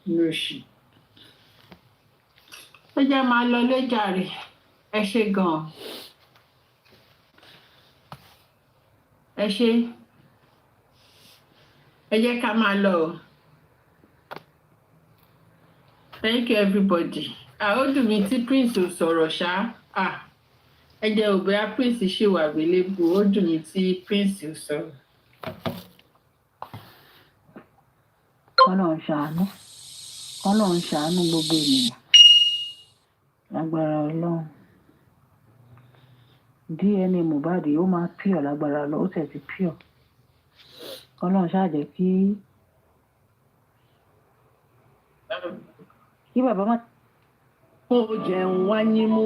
lóṣì. Ẹ jẹ́ máa lọ lé jàre. Ẹ ṣé gan. Ẹ ṣé. Ẹ jẹ́ ká máa lọ. Thank you everybody. Ó dùn mí tí Prince ò sọ̀rọ̀ ṣá. Ẹ jẹ́ ò bóyá Prince ṣì wà available. Ó dùn mí tí Prince ò sọ̀rọ̀. Ọlọ́run ṣàánú gbogbo ènìyàn. Lágbára Ọlọ́run. DNA Mohbad ó máa pure lágbára Ọlọ́run, ó tẹ̀ ti pure. Ọlọ́run ṣáà jẹ́ kí bàbá má. Ó jẹun wá ní mú.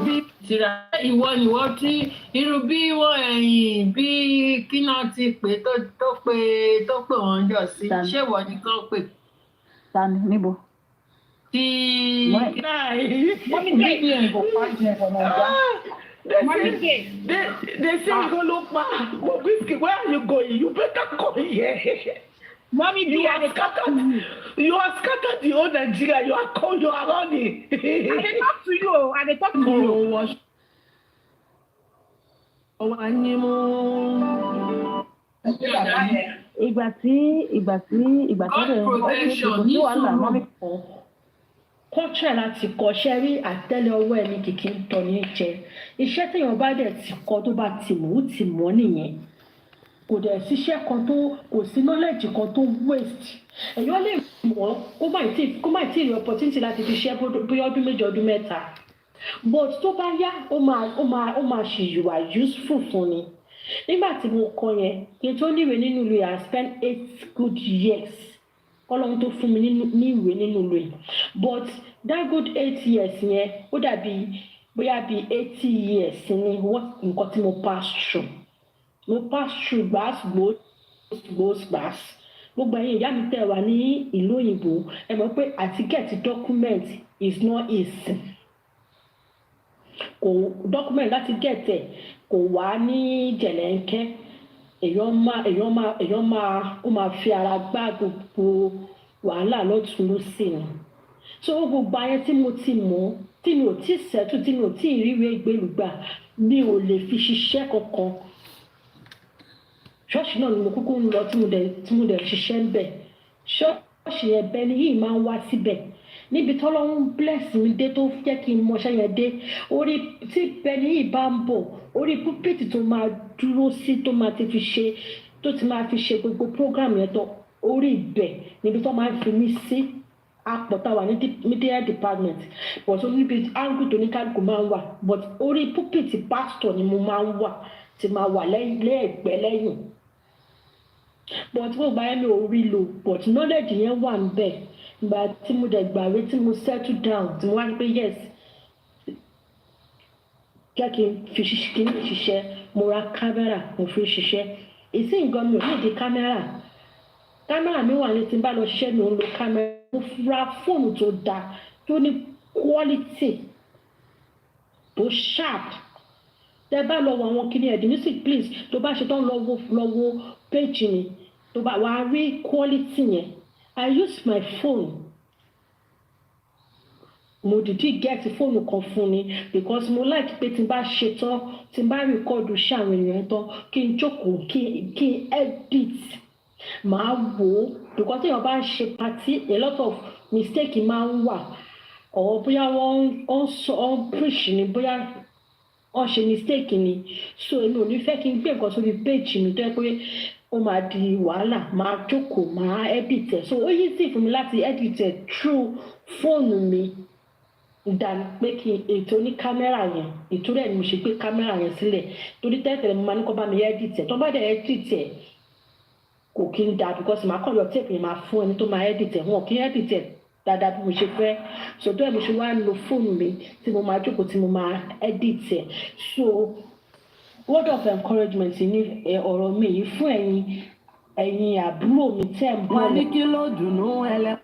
Bí tìrà ìwọ tí irú bí wọ́n ẹ̀yìn bí kíná ti pè tó pè wọ́n jọ sí. Ṣé ìwọ nìkan pè? Tani níbo? Tí They say you go look back. Bobrisky, where are you going? You better come here. Mommy, you are scattered the whole Nigeria. You are running. I dey talk to you. I dey talk to you. Ìgbà tí protection ní sùúrù. Kọ́ńtà láti kọ́ ṣẹ́ rí àtẹ́lẹ̀ ọwọ́ ẹni kìkì ń tọ́ ní jẹ. Iṣẹ́ téèyàn bá dẹ̀ ti kọ́ tó bá ti mọ̀ ó ti mọ̀ nìyẹn. Kò dẹ̀ síṣẹ́ kan tó kò sí knowledge kan tó waste. Èèyàn lè mọ̀ kó má tí ì rí opportunity láti fi ṣẹ́ bí ọdún méjì ọdún mẹ́ta. But tó bá yá ó máa ṣì wà useful fún ni. Nígbà tí mo kọ́ yẹn kí n tó níwèé nínú ìlú yẹn I spent 8 good years. Ọlọ́run tó fún mi ní ìwé nínú ìlú yìí. But that good 8 years yẹn ó dàbí bóyá bí 80 years ni nǹkan tí mo pass through. Mo pass through gbàs. Gbogbo ẹ̀yin ìyá mi tẹ́ wà ní ìlú òyìnbó ẹ mọ̀ pé àti get document is not easy. Document láti get ẹ̀ kò wá ní jẹ̀lẹ́ńkẹ́. Èèyàn máa fi ara gbá gbogbo wàhálà lọ́tùn lósì ni. So gbogbo ayé tí mo ti mọ̀ tí mi ò tí settle tí mi ò tí ìrírí ìgbélùgbà mi ò lè fi ṣiṣẹ́ kankan. Ṣọ́ọ̀ṣì náà ni mo kúkú ń lọ tí mo dẹ̀ ṣiṣẹ́ ń bẹ̀. Ṣọ́ọ̀ṣì yẹn bẹ́ẹ̀ ni yìí máa ń wá síbẹ̀. Níbi tọ́lọ́run bless mi dé tó jẹ́ kí n mọṣẹ́ yẹn dé orí tí bẹ́ẹ̀ni yìí bá ń bọ̀ orí púpìtì tó máa dúró sí tó máa ti fi ṣe gbogbo program yẹn tán orí ibẹ̀ níbi tó máa ń fi mí sí àpọ̀tà wà ní media department but níbi angle tó ní kálukú máa ń wà but orí púpìtì pastor ni mo máa ń wà tí máa wà lẹ́ẹ̀gbẹ́ lẹ́yìn but gbogbo ayé mi ò rí lò but knowledge yẹn wà ń bẹ̀. Ìgbà tí mo dẹ̀ gbàwé tí mo settle down tí mo wá ní pé yes jẹ́ kí n fi ṣiṣẹ́ mo ra kámẹ́rà mo fi ṣiṣẹ́ ìsìn nǹkan mi ò ní di kámẹ́rà mi wà ní tí n bá lọ ṣiṣẹ́ mi ò ń lo kámẹ́rà mo ra fóònù tó dáa tó ní quality tó sharp tẹ bá lọ wọ àwọn kìnìún ẹ̀dín music please tó bá ṣe tán lọ wo page mi tó bá wà á rí quality yẹn. I use my phone. Mo dìdí get fóònù kan fún ni because mo like pé tí n bá ṣe tán tí n bá record ṣe àwọn èèyàn tán kí n jókòó kí n edit máa wò ó because tí èèyàn bá ń ṣe party a lot of mistake máa ń wà or bóyá wọ́n preach ni bóyá wọ́n ṣe mistake ni so èmi ò ní fẹ́ kí n gbé nǹkan sórí page mi tó yẹ pé ó máa di wàhálà máa jókòó máa edit ẹ̀ so ó easy fún mi láti edit ẹ̀ through fóònù mi than pé kí ètò ní kámẹ́rà yẹn ìtúrọ̀ ẹ̀ ni mo ṣe gbé kámẹ́rà yẹn sílẹ̀ torí tẹ́tẹ̀lẹ̀ mo máa ní kó bá mi edit ẹ̀ tó bá dẹ̀ edit ẹ̀ kò kí n da because màá kàn yọ tape yẹn máa fún ẹni tó máa edit ẹ̀ wọn kí n edit ẹ̀ dáadáa bí mo ṣe fẹ́ sọ̀tọ́ ẹ̀ mo ṣe wá lo fóònù mi tí mo máa jókòó tí mo máa edit ẹ̀ so word of encouragement ní ọ̀rọ̀ mi yìí fún ẹ̀yin àbúrò mi tẹ́ ń bọ̀. Wọ́n ní kí ló dùnú ẹlẹ́.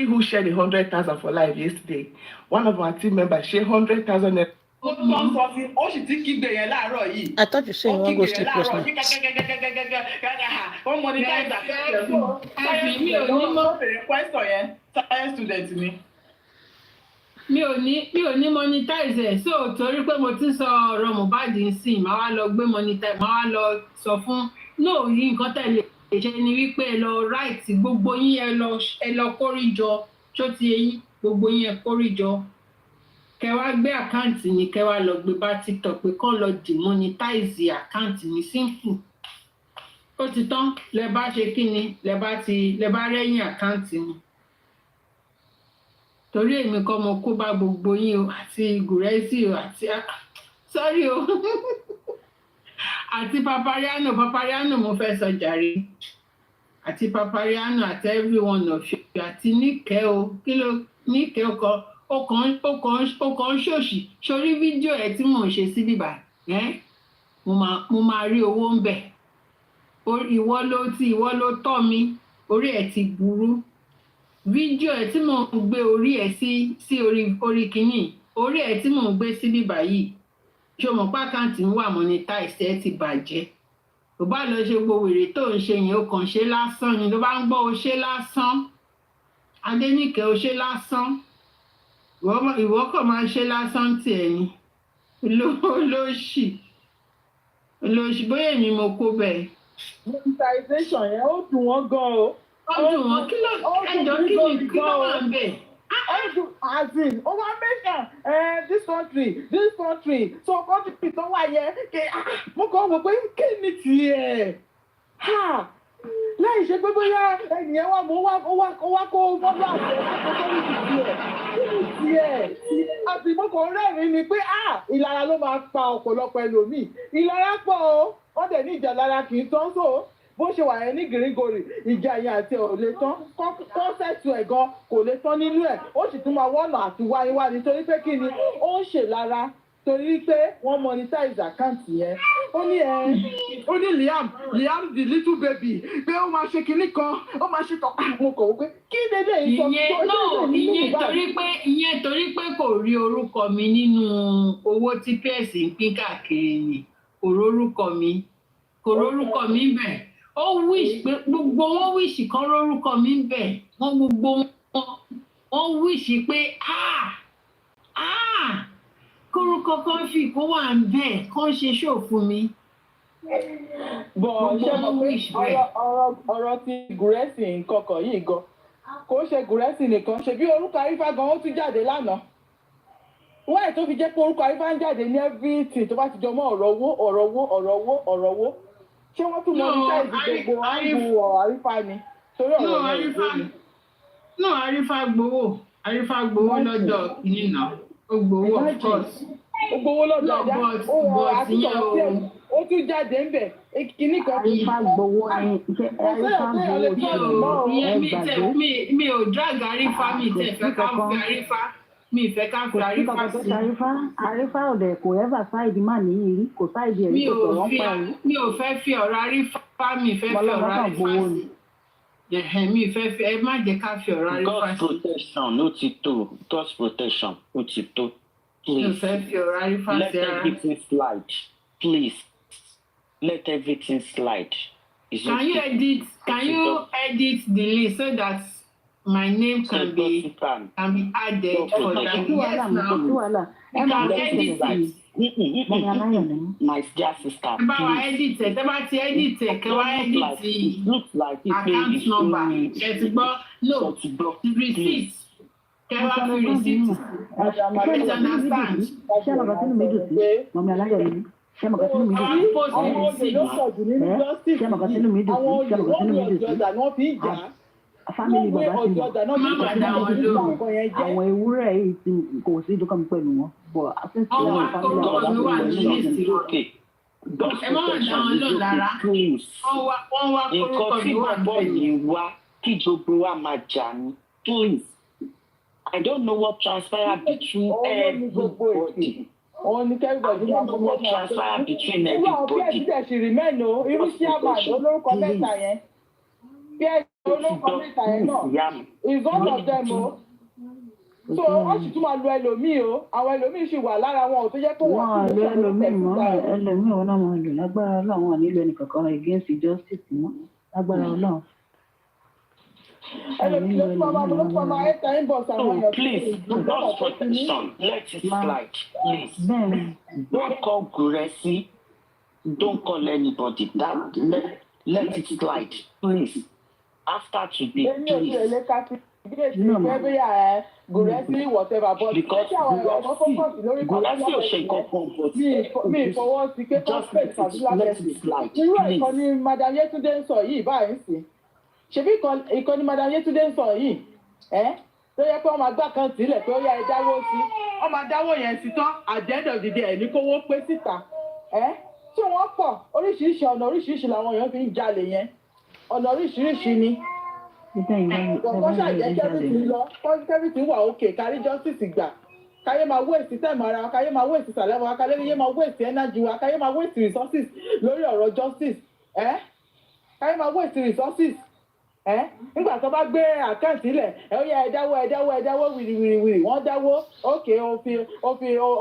Who shared 100,000 for life yesterday? One of our team members shared 100,000. ó tán sọ sí ó sì ti kígbe yẹn láàárọ̀ yìí. I thought you said you want to go sleep last night. Wọ́n monetize àkẹ́kẹ́ fún science student ló bèrè question yẹn science student ni. mi ò ní monetize ẹ̀ so torí pé mo ti sọ ọ̀rọ̀ Mohbad nsìn máa wá lọ gbé monetize máa wá lọ sọ fún no yìí nǹkan tẹ̀lé ṣe ni wípé ẹ lọ right gbogbo yín ẹ lọ kórìjọ tó ti yín gbogbo yín ẹ kórìjọ kẹ wá gbé àkáǹtì mi kẹ wá lọ gbé bá TikTok pé kán lọ demonetize àkáǹtì mi simple ó ti tán lẹ bá ṣe kí ni lẹ bá rẹ́yìn àkáǹtì mi torí èmi kọ́ mo kó bá gbogbo yín o àti gùrẹ́sì o àti sọ́rí o àti papariano mo fẹ́ sọ jàre àti papariano àti everyone of you àti níkẹ́ o kí ló níkẹ́ ọkọ̀ ó kàn ń ṣòṣì sórí fídíò ẹ̀ tí mò ń ṣe sí bíbá mo máa rí owó ń bẹ̀ ìwọ ló tọ́ mi orí ẹ̀ ti burú fídíò ẹ̀ tí mò ń gbé orí ẹ̀ sí orí kìíní orí ẹ̀ tí mò ń gbé sí bíbá yìí ṣé o mọ̀ pé àkáǹtì ń wà monetize ẹ̀ ti bàjẹ́ ò bá lọ ṣe gbogbo èrè tó ń ṣe yẹn ó kàn ṣe lásán ni ló bá ń gbọ́ o ṣe lásán Adéníkẹ́ o ṣe lásán ìwọ kàn máa ṣe lásán tiẹ̀ ni olóṣì bóyá èmi mo kó bẹ́ẹ̀. monetization yẹn ó dùn wọ́n gan o. ó dùn wọ́n kí ló wà ń bẹ̀. As in, this country, so country tó wà yẹn, mo kàn wò pé kí ni tiẹ̀? Láì ṣe pé bóyá ẹnìyẹn wà mọ́ ó wá kó bọ́lá àti ẹ̀kọ́ tó ní tiẹ̀. Kí ni tiẹ̀? Àti mo kàn rẹ́rìn-ín ni pé ìlara ló máa pa ọ̀pọ̀lọpọ̀ ẹlòmíì. Ìlara pọ̀ o, wọ́n dẹ̀ ní ìjà lára kì í tán so. Bó ṣe wà yẹn ní gírígorì ìjà yẹn àti ò lè tán kọ́ńsẹ̀tù ẹ̀ gan kò lè tán nínú ẹ̀ ó sì tún máa wọ́nà àti wáyé wá nítorí pé kí ni ó ń ṣe lára torí pé wọ́n monetize àkáǹtì yẹn ó ní Liam the little baby pé ó máa ṣe kinní kan ó máa ṣe tọ́ mo kò wó pé kí dédé yìí sọ tó dédé nínú ìbáyìí. ìyẹn torí pé kò rí orúkọ mi nínú owó tí Pearse ń pín káàkiri ni kò rórúkọ mi bẹ́ẹ̀. Ó wish pé gbogbo wọn wish kan lórúkọ mi ń bẹ̀ wọ́n gbogbo wọn wish pé kórúkọ kan fi kó wà ń bẹ̀ kán ṣe ṣó fún mi. Bọ̀ ṣé mo pé ọ̀rọ̀ ti gùrẹ́sì nǹkankan yìí gan kò ṣe gùrẹ́sì nìkan ṣe bí orúkọ Arífá gan ó tún jáde lánàá. Wáyé tó fi jẹ́ pé orúkọ Arífá ń jáde ní everything tó bá ti jọ mọ́ ọ̀rọ̀ owó. Ṣé wọ́n tún monetize gbogbo àìbù Arífá ni? Torí ọ̀rọ̀ yẹn ìgbé ni. No, Arífá gbowó lọ́dọ̀ ìnìnà. Ó gbowó of course. Ó gbowó lọ́dọ̀ àdá. Ó wọ àtúntò ó tún jáde ń bẹ̀. Kìíní kan kì í. Arífá gbowó mi ò drag Arífá mi tẹ̀ fẹ́ ká fi Arífá. Mi ìfẹ́ ká fi Arífá sí. Àrífá ọ̀dẹ̀ kò ẹ́fà sáìdì máa ní ìrí kò sáìdì ẹ̀rí tó tọ̀rọ̀ ń pa ẹ̀rí. Mi ò fẹ́ fi ọ̀rọ̀ Arífá mi ìfẹ́ fi ọ̀rọ̀ Arífá sí. Mi ìfẹ́ fi ẹ má jẹ́ ká fi ọ̀rọ̀ Arífá sí. God's protection ó ti tó. God's protection ó ti tó. Mi ò fẹ́ fi ọ̀rọ̀ Arífá sí Let everything slide. Please. Let everything slide. Can you edit the list so that my name can be added for that? Yes, now. You can edit it. My dear sister, please. Edit it. Can I edit the account number? Let's go. No, the receipt. Can I have the receipt? Please understand. Family bàbá ti àwọn ewúrẹ́ yìí ti kò sí ìdókòmù pẹ̀lú wọn bọ̀ àfẹ́sí àwọn family ọ̀rọ̀ wà ní lísì rẹ̀. Ẹ má wà dáwọn lọ lára. Wọ́n wá kórúkọ mi wà bẹ́ẹ̀. Wá kí gbogbo wa máa jà ní. Please, I don't know what transpired between everybody. I don't know what transpired between everybody. Irú sí àbàdàn olórúkọ mẹ́ta yẹn. Bí ẹ olórúkọ mẹ́ta yẹn náà. Is one of them o. so wọ́n sì tún máa lo ẹlòmíì o àwọn ẹlòmíì sì wà lára wọn ò tó jẹ́ pé wọ́n wọn lo ẹlòmíì mọ́ ẹlòmíì wọn náà máa lò lágbára Ọlọ́run wọn nílò ẹnìkankan against justice mọ́ lágbára Ọlọ́run. ẹlòmíì ló tún máa ẹ́ta inbox àwọn èèyàn. Please, God's protection, let it slide, please. Don't call Guresi, don't call anybody. Let it slide, please. After today, please. Guresi whatever but because Guresi ò ṣe nǹkan mi ìfọwọ́ sí pé prospect tàbí lábẹ́sì irú ìkànnì Madam Yetunde ń sọ yìí báyìí sí ṣebí ìkànnì Madam Yetunde ń sọ yìí tó yẹ pé wọ́n máa gbá kan sílẹ̀ tó yá ẹ dáwó sí wọ́n máa dáwó yẹn sí tán at the end of the day ẹ̀ ní kówó pé síta tí wọ́n pọ̀ oríṣiríṣi ọ̀nà oríṣiríṣi làwọn èèyàn fi ń jalè yẹn ọ̀nà oríṣiríṣi ni. Ọ̀pọ̀ ṣàjẹ́ kẹ́rìtì lọ, kẹ́rìtì wà òkè, kárí justice gbà. Káyé máa waste time ara wa, káyé máa waste sàlẹ̀ wa, káyé máa waste energy wa, káyé máa waste resources lórí ọ̀rọ̀ justice. Káyé máa waste resources. Nígbà tó bá gbé àkáǹtì ilẹ̀, ó yá ẹ dáwó wìrìwìrì, wọ́n dáwó, òkè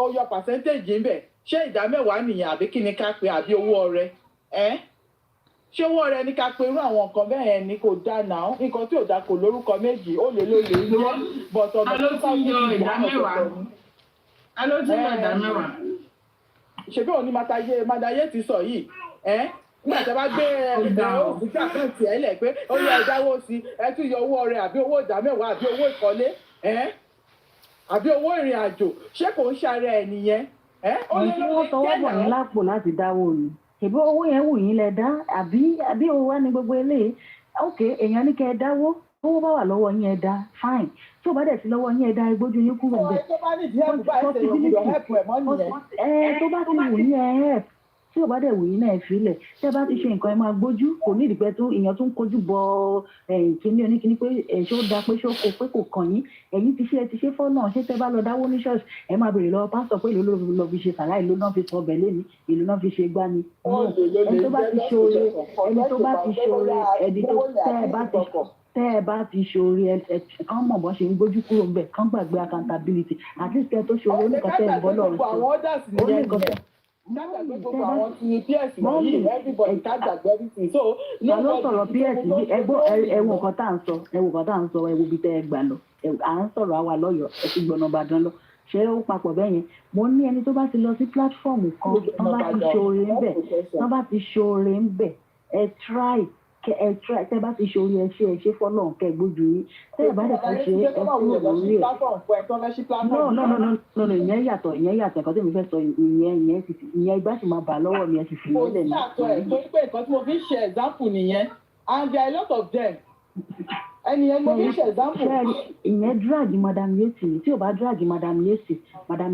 ó yọ percentage ń bẹ̀. Ṣé ìdá mẹ́wàá nìyẹn àbí kí ni ká pe àbí owó ọrẹ? Ṣé owó ọrẹ ní ká pe irú àwọn nǹkan bẹ́ẹ̀ yẹn ni kò dáa náà nǹkan tí ò dáa kò lórúkọ méjì ó lè jẹ́ bọ̀tọ̀ ọ̀nà tó bá yọ ìdá mẹ́wàá ṣebí òní Madaye ti sọ yìí nígbà tí a bá gbé òfìsí àkáǹtì ẹ̀ lẹ̀ pé ó yẹ ẹ̀dáwó sí ẹ tún yọ owó ọrẹ àbí owó ìdá mẹ́wàá àbí owó ìkọ́lé àbí owó ìrìn àjò ṣé kò ń ṣàrẹ ẹ̀ nìyẹn ó lé lórí tọwọ́ bọ̀ ní lápò láti dáwó ni ṣèbí owó yẹn wù yín lẹ dá àbí owó wá ní gbogbo eléyìí ok èèyàn ní kẹ́ ẹ dáwó owó bá wà lọ́wọ́ yín ẹ dá fine tí ò bá dẹ̀ sí lọ́wọ́ yín ẹ dá igbójú yín kúrò bẹ́ẹ̀. tó bá nídìí ẹ̀bùn bá ẹsẹ̀ yóò gbọdọ̀ help ẹ̀ mọ́ nìyẹn. tó bá ti wù yín ẹ help tí ò bá dẹ̀ wù yín náà ẹ filẹ̀ tẹ́ bá ti ṣe nǹkan ẹ máa gbójú kò ní ìdìpẹ́ tó ìyẹn tó ń kojú bọ kíní oníkíní pé ṣó da pé ṣó kó pé kò kàn yín ẹ̀yin ti ṣe fọ́nà ṣé tẹ́ bá lọ dáwó ní ṣọ́ọ̀ṣì ẹ máa béèrè lọ́wọ́ pásítọ̀ pé èlò ló fi ṣe sàrà ìlú náà fi sọ ọbẹ̀ lẹ́ni ìlú náà fi ṣe gbá ni. ẹni tó bá ti ṣoore ẹni tó tẹ́ ẹ bá ti ṣoore kán mọ̀ bọ́ ṣe ń gbójú kúrò ń bẹ̀ kán gbàgbé accountability at least kẹ́ tó ṣoore oníkan tẹ́ ẹ bọ́ lọ́rùn sí ló sọ̀rọ̀ Pearse bí ẹwọ nǹkan tá à ń sọ ẹwọ bí tẹ́ ẹ gbà lọ à ń sọ̀rọ̀ àwa lọ́yọ̀ọ́ ẹ ti gbọ̀nà Ìbàdàn lọ ṣé ó papọ̀ bẹ́ẹ̀ yẹn mo ní ẹni tó bá ti lọ sí pílátífọ̀mù kan tán bá ti ṣoore ń bẹ̀ ẹ try tẹ́ bá ti ṣoore ẹ ṣe fọ́lọ́run kẹ́ gbójú yín tẹ́ ẹ bá dẹ̀ ti ṣe ẹ kúrò lórí ẹ̀. no ìyẹn yàtọ̀ ẹ̀kọ́ tí mo fẹ́ sọ ìyẹn ìgbà tí máa bà lọ́wọ́ mi ẹ sì fi yẹn lẹ̀ ní. torí pé nǹkan tí mo fi ń ṣe example nìyẹn and there are a lot of them ẹni yẹn mo fi ń ṣe example. ìyẹn drag Madam Yeti ni tí ò bá drag Madam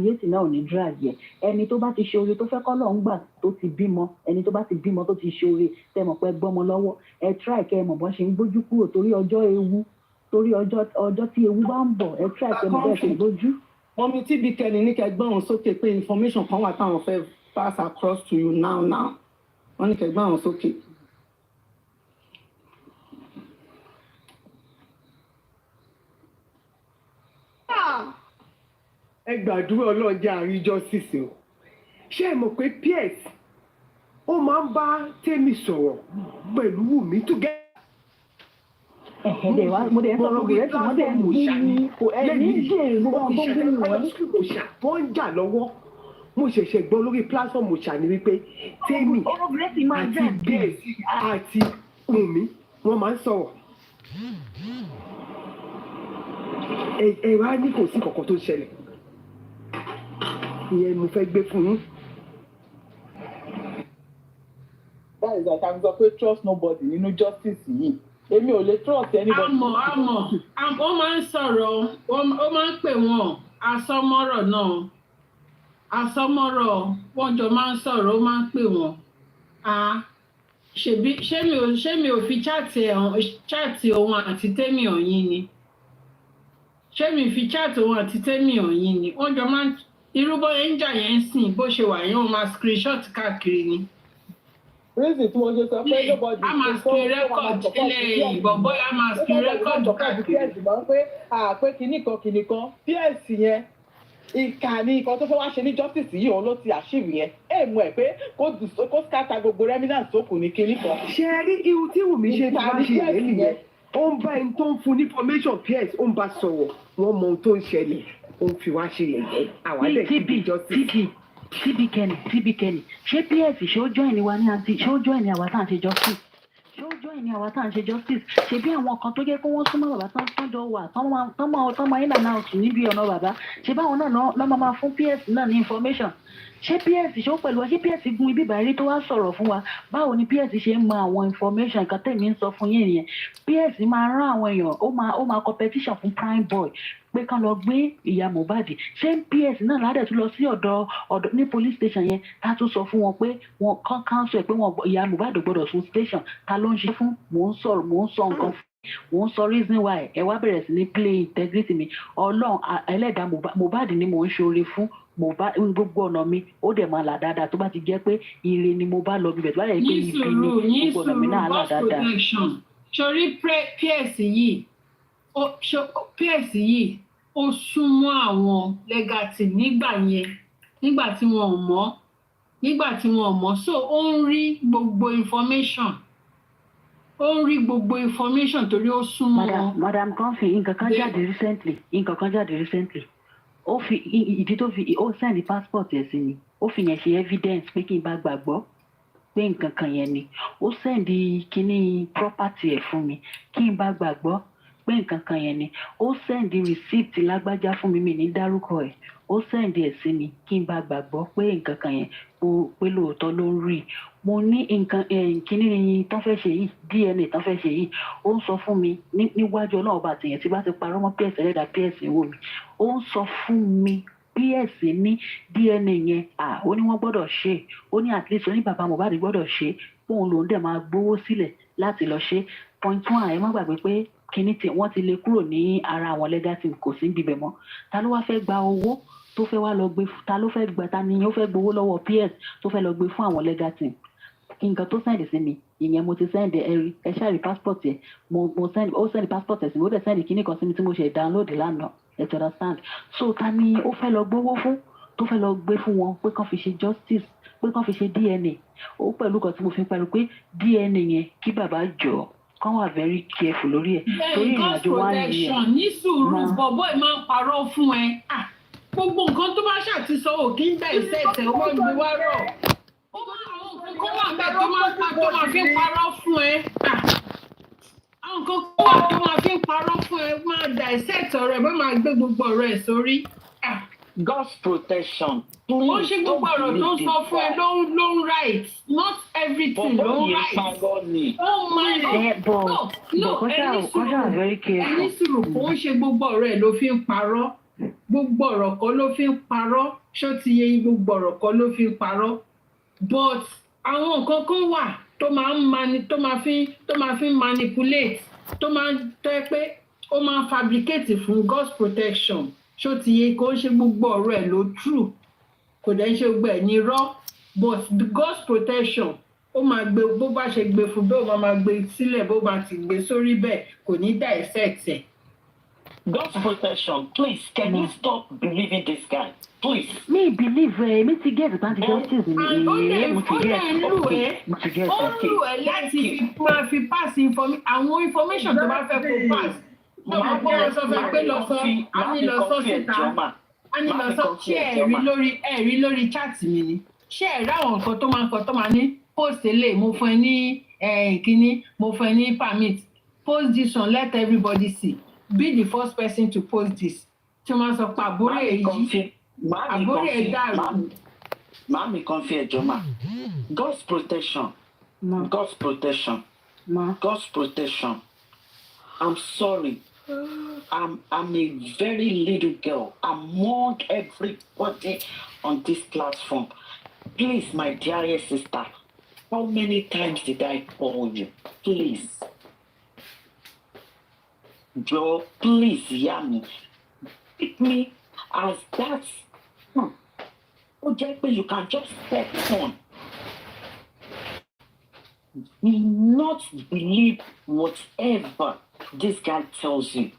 Yeti náà ò ní drag yẹ ẹni tó bá ti ṣe oore tó fẹ́ kọ́ lọ́ọ́ ń gbà tó ti bímọ ẹni tó bá ti bímọ tó ti ṣe oore tẹ́ mọ̀ pé gbọ́mọ lọ́wọ́ ẹ try kẹ́ ẹ mọ̀ bọ́n ṣe ń gbójú kúrò torí ọjọ́ ewu torí ọjọ́ tí ewu bá ń bọ̀ ẹ try kẹ́ ẹ mọ̀ bẹ́ẹ̀ ṣe gbójú. Mọ́mí tí bí kẹ́ni ní kẹ́ gbọ́n sókè pé information kan wà táwọn fẹ́ pass across to you now wọ́n ní kẹ́ gbọ́n sókè. ẹ gbàdúrà Ọlọ́run jẹ́ àríjọ sísè o ṣé ẹ mọ̀ pé Pearse ó máa ń bá Tẹ́mi sọ̀rọ̀ pẹ̀lú Wùmí together. mo dẹ̀ sọ̀rọ̀ bẹ̀rẹ̀ tí wọ́n dẹ̀ mú ní kò ẹni jẹ́ gbogbo àwọn tó ń gbé wọn. wọ́n ń jà lọ́wọ́ mo ṣẹ̀ṣẹ̀ gbọ́ lórí platform òṣà ni wípé Tẹ́mi àti Pearse àti Wùmí wọ́n máa ń sọ̀rọ̀. ẹ wá ní kò sí kankan tó ń ṣẹlẹ̀ ìyẹn mo fẹ́ gbé fún yín. that is like I'm sọ pé trust nobody nínú justice yìí èmi ò lè trust anybody. àmọ́ ó máa ń sọ̀rọ̀ ó máa ń pè wọ́n asọ́mọ́rọ̀ náà asọ́mọ́rọ̀ wọ́n jọ máa ń sọ̀rọ̀ ó máa ń pè wọ́n ṣé mi ò fi chaati òun àti Tẹ́mi ọ̀yìn ni ṣé mi fi chaati òun àti Tẹ́mi ọ̀yìn ni wọ́n jọ máa ń irú bó ń jà yẹn sìn bó ṣe wà yẹn wọ́n máa screenshot káàkiri ni reason tí wọ́n ṣe sọ pé nobody a máa screen record ilé ìbọ̀bọ̀ a máa screen record káàkiri. ṣùgbọ́n pé pé kinní kan Pearse yẹn ìkànnì nǹkan tó fẹ́ wá ṣe ní justice yìí òun ló ti àṣírí yẹn èèmù ẹ̀ pé kó scatter gbogbo remnants tó kù ní kinní kan. ṣe rí irú tí Wùmí ṣe tí wọ́n ṣe yẹn nìyẹn ó ń bá ẹni tó ń fún ní information Pearse ó ń bá sọ̀rọ̀ wọ́n mọ ohun tó ń ṣẹlẹ̀ ó ń fi wá ṣe yẹ̀yẹ́ àwọn àlẹ́ kí justice. TB Kenny ṣé Pearse ṣé ó join wa ní àǹtí ṣé ó join àwa tá à ń ṣe justice ṣé ó join àwa tá à ń ṣe justice ṣe bí àwọn kan tó jẹ́ pé wọ́n súnmọ́ bàbá tán jọ wà tọ́mọ in and out níbi ọ̀nà bàbá ṣe báwọn náà lọ́ máa fún Pearse náà ní information ṣé Pearse ṣé ó pẹ̀lú wa ṣé Pearse gun ibi ìbàrí tó wá sọ̀rọ̀ fún wa báwo ni Pearse ṣe ń mọ àwọn information nǹkan tẹ̀mí ń sọ fún yín nìyẹn Pearse máa rán àwọn èèyàn ó máa competition fún prime boy pé kán lọ gbé ìyá Mohbad ṣé Pearse náà ládẹ̀ tún lọ sí ọ̀dọ̀ ní police station yẹn ká tún sọ fún wọn pé wọn kán cancel ẹ̀ pé ìyá Mohbad gbọ́dọ̀ sùn station ta ló ń ṣe fún mò ń sọ nǹkan mò ń sọ reason why ẹ wá bẹ̀rẹ̀ sí ní play integrity mi Ọlọ́run ẹlẹ́dàá Mohbad ni mò ń ṣoore fún Mohbad gbogbo ọ̀nà mi ó dẹ̀ máa là dáadáa tó bá ti jẹ́ pé ire ni mo bá lọ bíbẹ̀ tó bá yẹ pé ibi ni gbogbo ọ̀nà mi náà là dáadáa. sori Pearse yìí ó súnmọ́ àwọn legacy nígbà tí wọn ò mọ̀ so ó ń rí gbogbo information torí ó súnmọ́ wọn. Madam Comfy nǹkan kan jáde recently ó fi ìdí tó fi ó send passport ẹ̀ sí mi ó fi yẹn ṣe evidence pé kí n bá gbàgbọ́ pé nǹkan kan yẹn ni ó send kíní property ẹ̀ fún mi kí n bá gbàgbọ́ pé nǹkan kan yẹn ni ó send receipt lágbájá fún mi ní dárúkọ ẹ̀ ó send ẹ̀ sí mi kí n bá gbàgbọ́ pé nǹkan kan yẹn pé lóòótọ́ ló ń rí mo ní nǹkan kíní tán fẹ́ ṣe yìí DNA tán fẹ́ ṣe yìí ó ń sọ fún mi níwájú ọlọ́ọ̀bà àtìyẹn tí bá ti parọ́ mọ́ Pearse ẹlẹ́dàá Pearse wò mí ó ń sọ fún mi Pearse ní DNA yẹn ó ní wọ́n gbọ́dọ̀ ṣe ó ní at least ó ní bàbá Mohbad gbọ́dọ̀ ṣe fóun lòún dẹ̀ máa gbowó sílẹ̀ láti lọ ṣe point one ẹ má gbàgbé pé kíní tí wọ́n ti lè kúrò ní ara àwọn legacy kò sí bíbẹ̀ mọ́ ta ló wá fẹ́ gba owó tó fẹ́ wá lọ gbé ta ló fẹ́ gba ta ni ó fẹ́ gbowó lọ́wọ́ Pearse tó fẹ́ lọ gbé fún àwọn legacy nǹkan tó sẹ́ndì sí mi ìyẹn mo ti sẹ́ndì ẹ ṣáàrí passport yẹn mo sẹ́ndì ó sẹ́ndì passport ẹ̀ sí mi ó dẹ̀ sẹ́ndì kíní kan sí mi tí mo ṣe download lánàá ẹ ti understand so ta ni ó fẹ́ lọ gbowó fún tó fẹ́ lọ gbé fún wọn pé kán fi ṣe justice pé kán fi ṣe DNA ó pẹ̀lú kan tí mo fi pẹ̀lú pé DNA yẹn kí bàbá jọ kán wà very careful lórí ẹ̀ torí ìrìnàjò wa nìyẹn. ní sùúrù bọ̀bọ̀ ẹ̀ máa ń parọ́ fún ẹ gbogbo nǹkan tó bá ṣàtìsọ òkè ń bẹ̀ ìṣẹ̀tẹ̀ ọmọ ìgbé wa rọ̀ ó máa àwọn nǹkan kó wà bẹ́ẹ̀ tó máa fi ń parọ́ fún ẹ àwọn nǹkan kó wà tó máa fi ń parọ́ fún ẹ máa dà ìṣẹ̀tẹ̀ ọ̀rẹ́ bó máa gbé gbogbo ọ̀rọ̀ ẹ̀ sórí. God's protection. ó ṣe gbogbo ọ̀rọ̀ tó ń sọ fún ẹ ló ń right not everything ló ń right. ó máa ẹni sùúrù kò ń ṣe gbogbo ọ̀rọ̀ ẹ̀ ló fi ń parọ́ gbogbo ọ̀rọ̀ kan ló fi ń parọ́ ṣó ti yẹ gbogbo ọ̀rọ̀ kan ló fi ń parọ́ but àwọn nǹkan kan wà tó máa fi ń manipulate tó máa ń tẹ́ pé ó máa ń fabricate fún God's protection ṣó ti yẹ kó ń ṣe gbogbo ọ̀rọ̀ ẹ̀ ló true kò dẹ̀ ń ṣe gbogbo ẹ̀ ní irọ́ but God's protection ó máa gbé bó bá ṣe gbé fún bẹ́ẹ̀ ó máa gbé sílẹ̀ bó bá ti gbé sórí bẹ́ẹ̀ kò ní dá effect ẹ̀. God's protection, please, can you stop believing this guy? Please. Me believe me to get the justice in láti máa fi pass àwọn information tó bá fẹ́ kó pass. Máa bọ́ sọ fẹ́ pé lọ sọ síta. A ní lọ sọ ṣé ẹ̀rí lórí chat mi ni. Ṣé ẹ̀rí àwọn nǹkan tó máa ní post lè mo fún ẹ ní kíní mo fún ẹ ní permit post this one let everybody see. Be the first person to post this. Tí wọ́n sọ pé àbúrò ẹ̀ dàrú. Màámi kan fi ẹ̀jọ̀ mà. God's protection. God's protection. God's protection. I'm sorry. I'm a very little girl among everybody on this platform. Please, my dearest sister, how many times did I call you? Please. Joe, please hear me. Pick me as that. You can just step on. do not believe whatever this guy tells you.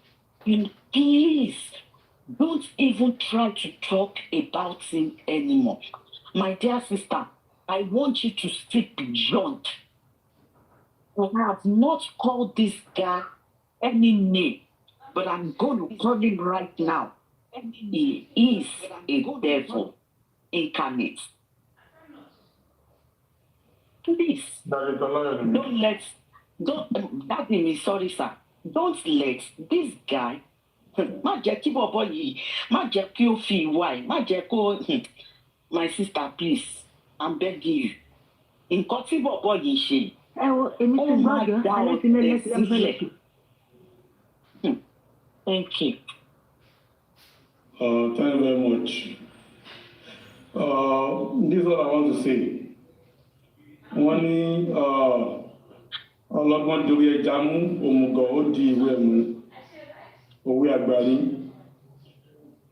Please, don't even try to talk about him anymore. My dear sister, I want you to speak beyond. I have not called this guy any name, but I'm going to call him right now. He is a devil incarnate. Please, that name is sorry, sir. Don't let this guy, má jẹ́ kí bọ̀bọ̀ yìí, má jẹ́ kí ó fi ìwà ẹ̀, má jẹ́ kó, my sister, please, I'm begging you. Nǹkan tí bọ̀bọ̀ yìí ṣe, ó máa dá ọ̀tẹ̀ sílẹ̀. Thank you. Thank you very much. This is what I want to say. Wọ́n ní ọlọ́gbọ́n dorí ẹja mú òmùgọ̀ ó di ìwé mú òwe àgbáyé.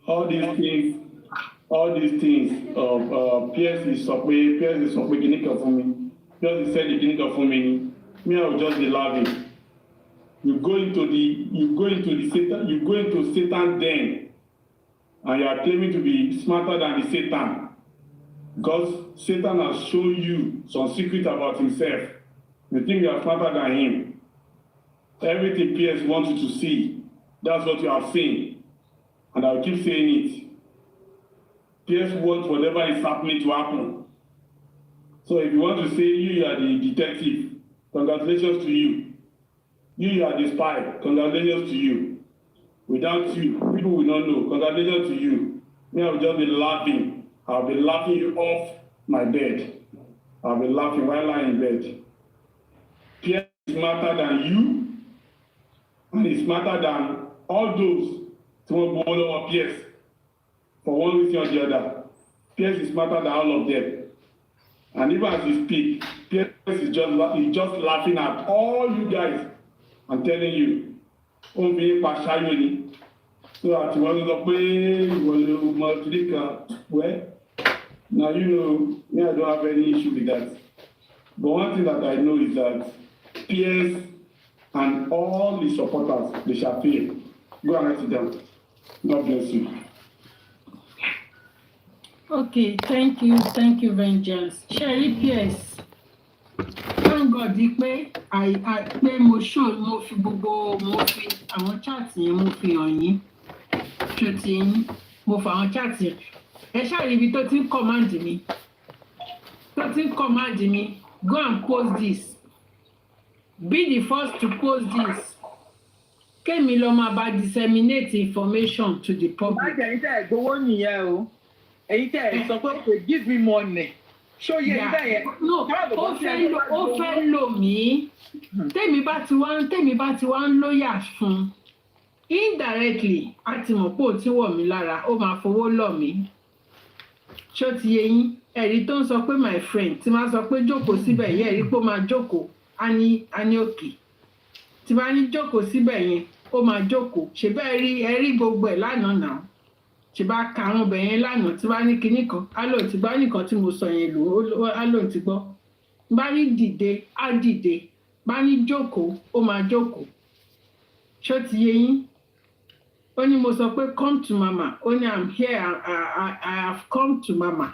All these things of Pearse sọ pé kìíní kan fún mi. Pearse said kìíní kan fún mi ni. Me, I will just be laughing. You go into Satan den, and you are claiming to be smarter than the Satan. Because Satan has shown you some secret about himself. You think you are smarter than him. Everything Pearse wants you to see, that's what you are saying. And I'll keep saying it. Pearse wants whatever is happening to happen. So if you want to say you are the detective, congratulations to you. You are the spy, congratulations to you. Without you, people will not know. Congratulations to you. Me, I will just be laughing. I'll be laughing you off my bed. I'll be laughing while lying in bed. Pearse is smarter than you, and he's smarter than all those who will go over Pearse. For one reason or the other, Pearse is smarter than all of them. And even as you speak, Pearse is just laughing at all you guys. I'm telling you. Ó fi pa ṣáyó ni. So àti wọ́n lọ pé ìwọlé ọmọ today kan well. Now you know me, I don't have any issue with that. But one thing that I know is that Pearse and all the supporters, they shall fail. Go and write it down. God bless you. Okay, thank you, Vengeance. Sherry Pearse. Thank God pé pé mo fi gbogbo mo fi àwọn chat yẹn mo fi hàn yín. Ṣó ti yín, mo fa àwọn chat yẹn. Ẹ ṣáàrí ibi tó ti ń command mi. Go and post this. Be the first to post this. Kémi lọ máa bá disseminate information to the public. Má jẹ́ ẹ̀yin tẹ́ ẹ̀ gbowó nìyẹn o. Ẹ̀yin tẹ́ ẹ̀ sọ pé okay, give me money. Show you ibẹ̀ yẹn. No, ó fẹ́ lò mí. Tèmi bá ti wá ń lóyà fún. Indirectly, a ti mọ̀ pé ó ti wọ̀ mí lára, ó máa fowó lọ̀ mí. Ṣó ti yé yín? Ẹ̀rí tó ń sọ pé my friend tí máa sọ pé jókòó síbẹ̀ yẹn, ẹ̀rí pé ó máa jókòó, á ní òkè. Tí bá ní jókòó síbẹ̀ yẹn, ó máa jókòó. Ṣé bẹ́ẹ̀ rí gbogbo ẹ̀ lánàá náà? Ṣé bá ka àwọn ọbẹ̀ yẹn lánàá tí bá ní kinní kan? Á lò tí bá nìkan tí mo sọ yẹn lò, á lò tí gbọ́. Bá ní dìde, á dìde. Bá ní jókòó, ó máa jókòó. Ṣó ti yé yín? Ó ní mo sọ pé come to mama. Ó ní I'm here, I have come to mama.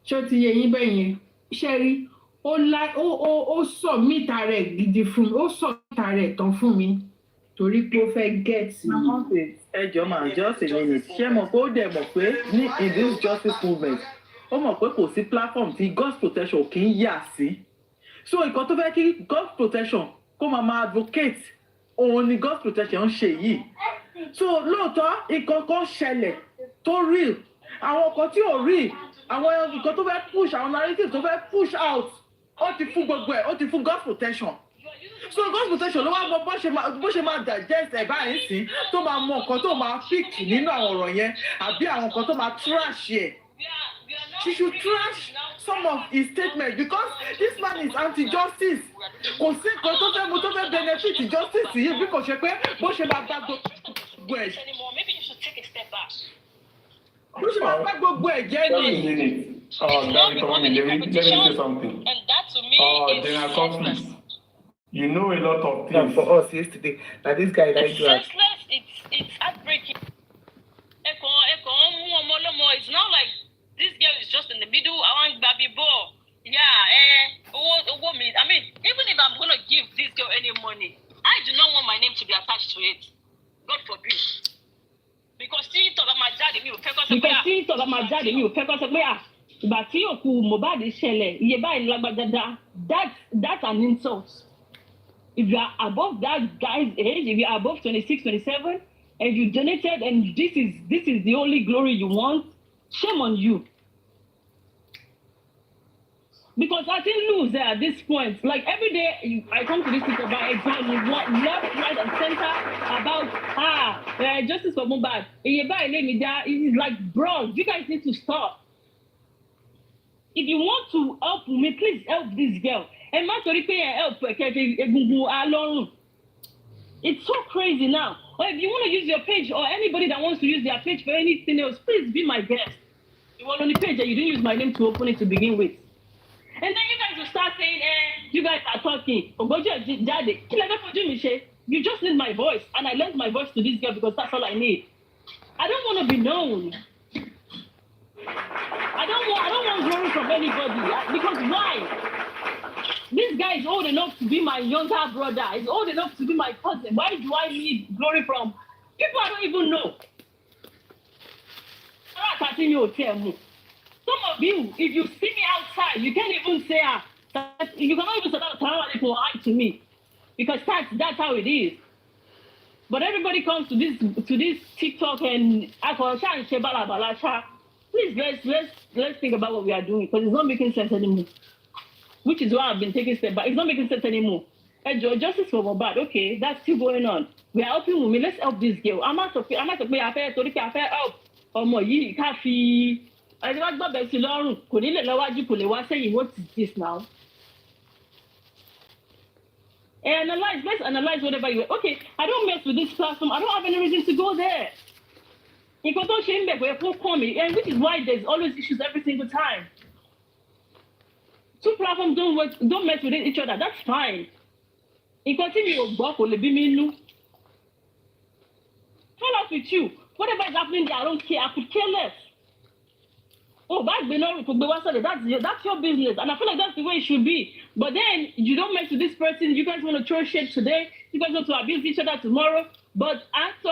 Ṣó ti yé yín bẹ́ẹ̀ yẹn? Ṣé rí? Ó submit rẹ̀ gidi fún mi. Ó submit rẹ̀ tán fún mi. Torí pé ó fẹ́ get me. Ẹ jọ̀ọ́ ma, just a minute. Ṣé mọ̀ pé ó dẹ̀ mọ̀ pé ní in this justice movement, ó mọ̀ pé kò sí platform tí God's protection kì í yà sí. So nǹkan tó fẹ́ kí God's protection kó máa advocate òun ni God's protection ń ṣe yìí. So lóòótọ́ nǹkan kan ṣẹlẹ̀ tó real, àwọn nǹkan tí ò real, àwọn nǹkan tó fẹ́ push, àwọn narrative tó fẹ́ push out, ó ti fún gbogbo ẹ̀, ó ti fún God's protection. So God's protection ló wá mọ bó ṣe máa digest ẹ̀ báyìí sí, tó máa mọ nǹkan tó máa pick nínú àwọn ọ̀rọ̀ yẹn, àbí àwọn nǹkan tó máa trash ẹ̀. She should trash some of his statements because this man is anti-justice. Kò sí nǹkan tó fẹ́ mú tó fẹ́ benefit justice yìí bí kò ṣe pé bó ṣe máa bá gbogbo ẹ̀. Bó ṣe máa bá gbogbo ẹ̀ jẹ́ ni. Let me say something. And that to me, it's General senseless. Coffee, you know a lot of Yeah, things. for us yesterday. Now this guy like It's to ask. senseless. It's heartbreaking. It's not like this girl is just in the middle. I want baby ball. Yeah, I mean, even if I'm gonna give this girl any money, I do not want my name to be attached to it. God forbid. Because see, talk about my daddy, me ìgbà tí òkú Mohbad ṣẹlẹ̀ iye báyìí lágbàdàdà that's an insult. If you are above that guy's age, if you are above 26, 27, and you donated, and this is the only glory you want, shame on you. Because I didn't lose at this point. Like every day, I come to this thing about exam, you want left, right, and center about justice for Mohbad. It's like, bro, you guys need to stop. If you want to help me, please help this girl. And help. It's so crazy now. Or if you want to use your page, or anybody that wants to use their page for anything else, please be my guest. You want on the page that you didn't use my name to open it to begin with. And then you guys will start saying, you guys are talking. You just need my voice. And I lent my voice to this girl because that's all I need. I don't want to be known. I don't want glory from anybody. Because why? This guy is old enough to be my younger brother. He's old enough to be my cousin. Why do I need glory from people I don't even know? Some of you, if you see me outside, you can't even say you cannot even say that to me. Because that's how it is. But everybody comes to this TikTok and please let's think about what we are doing, because it's not making sense anymore. Which is why I've been taking steps back. It's not making sense anymore. Justice for Mohbad, okay, that's still going on. We are helping women. Let's help this girl. I'm not to pay help. Omowummi, Kafi. I don't know about Silon. What is this now? Let's analyze whatever you okay. I don't mess with this platform. I don't have any reason to go there. And which is why there's always issues every single time. Two platforms don't mess with each other. That's fine. Fall off with you. Whatever is happening there, I don't care. I could care less. Oh, that's your business. And I feel like that's the way it should be. But then you don't mess with this person. You guys want to throw shit today. You guys want to abuse each other tomorrow. But answer,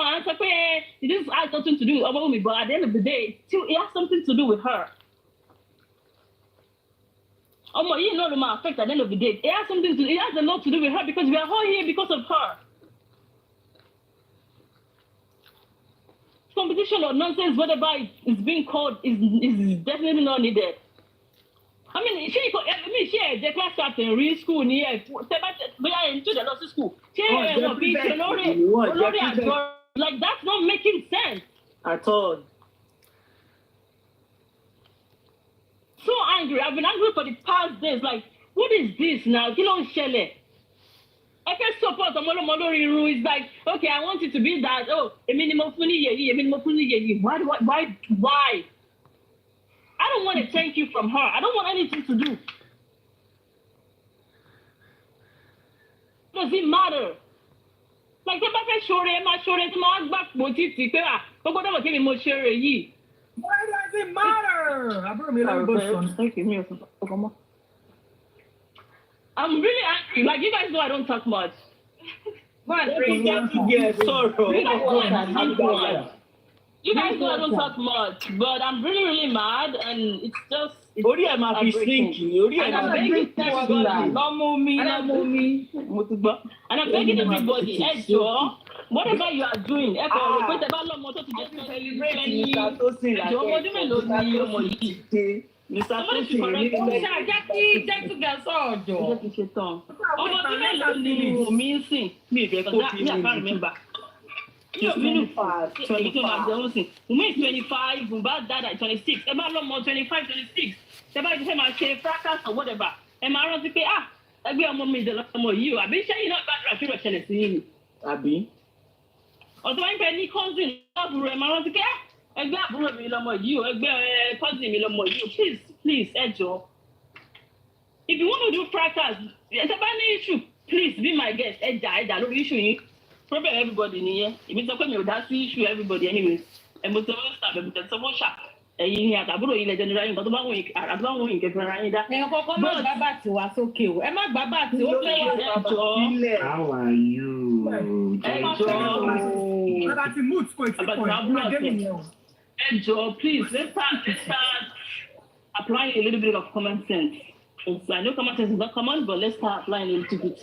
this has nothing to do with Omowummi. But at the end of the day, it has something to do with her. You know the effect at the end of the day. It has a lot to do with her because we are all here because of her. Competition or nonsense, whatever is being called, is definitely not needed. I mean, she the class captain, real school, near into the law school. Like, that's not making sense at all. So angry. I've been angry for the past days. Like, what is this now? Kilon Shele. I can support Omowummi. It's like, okay, I want it to be that. Oh, a minimum funny. Why? I don't want a thank you from her. I don't want anything to do. Does it matter? Like, if I show Why does it matter? I'm really angry. Like, you guys know I don't talk much. You guys know I don't talk much, but I'm really, really mad, and it's just. And I'm begging everybody, whatever you are doing, You're 25. Wumi is 25, Mohbad died at 26. Emma Lomo 25, 26. Somebody say my share fracas or whatever. Emma runs to say, I be a moment the you. I've been saying not bad for Chelsea. Abi. Although I'm penny cousin, Emma runs to say, I got you, I got cousin, you. Please, Ejo. If you want to do fracas, it's about an issue. Please be my guest. Ẹja lórí issue yìí. Problem everybody nìyẹn. Èmi sọ pé mi ò dá sí issue everybody anyways. Ẹ̀mú tí wọ́n sàbẹ̀ mi tẹ̀sán fún ṣà. Ẹ̀yin ni àtàbúrò yìí lẹ́jọ́ nira yín nǹkan tó bá wọ̀nyí kẹfẹ́ ara yín dá. Ẹ̀yin kọ́kọ́ má gbá bàtì wá sókè o. Ẹ má gbá bàtì ó fẹ́ wá ẹjọ́. How are you? Bàbá ti mood kò tí kò ẹjọ́, please let's start applying a little bit of common sense. I know common sense is not common, but let's start applying a little bit.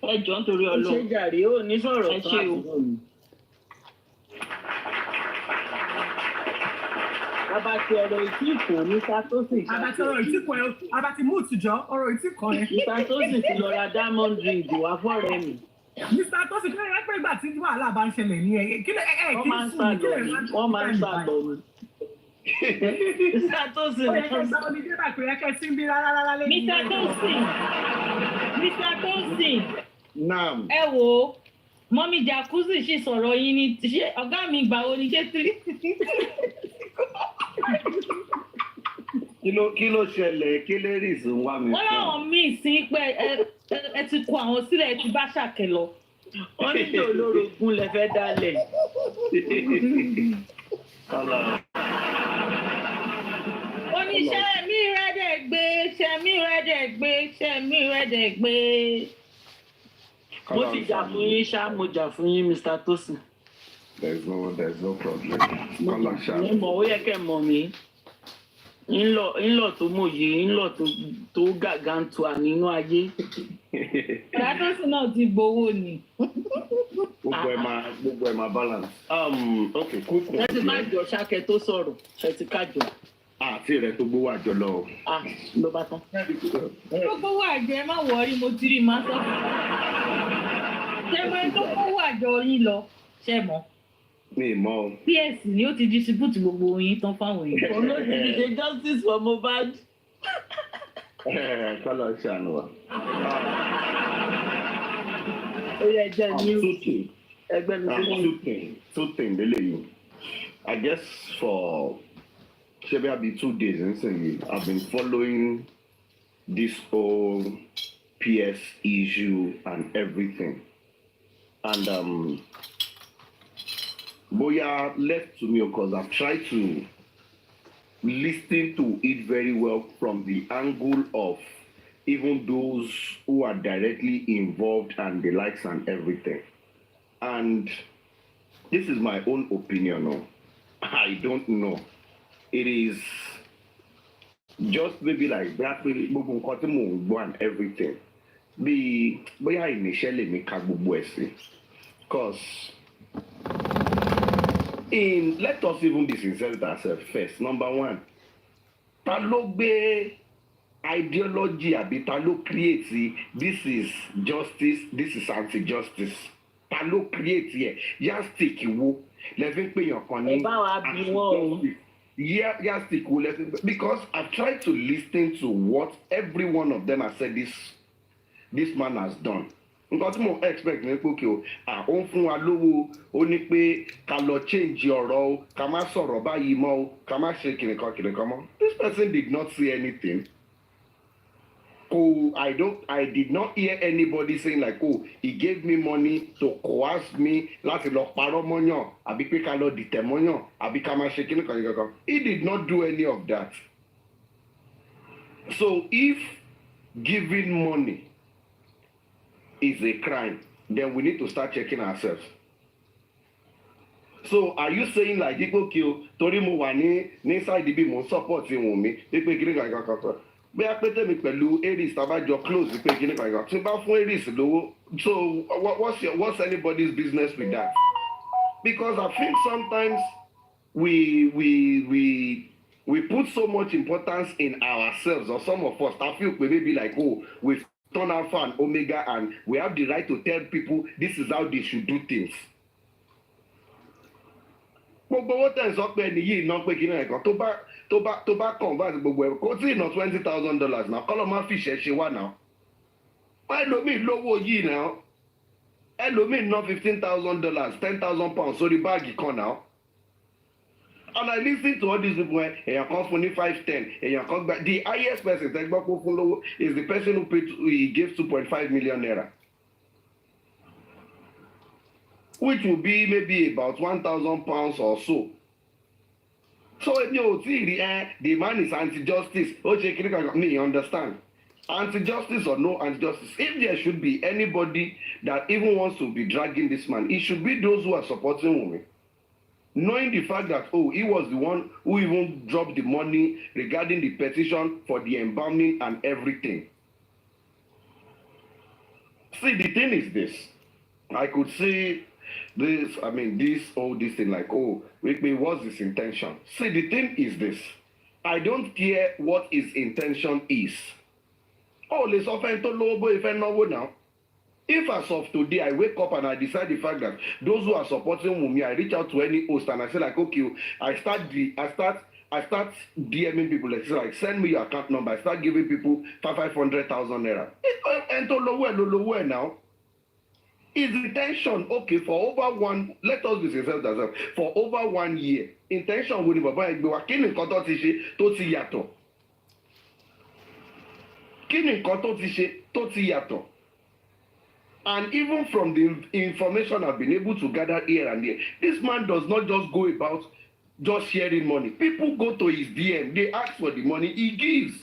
Ẹjọ́ nítorí Ọlọ́run. Ṣé jàre ó ní sọ̀rọ̀ tó àti lónìí. Abati ọ̀rọ̀ ìtìkọ̀ ní Satosi. Abati ọ̀rọ̀ ìtìkọ̀ ẹ̀ Abati mood jọ ọ̀rọ̀ ìtìkọ̀ ẹ̀. Satosi ti lọ ra diamond ring wá fọ́ọ̀rẹ́ mi. Mr. Tosi kí ló yẹ pé ìgbà tí wàhálà bá ń ṣẹlẹ̀ ní ẹ̀ kí ló wọ́n máa ń sàgbọ̀ ni. Mr. Tosi ó yẹ kí ìgbà omi dé bàtò yẹ kí ẹ sí ń bí rárá lé ní Mr. Tosi. Naam. Ẹ wo mọ́mí jacuzzi ṣì sọ̀rọ̀ yín ní ṣé ọ̀gá mi gbà wo ni ṣé tí. Kí ló ṣẹlẹ̀? Kí lè rí ìsìn wá mi? Wọ́n láwọn míì sí pé ẹ ti kó àwọn sílẹ̀ ẹ ti bá ṣàkẹ́ lọ. Wọ́n ní olórogún lẹ fẹ́ dálẹ̀. Ó ní ṣẹ́mi rẹ́dẹ̀ gbé. Mo ti jà fún yín ṣá, mo jà fún yín Mr. Tosi. There's no problem. Kọ́lá ṣá. Mo mọ̀ ó yẹ kẹ́ mọ̀ mí. Ńlọ tó mòye, ńlọ tó gàgàntua nínú ayé. Ìdádọ́sí náà ti gbowó ni. Gbogbo ẹ̀ máa balance. Okay, quick one. Ẹ ti má jọ ṣákẹ́ tó sọ̀rọ̀, ẹ ti kájọ. Àti rẹ̀ tó gbówó àjọ lọ. Ló bá tán. Gbogbo àjẹ má wọrí mo ti rí màá sọ. Ṣé mo tó gbówó àjọ yín lọ? Ṣé mọ̀? Mi mọ̀. Pearse ni ó ti distribute gbogbo yín tán fáwọn èèyàn. Olóòtú ti ṣe justice for Mohbad. Kọ́lá ṣàánú wa. Ó yẹ jẹ́ ní ẹgbẹ́ mi. Two things lélẹ́yìn. I guess for maybe 2 days I've been following this whole PS issue and everything. And Boya left to me because I've tried to listen to it very well from the angle of even those who are directly involved and the likes and everything. And this is my own opinion. No? I don't know. It is just maybe like that, and everything. Boya initially me because let us even be sincere with ourselves first. Number one, ta ló gbé ideology àbí ta ló create this is justice, this is anti-justice. Ta ló create here? Yastik wo lẹ́fín pé yàn kan ní anti-justice. Yastik wo lẹ́fín because I've tried to listen to what every one of them has said this man has done. Nǹkan tí mo expect ní pé ó ń fún wa lówó ó ní pé ká lọ change ọ̀rọ̀ o ká má sọ̀rọ̀ báyìí mọ́ o ká má ṣe kìnìkan mọ́. This person did not say anything. I did not hear anybody saying like he gave me money to coerce me láti lọ parọ́ mọ́yàn àbí pé ká lọ dìtẹ̀ mọ́yàn àbí ká má ṣe kìnìkan. He did not do any of that. So if giving money is a crime, then we need to start checking ourselves. So are you saying like okay torí mo wà ní side bí mo support Omowummi pé kíni kan bí a pété mi pẹ̀lú Aries tabajọ close pé kíni kan tí bá fún Aries lówó so what's anybody's business with that? Because I think sometimes we put so much importance in ourselves, or some of us I feel maybe like we've turn Alpha and Omega and we have the right to tell people this is how they should do things. Gbogbo owó tẹ̀ ń sọ pé ẹni yìí ná pé kíní ẹ̀kan tó bá convert gbogbo ẹ̀ kó tí ì ná $20,000 náà kọ́lọ́ máa fi ṣẹ̀ṣẹ̀ wá náà. Ẹlòmíì lówó yìí náà ẹlòmíì ná $15,000 £10,000 sórí báàgì kan náà. And I listen to all these people, èèyàn kan fún ní 510, èèyàn kan gba, the highest person tẹ́ gbọ́ pé fún lówó is the person who paid, he gave 2.5 million naira. Which will be maybe about 1,000 pounds or so. So if you see the man is anti-justice, me understand. Anti-justice or no anti-justice, if there should be anybody that even wants to be dragging this man, it should be those who are supporting Wunmi. Knowing the fact that, oh, he was the one who even dropped the money regarding the petition for the embalming and everything. See, the thing is this. I could see this, I mean, this thing, like, oh, what's his intention? See, the thing is this. I don't care what his intention is. Oh, let's offend to low if I know now. If as of today I wake up and I decide the fact that those who are supporting Wunmi, I reach out to any host and I say like, okay, I start DMing people, like send me your account number. I start giving people 500,000 naira. And to lower now. Is intention okay for over one? Let us be sincere for over 1 year. Intention with Baba Egbewa kí ni nǹkan tó ti ṣe tó ti yàtọ̀. Kí ni nǹkan tó ti ṣe tó ti yàtọ̀. And even from the information I've been able to gather here and there, this man does not just go about just sharing money. People go to his DM, they ask for the money, he gives.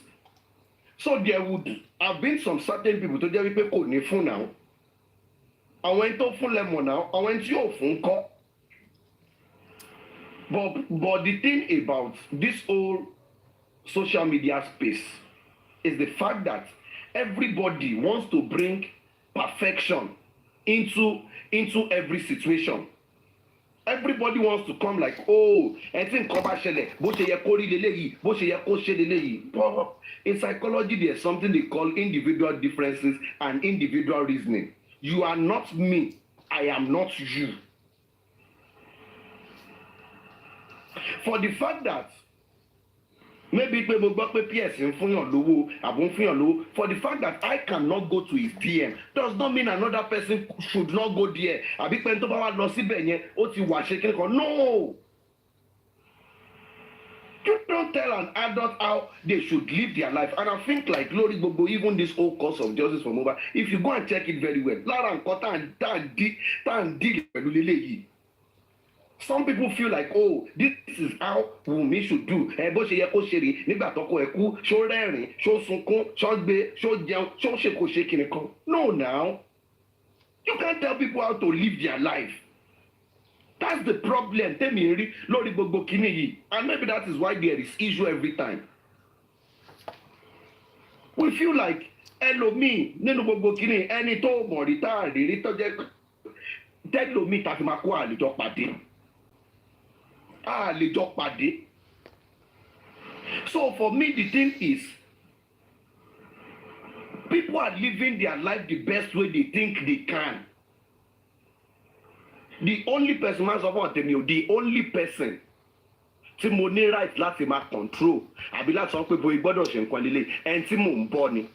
So there would have been some certain people to tell people kò ní fún now. Àwọn ẹni tó fún lẹ́mọ̀ náà, àwọn ẹni tí yóò fún kọ́. But the thing about this whole social media space is the fact that everybody wants to bring perfection into every situation. Everybody wants to come like, oh, ẹ tí nǹkan bá ṣẹlẹ̀, bó ṣe yẹ kó rí leléyìí, bó ṣe yẹ kó ṣe leléyìí. But in psychology, there's something they call individual differences and individual reasoning. You are not me, I am not you. For the fact that maybe people gbọ́ pé Pearse ń fúnyàn lówó àbò ń fúnyàn lówó, for the fact that I cannot go to his DM does not mean another person should not go there. Àbí pé tó bá wá lọ síbẹ̀ yẹn ó ti wà ṣe kíni kan. No! You don't tell an adult how they should live their life. And I think like Lori Gbogbo, even this whole cause of justice for Mohbad, if you go and check it very well, lára nǹkan tá à ń deal pẹ̀lú leléyìí. Some people feel like, oh, this is how Wunmi should do. Bó ṣe yẹ kó ṣe rí nígbà tọ́kọ ẹ̀ kú, ṣó rẹ́rìn, ṣó sunkún, ṣó gbé, ṣó jẹun, ṣó ṣe kó ṣe kíni kan. No, now. You can't tell people how to live their life. That's the problem. Tẹ́mi rí lórí gbogbo kíní yìí. And maybe that is why there is issue every time. We feel like ẹlòmíì nínú gbogbo kíní ẹni tó mọ̀ rí tá a rí rí tó jẹ́ tẹ́lòmíì tàbí máa kó àlejò pàdé. Àlejò pàdé. So for me, the thing is, people are living their life the best way they think they can. The only person, the only person tí mo ní right láti máa control àbí láti sọ pé bóyá gbọ́dọ̀ ṣe nǹkan líle ẹni tí mò ń bọ́ ni.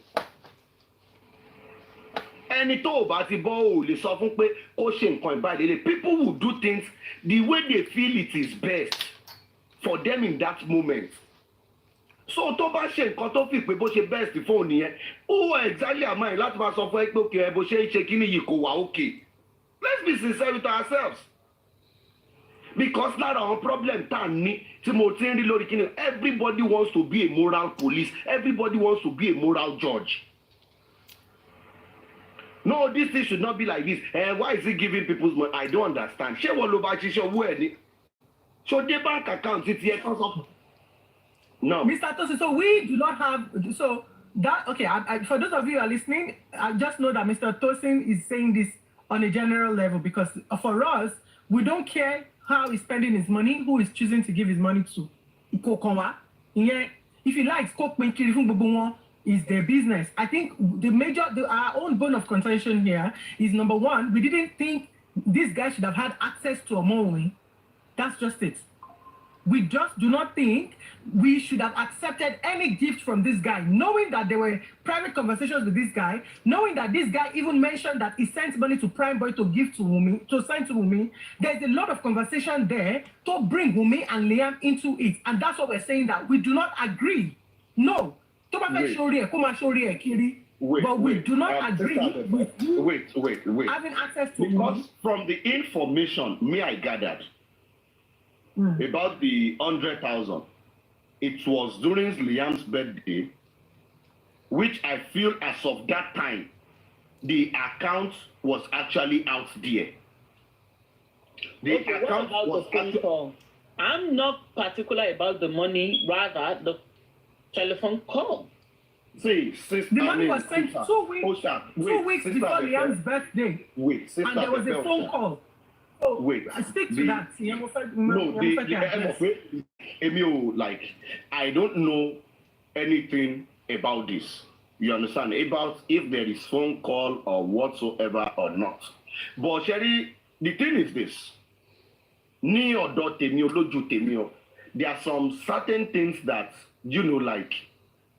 Ẹni tó ò bá ti bọ́ ò lè sọ fún pé kó ṣe nǹkan ìbáyìí. People will do things the way they feel it is best for them in that moment. So tó bá ṣe nǹkan tó fi pé bó ṣe best fóònù yẹn, ó exactly àmọ́ ẹ̀ láti máa sọ fún ẹ pé òkè ẹ bó ṣe ń ṣe kíní yìí kò wá òkè. Let's be sincere with ourselves. Because lára àwọn problem tá a ní tí mo ti ń rí lórí kíní, everybody wants to be a moral police. Everybody wants to be a moral judge. No, this thing should not be like this. Why is he giving people's money? I don't understand. Ṣé wọ́n ló bá ṣiṣẹ́ owó ẹ̀ ni? So dé bank account ti ẹ̀ kan sọ. No. Mr. Tosin, so we do not have, so that, okay, for those of you who are listening, I just know that Mr. Tosin is saying this on a general level because for us, we don't care how he's spending his money, who he's choosing to give his money to. If he likes is their business. I think our own bone of contention here is number one, we didn't think this guy should have had access to Omowummi. That's just it. we just do not think we should have accepted any gift from this guy, knowing that there were private conversations with this guy, knowing that this guy even mentioned that he sent money to Prime Boy to give to Wunmi, to send to Wunmi. There's a lot of conversation there to bring Wunmi and Liam into it. And that's what we're saying, that we do not agree. No. But we do not agree with you having access to because from the information I gathered about the 100,000, it was during Liam's birthday, which I feel as of that time, the account was actually out there. The account was actually... I'm not particular about the money, rather the telephone call. See, sister, the money was sent 2 weeks, two weeks before Liam's birthday. And there was a phone call. So, stick to that. I don't know anything about this. You understand? About if there is phone call or whatsoever or not. But Sherry, the thing is this. There are some certain things that,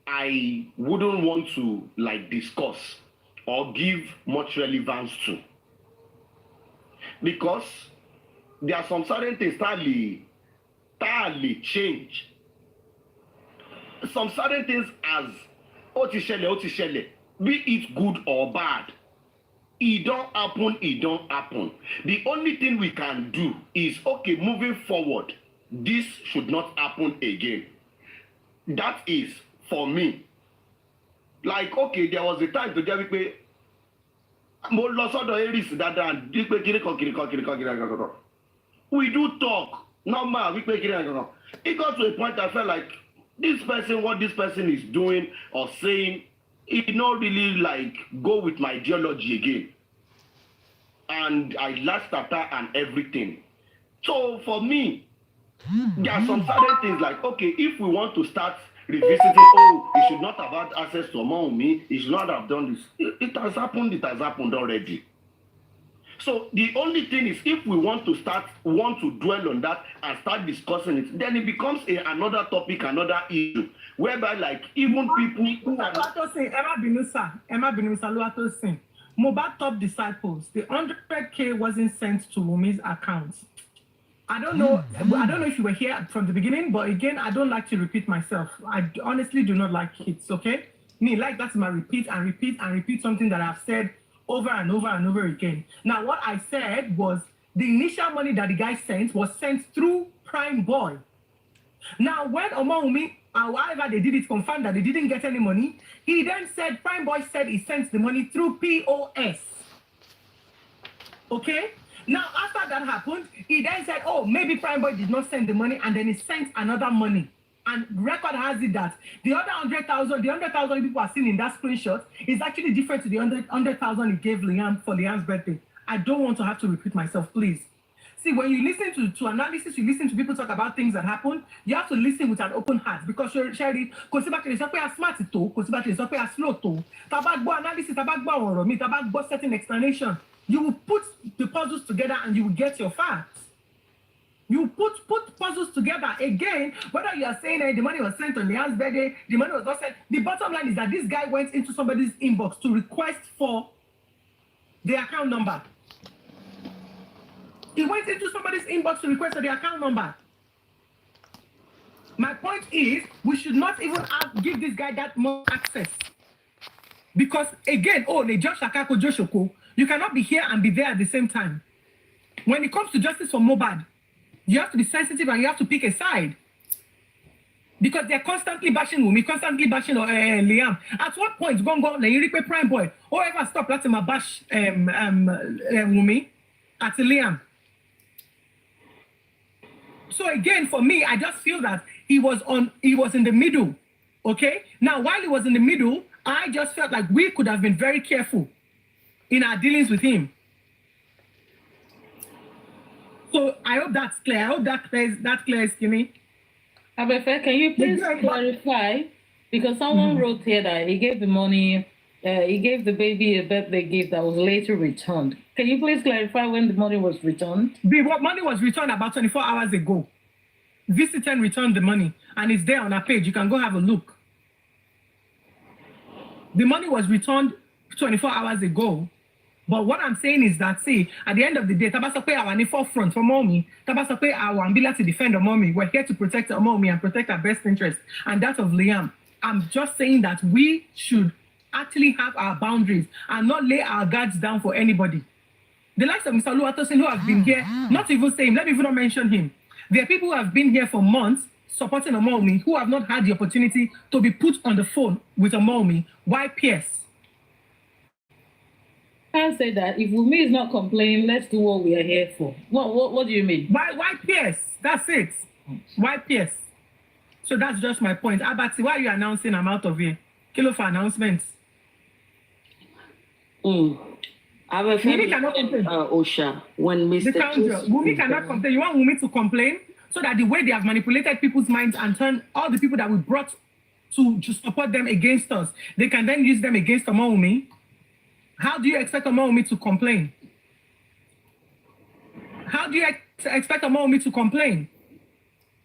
I wouldn't want to discuss or give much relevance to. Because there are some certain things that change. Some certain things as otishele, be it good or bad. It don't happen. The only thing we can do is, okay, moving forward, this should not happen again. That is for me. Okay, there was a time to get me. We do talk. Normal. It got to a point I felt like this person, what this person is doing or saying, it not really go with my ideology again. And I laughed at her and everything. So for me, there are some certain things okay, if we want to start revisiting, he should not have had access to Omowummi, he should not have done this. It has happened already. So the only thing is, if we want to dwell on that and start discussing it, then it becomes another topic, another issue, whereby even people who are Emma Binusa, Mohbad top disciples, the 100K wasn't sent to Wunmi's account. I don't know if you were here from the beginning, but again, I don't like to repeat myself. I honestly do not like it, okay? That's my repeat something that I've said over and over and over again. Now, what I said was the initial money that the guy sent was sent through Prime Boy. Now, when Omowummi, however they did it, confirmed that they didn't get any money, he then said, Prime Boy said he sent the money through POS. Okay? Now, after that happened, he then said, oh, maybe Prime Boy did not send the money, and then he sent another money. And record has it that the other 100,000, the 100,000 people are seen in that screenshot is actually different to the 100,000 he gave Liam for Liam's birthday. I don't want to have to repeat myself, please. See, when you listen to analysis, you listen to people talk about things that happen, you have to listen with an open heart. Because Sherry, smart slow analysis, certain explanation. You will put the puzzles together and you will get your facts. You put puzzles together again, whether you are saying the money was sent on Liam's birthday, the money was not sent. The bottom line is that this guy went into somebody's inbox to request for the account number. He went into somebody's inbox to request for the account number. My point is, we should not even give this guy that more access. Because again, you cannot be here and be there at the same time. When it comes to justice for Mohbad, you have to be sensitive and you have to pick a side. Because they're constantly bashing Wunmi, constantly bashing Liam. At what point, you pay Prime Boy, or ever stop letting my bash Wunmi at Liam? So again, for me, I just feel that he was in the middle. Okay? Now, while he was in the middle, I just felt like we could have been very careful in our dealings with him. So I hope that's clear. I hope that clears, Kimmy. Abefe, can you please clarify? Because someone wrote here that he gave the money, he gave the baby a birthday gift that was later returned. Can you please clarify when the money was returned? The money was returned about 24 hours ago. Visitant returned the money, and it's there on our page. You can go have a look. The money was returned 24 hours ago. But what I'm saying is that, see, at the end of the day, Tabasope our in forefront for Omowummi, Tabasope our ability to defend Omowummi. We're here to protect Omowummi and protect our best interest and that of Liam. I'm just saying that we should actually have our boundaries and not lay our guards down for anybody. The likes of Mr. Oluwatosin who have been here, not even saying, let me even not mention him. There are people who have been here for months supporting Omowummi who have not had the opportunity to be put on the phone with Omowummi. Why Pearse? I say that if Wunmi is not complaining, let's do what we are here for. What do you mean? Why Pearse? That's it. Why Pearse? So that's just my point. Abati, why are you announcing I'm out of here? Kilo for announcements. I will Osha when Mr. Wunmi cannot complain. You want Wunmi to complain so that the way they have manipulated people's minds and turned all the people that we brought to support them against us, they can then use them against Omowummi. How do you expect Omowummi to complain? How do you expect Omowummi to complain?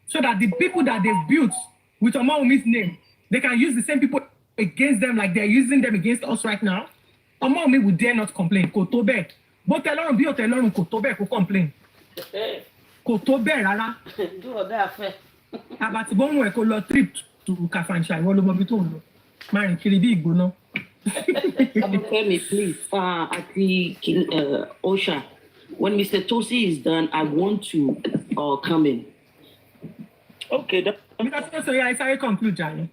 So that the people that they've built with Omowummi's name, they can use the same people against them like they're using them against us right now? Omowummi would dare not complain. Kotobe. But Elon be Elon Kotobe ko complain. Kotobe rara. Do that fair. Abati bon we ko lo trip to Kafansha. Wo lo mo bi to lo. Marin kiri bi igbono. Tell me, please, at the Osha, when Mr. Tosi is done, I want to come in. Okay. So yeah, I conclude, Johnny.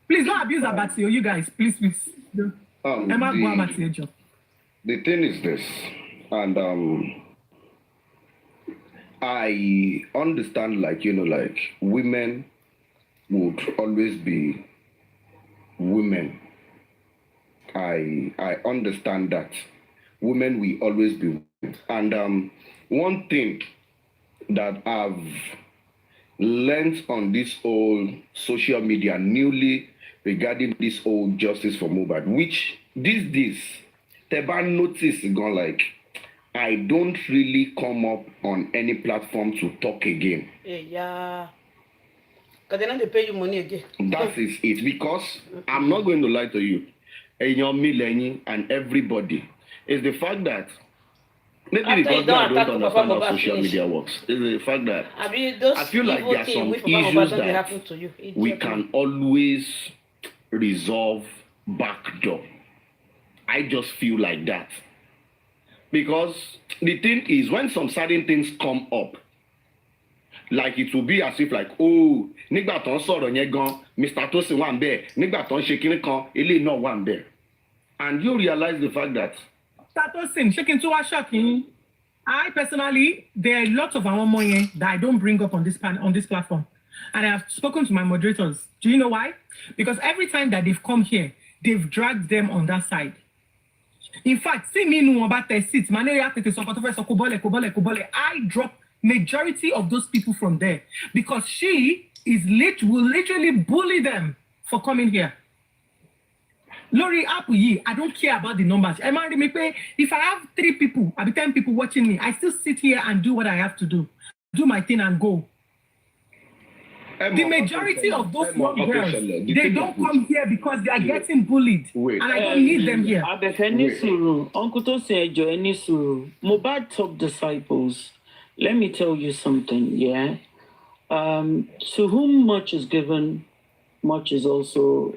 Please don't abuse Abati, you guys. Please. The thing is this, and I understand, like women would always be women. I understand that women will always be women. And one thing that I've learned on this whole social media newly regarding this whole justice for Mohbad, which this Teba notice gone like I don't really come up on any platform to talk again. Yeah. Because they don't pay you money again. That is it. Because I'm not going to lie to you. And everybody is the fact that maybe because I don't understand how social media works. Is the fact that I feel like there are some issues that we can always resolve backdoor. I just feel like that. Because the thing is, when some certain things come up, like it will be as if like, oh, nígbà tó ń sọ̀rọ̀ yẹn gan, Mr. Tosin wà ńbẹ̀, nígbà tó ń ṣe kinní kan, eléyìí náà wà ńbẹ̀. And you realize the fact that Mr. Tosin, shaking to a shocking. I personally, there are lots of our money that I don't bring up on this platform. And I have spoken to my moderators. Do you know why? Because every time that they've come here, they've dragged them on that side. In fact, see me no about their seats. I drop majority of those people from there because she will literally bully them for coming here. Lori Apuyi, I don't care about the numbers. If I have 3 people, I'll be 10 people watching me. I still sit here and do what I have to do my thing and go. The majority of those young girls, they don't come here because they are getting bullied. And I don't need them here. Uncle Tosin, Mohbad top disciples. Let me tell you something, yeah? To whom much is given, much is also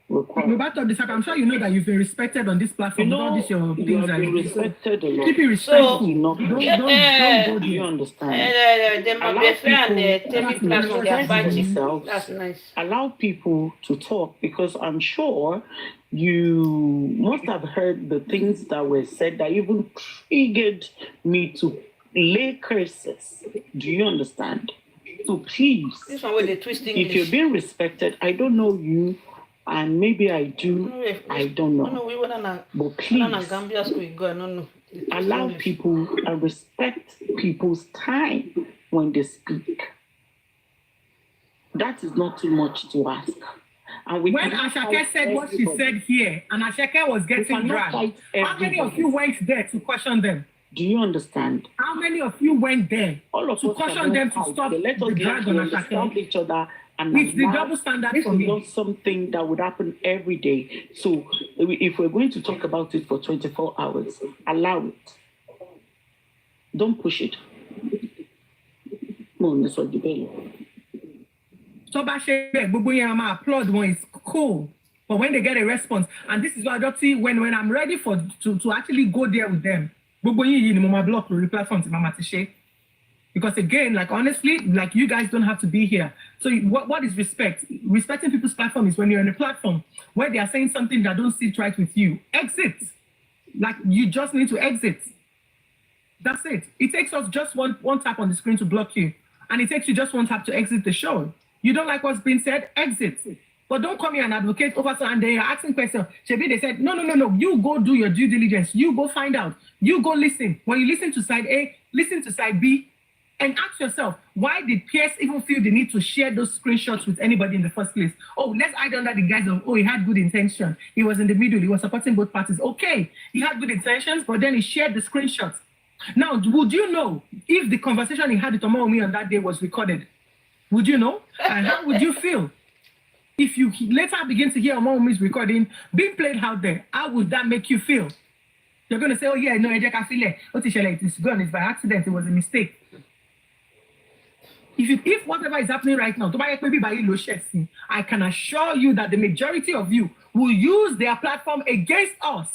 required. I'm sure you know that you've been respected on this platform. You know, you have been respected a lot. Keep it respectful. Don't go there. You understand? That's nice. Allow people to talk because I'm sure you must have heard the things that were said that even triggered me to lay curses. Do you understand? So please, this one with the twist English. If you're being respected, I don't know you, and maybe I do, I don't know. But please, allow people and respect people's time when they speak. That is not too much to ask. And when Ashake said what she said here, and Ashake was getting dragged, how many of you went there to question them? Do you understand? How many of you went there All of to us caution them to stop let the us drag on understand Asake? each other. And It's the now, double standard this for is me. not something that would happen every day. So if we're going to talk about it for 24 hours, allow it. Don't push it. No, this was debate. So I'm applaud when it's cool. But when they get a response, and this is what I see when I'm ready to actually go there with them. Because again, like honestly, like you guys don't have to be here. So what is respect? Respecting people's platform is when you're on a platform where they are saying something that don't sit right with you. Exit. Like you just need to exit. That's it. It takes us just one tap on the screen to block you. And it takes you just one tap to exit the show. You don't like what's being said? Exit. But don't come here and advocate over so and they're asking questions. Shebi, they said, no. You go do your due diligence. You go find out. You go listen. When you listen to side A, listen to side B, and ask yourself, why did Pearse even feel the need to share those screenshots with anybody in the first place? Oh, let's hide under the guise of, he had good intention. He was in the middle. He was supporting both parties. Okay, he had good intentions, but then he shared the screenshots. Now, would you know if the conversation he had with Omowummi on that day was recorded? Would you know? And how would you feel? If you later begin to hear Omowummi's recording being played out there, how would that make you feel? You're going to say, oh yeah, no, I feel like, it's gone, it's by accident, it was a mistake. If whatever is happening right now, I can assure you that the majority of you will use their platform against us.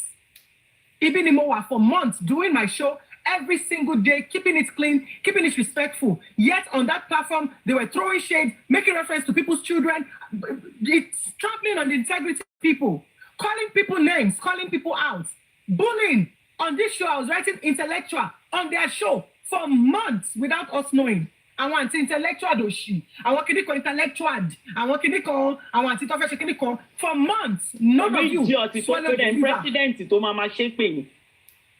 Even Imowa for months doing my show every single day, keeping it clean, keeping it respectful. Yet on that platform, they were throwing shade, making reference to people's children. It's trampling on the integrity of people, calling people names, calling people out, bullying. On this show, I was writing intellectual on their show for months without us knowing. I want intellectual doshi. I want intellectual. I want intellectual for months. None of you swallowed the liver.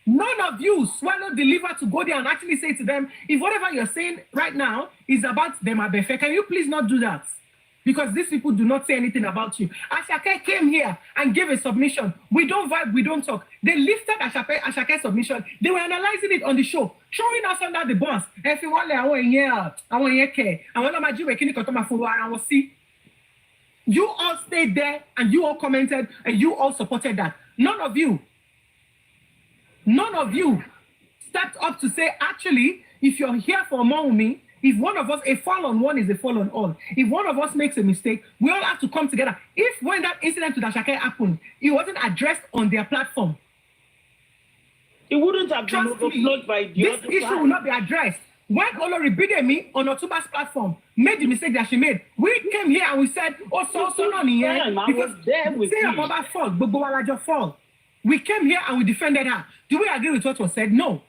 None of you swallowed the liver to go there and actually say to them, if whatever you're saying right now is about them, Abefe, can you please not do that? Because these people do not say anything about you. Asake came here and gave a submission. We don't vibe, we don't talk. They lifted Ashake's submission. They were analyzing it on the show, showing us under the bus. You all stayed there and you all commented and you all supported that. None of you stepped up to say, actually, if you're here for Omowummi, if one of us, a fall on one is a fall on all. If one of us makes a mistake, we all have to come together. If when that incident with Asake happened, it wasn't addressed on their platform, it wouldn't have been overflowed by the this issue will not be addressed. When Olori Bidemi on Otumba's platform made the mistake that she made, we came here and we said, because fall. We came here and we defended her. Do we agree with what was said? No.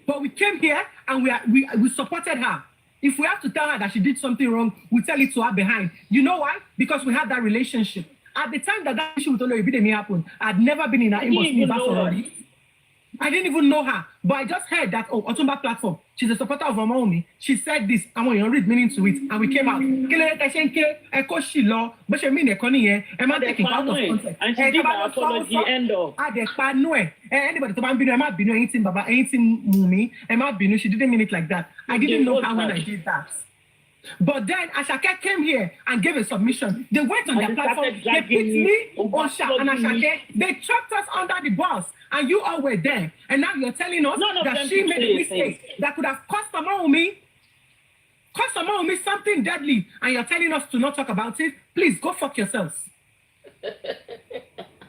But we came here and we supported her. If we have to tell her that she did something wrong, we tell it to her behind. You know why? Because we had that relationship. At the time that issue with Olori Bidemi happened, I'd never been in her inbox already. I didn't even know her, but I just heard that, Otumba platform, she's a supporter of Omowummi. She said this, I want you to read meaning to it, and we came out. But she mean am I taking out of context? And she did an apology, end of. Anybody to binu anything, Baba, anything Mumi, she didn't mean it like that. I didn't know her when I did that. But then Asake came here and gave a submission. They went on their platform, they put me, Osha, and Asake, they trapped us under the bus. And you all were there. And now you're telling us that she made a mistake that could have cost Omowummi something deadly. And you're telling us to not talk about it. Please go fuck yourselves.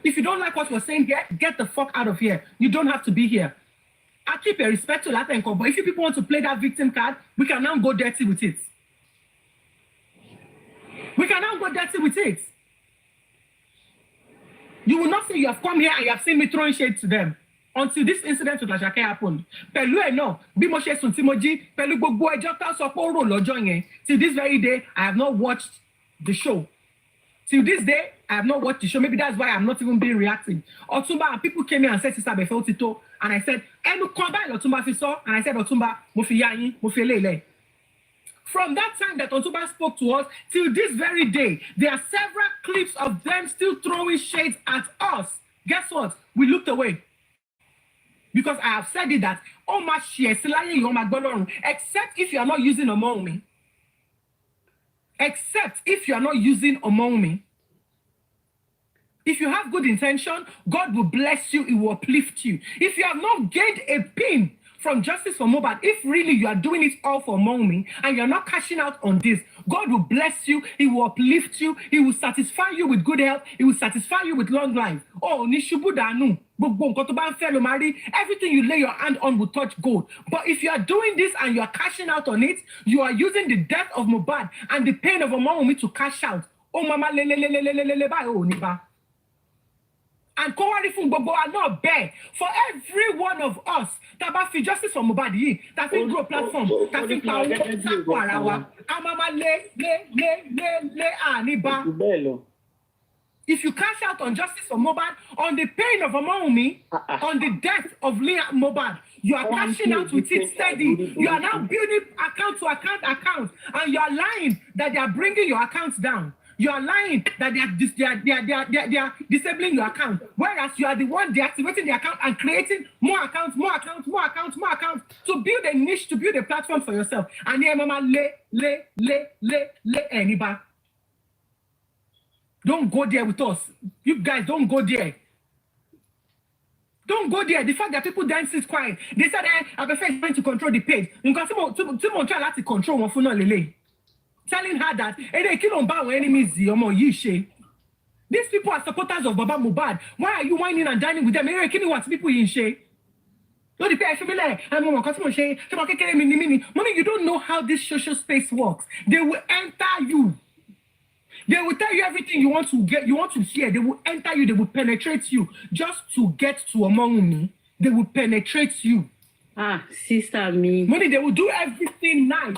If you don't like what we're saying here, get the fuck out of here. You don't have to be here. I keep a respect to that anchor, but if you people want to play that victim card, we can now go dirty with it. You will not say you have come here and you have seen me throwing shade to them until this incident with Asake happened. Till this very day, I have not watched the show. Till this day, I have not watched the show. Maybe that's why I'm not even being reacting. Otumba and people came here and said, Sister Befe Otito, and I said, Otumba Fiso, and I said, Otumba, Mofi Yayi, Mofi Lele. From that time that Otumba spoke to us till this very day, there are several clips of them still throwing shades at us. Guess what? We looked away. Because I have said it that except if you are not using Omowummi. Except if you are not using Omowummi. If you have good intention, God will bless you, it will uplift you. If you have not gained a pin from Justice for Mohbad, if really you are doing it all for Omowummi and you're not cashing out on this, God will bless you, He will uplift you, He will satisfy you with good health, He will satisfy you with long life. Oh, Nishubu Danu, everything you lay your hand on will touch gold. But if you are doing this and you are cashing out on it, you are using the death of Mohbad and the pain of Omowummi to cash out. Oh, mama, niba. And Bobo are not bad for every one of us. Tabafi Justice for Mohbad, that will grow platform, that will power, if you cash out on Justice for Mohbad, on the pain of Omowummi, on the death of Mohbad, you are cashing out with it steady. You are now building account to account, and you are lying that they are bringing your accounts down. You are lying that they are disabling your account, whereas you are the one deactivating the account and creating more accounts to build a niche, to build a platform for yourself. And here, mama, anybody. Don't go there with us. You guys, don't go there. Don't go there. The fact that people dance is quiet. They said, I've been trying to control the page. Try to control one for no lele. Telling her that enemies. These people are supporters of Baba Mohbad. Why are you whining and dining with them? People in shade. Mommy, you don't know how this social space works. They will enter you. They will tell you everything you want to get, you want to hear. They will enter you, they will penetrate you. Just to get to Omowummi, they will penetrate you. Sister me. Money, they will do everything nice.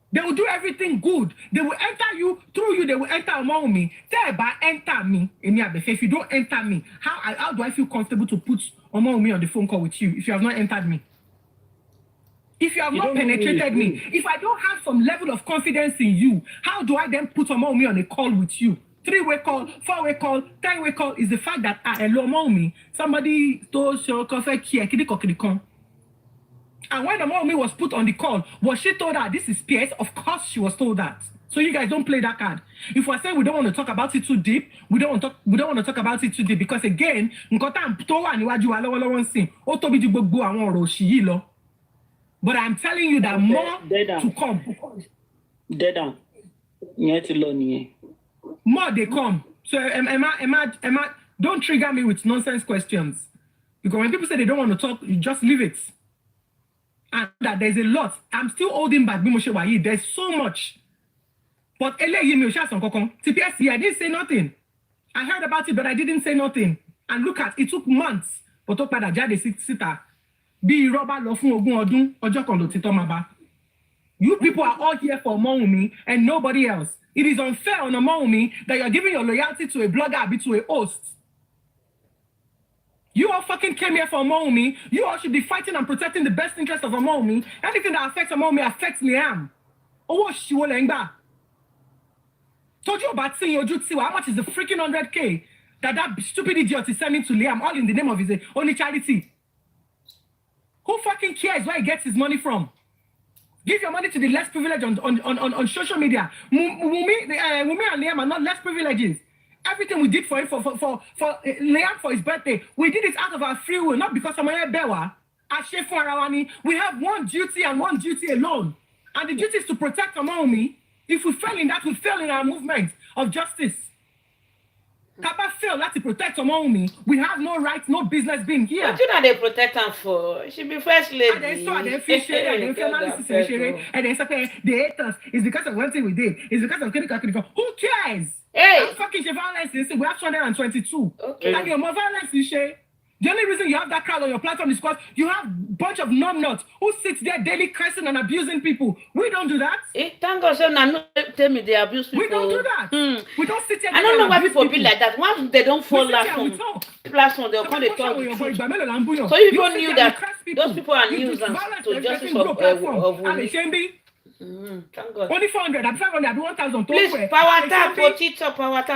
They will do everything good. They will enter you, through you, they will enter Omowummi. Thereby enter me. If you don't enter me, how do I feel comfortable to put Omowummi on the phone call with you if you have not entered me? If you have not penetrated me, if I don't have some level of confidence in you, how do I then put Omowummi on a call with you? 3-way call, 4-way call, 10-way call is the fact that hello Omowummi, somebody told your coffee here, and when Omowummi was put on the call, was she told her this is Pearse? Of course she was told that. So you guys don't play that card. If we're saying we don't want to talk about it too deep, we don't want to talk about it too deep because again, but I'm telling you that more to come. More they come. So Emma, don't trigger me with nonsense questions. Because when people say they don't want to talk, you just leave it. And that there's a lot. I'm still holding back. There's so much. But TPS, I didn't say nothing. I heard about it, but I didn't say nothing. And look at it took months. You people are all here for Omowummi and nobody else. It is unfair on Omowummi that you're giving your loyalty to a blogger, to a host. You all fucking came here for Omowummi. You all should be fighting and protecting the best interest of Omowummi. Anything that affects Omowummi affects Liam. Oh, Shiwolengba. Told you about seeing your jutsu. How much is the freaking 100K that stupid idiot is sending to Liam, all in the name of his only charity? Who fucking cares where he gets his money from? Give your money to the less privileged on social media. Wunmi and Liam are not less privileged. Everything we did for him, for Liam for his birthday, we did it out of our free will, not because of my bewa. We have one duty and one duty alone. And the duty is to protect Omowummi. If we fail in that, we fail in our movement of justice. Kaba fail to protect Omowummi. We have no right, no business being here. What do you know they protect them for? She be first lady. And then the haters. It's because of one thing we did. It's because of critical. Who cares? Hey, fucking violence. We have 222. Okay. And your more violence is the only reason you have that crowd on your platform is because you have a bunch of numbnuts who sits there daily cursing and abusing people. We don't do that. Thank God, so now tell me they abuse people. We don't do that. We don't sit here. I don't know why people be like that. Once they don't fall platform, they'll come they talk. So you people knew that those people are nuisance to justice of women. Thank God. Only 400, I'm 500, I'm 1,000. Please, power tap,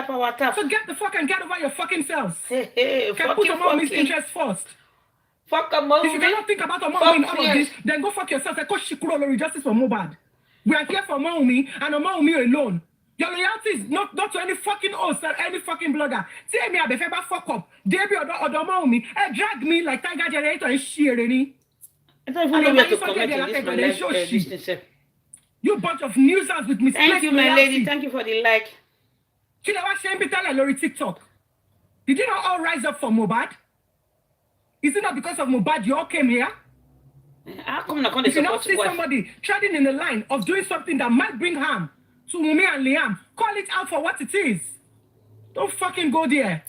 power tap. So get the fuck and get over your fucking selves. Hey, can put Omowummi's interest first. Fuck Omowummi. If you cannot think about Omowummi in all of this, then go fuck yourself. Say, Coach Shikuro Lori Justice for Mohbad. We are here for Omowummi and Omowummi alone. Your loyalty is not to any fucking host or any fucking blogger. See me, I be fuck up. Debbie or Omowummi, drag me like Tiger Generator and shit. I don't even know where to comment on this, my life. You bunch of newsers with misplaced Thank you, my lady. Thank you for the like. You know what Shane Bitala Lori TikTok? Did you not all rise up for Mohbad? Is it not because of Mohbad you all came here? How come not if you now see somebody treading in the line of doing something that might bring harm to Wunmi and Liam, call it out for what it is. Don't fucking go there.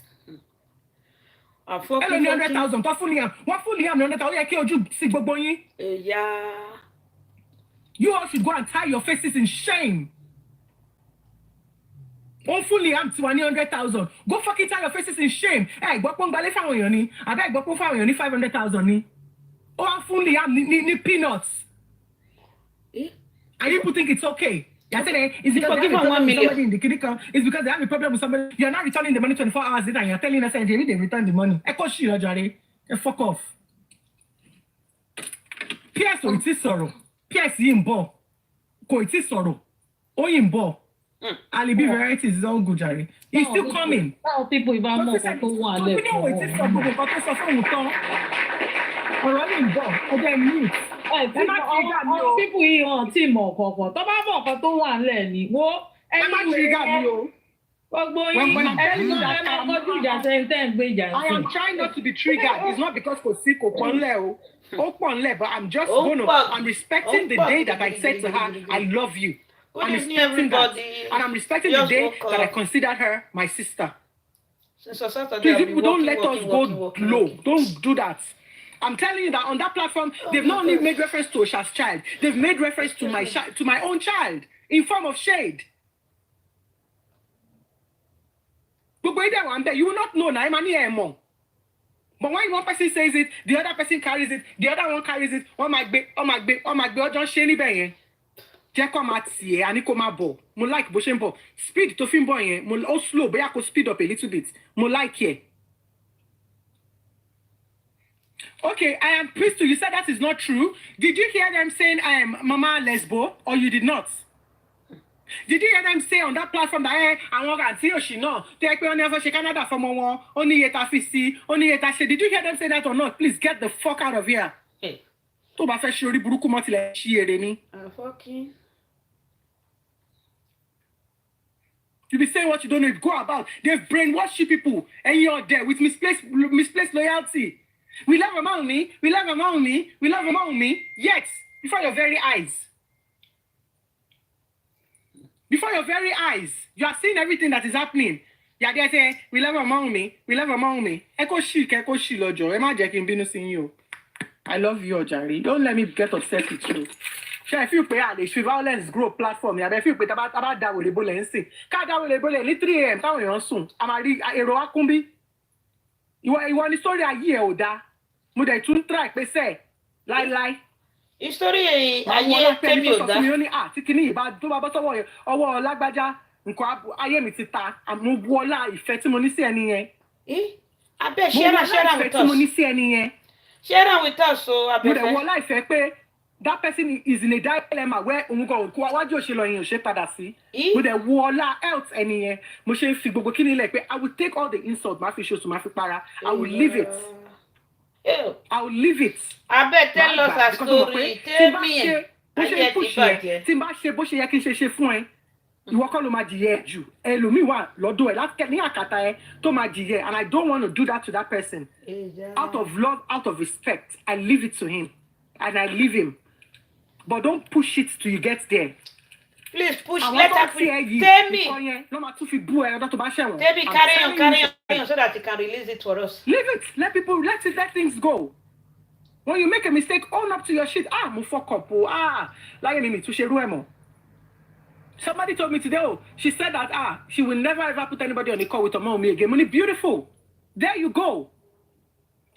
Hello, 100,000. What full Liam? 100,000. Yeah. You all should go and tie your faces in shame. One full Liam to 100,000. Go fucking tie your faces in shame. Hey, Bopon Bale found yoni. I beg Bopon found yoni 500,000. Oh, full Liam need peanuts. And people think it's okay. I said, it's because they have a problem with somebody in the clinical. It's because they have a problem with somebody. You're not returning the money 24 hours later and you're telling us that they return the money. Echo shit, Jare. Fuck off. Pearse or it is sorrow. Pearse yimbo. Ko it is sorrow. O yimbo. Alibi varieties is all good, Jare. He's still coming. How people even more for one left. You know what it is sorrow. Because of Uton. Already involved. Again, mute. People yìí hàn tí mọ̀ kọ̀ọ̀kan tó bá mọ̀ kan tó wà nílẹ̀ ní wo ẹni ìwé gbogbo yín ẹni ẹ máa kọjú ìjà tẹ́ ń gbé ìjà sí. I am trying not to be triggered. It's not because kò sí kò pọ̀ ńlẹ̀ o. But I'm just I'm respecting the day that I said to her, I love you. I'm respecting that. And I'm respecting the day that I considered her my sister. Please, people don't let us go low. Don't do that. I'm telling you that on that platform, they've not only made reference to Osha's child, they've made reference to my own child in form of shade. You will not know now. But when one person says it, the other person carries it, the other one carries it. Oh my God, don't share any. Mo like Boshenbo. Speed to film boy, mo slow, but I could speed up a little bit. Mo like here. Okay, I am pleased to you said that is not true. Did you hear them saying I am Mama Lesbo, or you did not? Did you hear them say on that platform that I want to see she no? Take me on never she Canada from one only yet afisi, only yet she. Did you hear them say that or not? Please get the fuck out of here. Hey. To ba fe shori buruku mo tile shiere ni. Fucking. You be saying what you don't know. Go about. They've brainwashed you people, and you're there with misplaced loyalty. We love Omowummi, we love Omowummi, we love Omowummi, yet, before your very eyes, you are seeing everything that is happening. You are there saying, we love Omowummi, we love Omowummi. Eko shi lojo, ema jekin binu sin you. I love you, Jari. Don't let me get upset with you. Sure, if you pay the violence grow platform, you if you pay about that with the bullet and say, can't that with the bullet, ni 3 AM, that one soon. I'm a ero akumbi. You want the story a year oda. Mo de tún try pé say lie. History a year tell me oda. Mi ó ní tí kíní ìbá tó bá bọ́ sọ́wọ́ ọwọ́ Lágbájá nǹkan ayé mi ti ta. Mo bu ọlá ìfẹ́ tí mo ní sí ẹni yẹn. Abeg share with us. Tí mo ní sí ẹni yẹn. Share with us so abeg. Mo de bu ọlá ìfẹ́ pé that person is in a dilemma where òun go wájú òṣèlú yẹn ò ṣe padà sí. Mo de wo ọlá health ẹni yẹn. Mo ṣe fi gbogbo kíní lẹ̀ pé I will take all the insult ma fi ṣoṣù ma fi para. I will leave it. I will leave it. Abeg tell us a story. Tell me. Tí n bá ṣe bó ṣe yẹ kí n ṣe fún ẹ. Ìwọ kọ́ ló máa jìyẹ jù. Ẹlòmíì wà lọ́dọ̀ ẹ̀ láti ní àkàtà ẹ tó máa jìyẹ, and I don't want to do that to that person. Out of love, out of respect, I leave it to him, and I leave him. But don't push it till you get there. Please push. Let her tell me. No matter if you do it, tell me carry on so that you can release it for us. Leave it. Let things go. When you make a mistake, own up to your shit. Mo fuck up. Like me to share ruemo. Somebody told me today, she said that she will never ever put anybody on the call with Omowummi again. Money beautiful. There you go.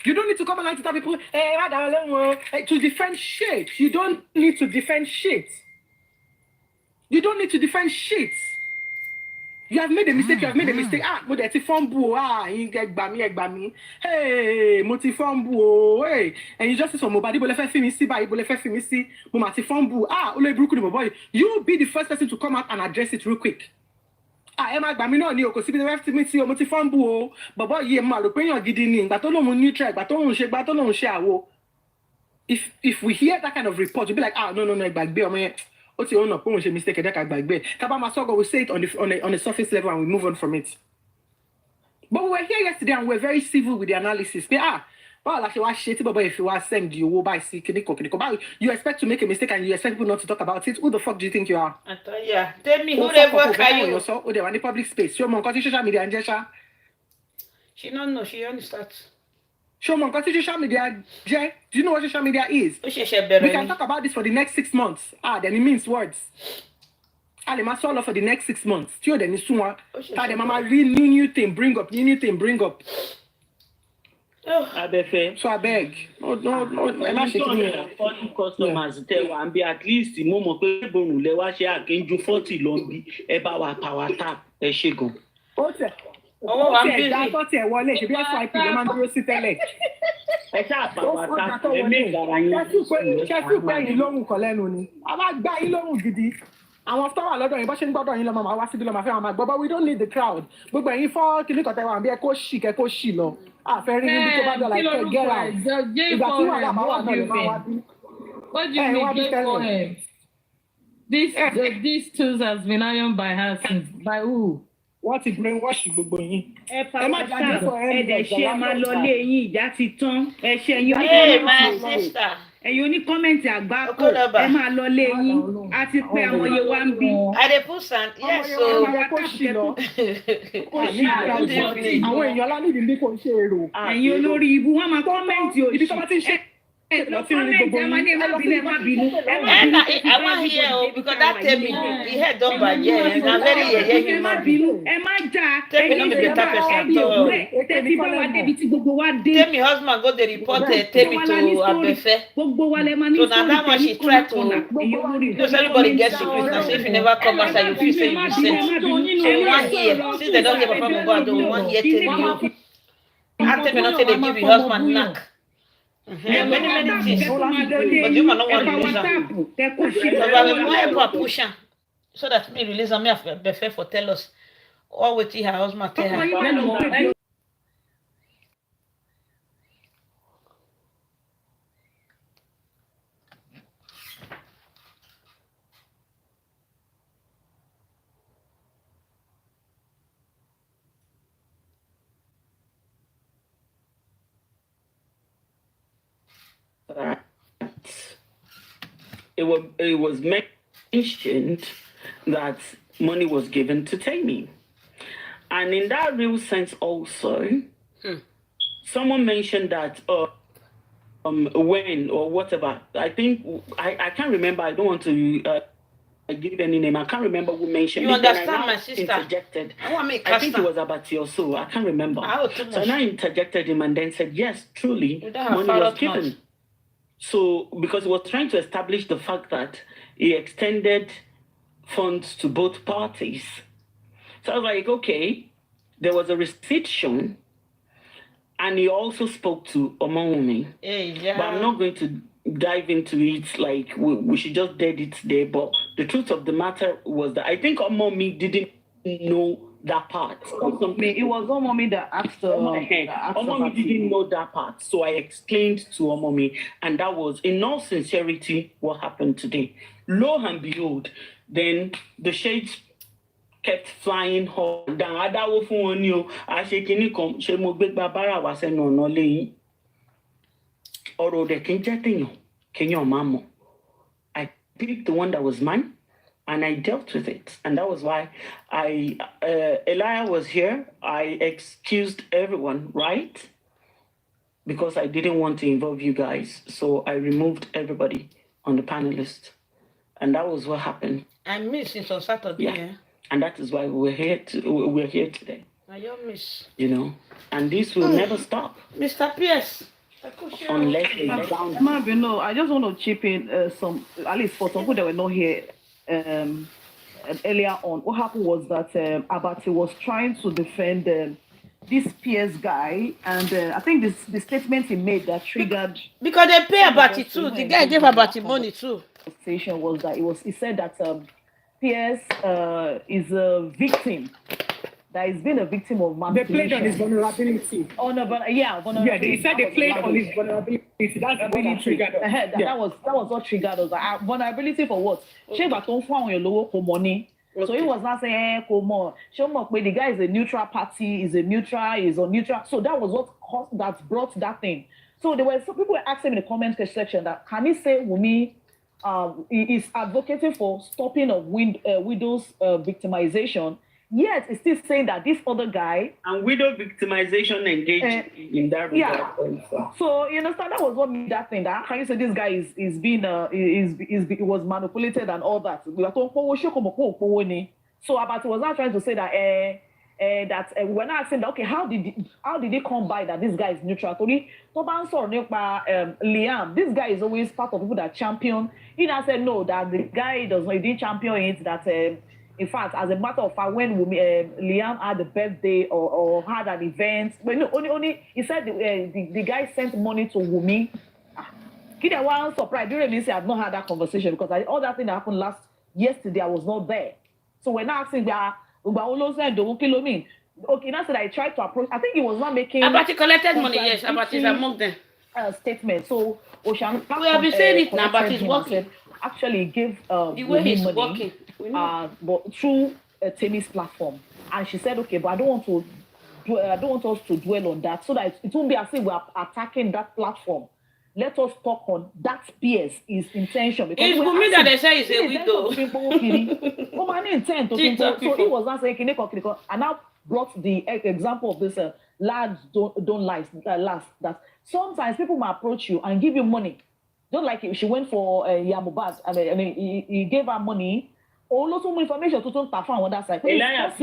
You don't need to come and like to tell people, to defend shit. You don't need to defend shit. You don't need to defend shit. You have made a mistake. You have made a mistake. Mo dẹ̀ ti fumble. Yín gbà mí. Hey, mo ti fumble. Hey, and you just say mo body. Ibo lẹ fẹ́ fi mi sí báyìí. Ibo lẹ fẹ́ fi mi sí. Mo ma ti fumble. Olórí burúkú ni mo boy. You be the first person to come out and address it real quick. Ẹ má gbà mí náà ni o kò síbi tí wọ́n fi mi sí o. Mo ti fumble o. Bọ̀bọ̀ yìí mo rò pé èèyàn gidi ni. Ìgbà tó lóun neutral. Ìgbà tó lóun ṣe gbà tó lóun ṣe àwo. If we hear that kind of report, we'll be like, no, gbàgbé ọmọ yẹn. What's your own approach? Mistake that we say it on the surface level and we move on from it. But we were here yesterday and we were very civil with the analysis. If you are send you by you expect to make a mistake and you expect people not to talk about it. Who the fuck do you think you are? Yeah. Tell me who they work are you? Oh, they were in the public space. Show me on social media and she don't know. She only starts. Show me on social media. Do you know what social media is? We can talk about this for the next 6 months. Then it means words. They must solve for the next 6 months. Then it's soon. The mama real new thing bring up. So I beg. No. I'm not shaking. Customers tell and be at least the moment people le wa se akinju 40 lo nbi e ba wa power tap e segun. Oh, I'm busy. I thought you were late. Be a swipe. You man dúró sí tẹ́lẹ̀. Ẹ ṣá power tap e me gara yin. Ṣé pé yín lóhùn kan lẹ́nu ni. A bá gbá yín lóhùn gidi. Àwọn tó wà lọ́dọ̀ yín bó ṣe ń gbọ́dọ̀ yín lọ máa wá síbi lọ máa fẹ́ máa gbọ́, but we don't need the crowd. Gbogbo ẹ̀yin fọ́ kìíní kan tẹ́ wà bí ẹ kó ṣì lọ. Àfẹ́ rí níbi tó bá dọ̀ láìpẹ́ gẹ́ra. Ìgbà tí wà lábá wà náà lè máa wá bí. What do you mean gay for him? These tools has been ironed by her since. By who? Wọ́n ti brainwash gbogbo yín. Ẹ má jáde fún ẹ̀dẹ̀ ṣe máa lọ lé yín ìjà ti tán. Ẹ ṣe ẹ̀yin oní kọ́mẹ̀ntì àgbákò ẹ máa lọ lé yín. A ti pé àwọn iye wa ń bí. Adepusan, yes so. Àwọn èèyàn alánìdí ní kò ń ṣe èrò. Ẹ̀yin olórí ibu wọ́n máa kọ́mẹ̀ntì òṣì. Ibi tó bá ti ń ṣe. I want to hear because that tell me the head don't buy I'm very human being. Tell me not be better person tell me husband go the report tell me to Abefe. So now that much she try to because everybody gets secret now so if you never come outside you feel say you sent. So we want hear since they don't hear from God we want hear tell you. After me not say they give you husband knack. Many things. But you might not want to lose them. So I push her so that me release and me have Befe for tell us all what her husband tell her. It was mentioned that money was given to Tani. And in that real sense also, someone mentioned that when or whatever, I think, I can't remember, I don't want to give any name, I can't remember who mentioned it. You understand my sister? Interjected. I think it was Abati or so, I can't remember. So I interjected him and then said, yes, truly, money was given. So, because he was trying to establish the fact that he extended funds to both parties. So I was like, okay, there was a receipt shown, and he also spoke to Omowummi. But I'm not going to dive into it, like, we should just dead it there. But the truth of the matter was that I think Omowummi didn't know that part. It was Omowummi that asked Omowummi didn't know that part. So I explained to Omowummi, and that was, in all sincerity, what happened today. Lo and behold, then the shades kept flying down. I picked the one that was mine. And I dealt with it. And that was why Elia was here. I excused everyone, right? Because I didn't want to involve you guys. So I removed everybody on the panel list. And that was what happened. I missed it on Saturday. Yeah. And that is why we're here today. I don't miss. You know? And this will never stop. Mr. Pearse. Unless they down. Marvin, no, I just want to chip in some, at least for some people that were not here earlier on, what happened was that Abati was trying to defend this Pearse guy, and I think the statement he made that triggered because they pay Abati too. The guy gave Abati money too. Conversation was that he said that Pearse is a victim. That he's been a victim of manipulation. They played on his vulnerability. Vulnerability. Yeah, they said they played on his vulnerability. That's what really triggered us. That was what triggered us. Vulnerability for what? Okay. Money. Okay. So he was not saying, the guy is a neutral party, he's on neutral. So that was what brought that thing. So there were some people were asking in the comment section that can he say Wunmi is advocating for stopping of widows' victimization? Yet it's still saying that this other guy and widow victimization engaged in that regard. Yeah. So you understand that was what made that thing. That can you say this guy is being was manipulated and all that. So Abati was not trying to say that we're not asking that okay, how did they come by that this guy is neutral? Liam, this guy is always part of people that champion. He now said no, that the guy he didn't champion it, that in fact, as a matter of fact, when Liam had a birthday or had an event, but no, only he said the guy sent money to Wunmi. Kida was surprised. During this, I have not had that conversation because all that thing that happened yesterday, I was not there. So we're not asking that. Okay, now said I tried to approach. I think he was not making. Abati collected money. Yes, Abati is among them. Statement. So Ocean. We have been saying it now, but it's working. Actually, gave the way he's money, working. But through Tani's platform, and she said, "Okay, but I don't want us to dwell on that, so that it won't be as if we are attacking that platform. Let us talk on that Pearse his intention because it's Wunmi that they say is a widow. So he was not saying kineko, and now brought the example of this lads don't lie last that sometimes people might approach you and give you money. Don't like it. She went for Yamubad. I mean, he gave her money. All lots of information to turn Tafa on that side. Wait. Yeah.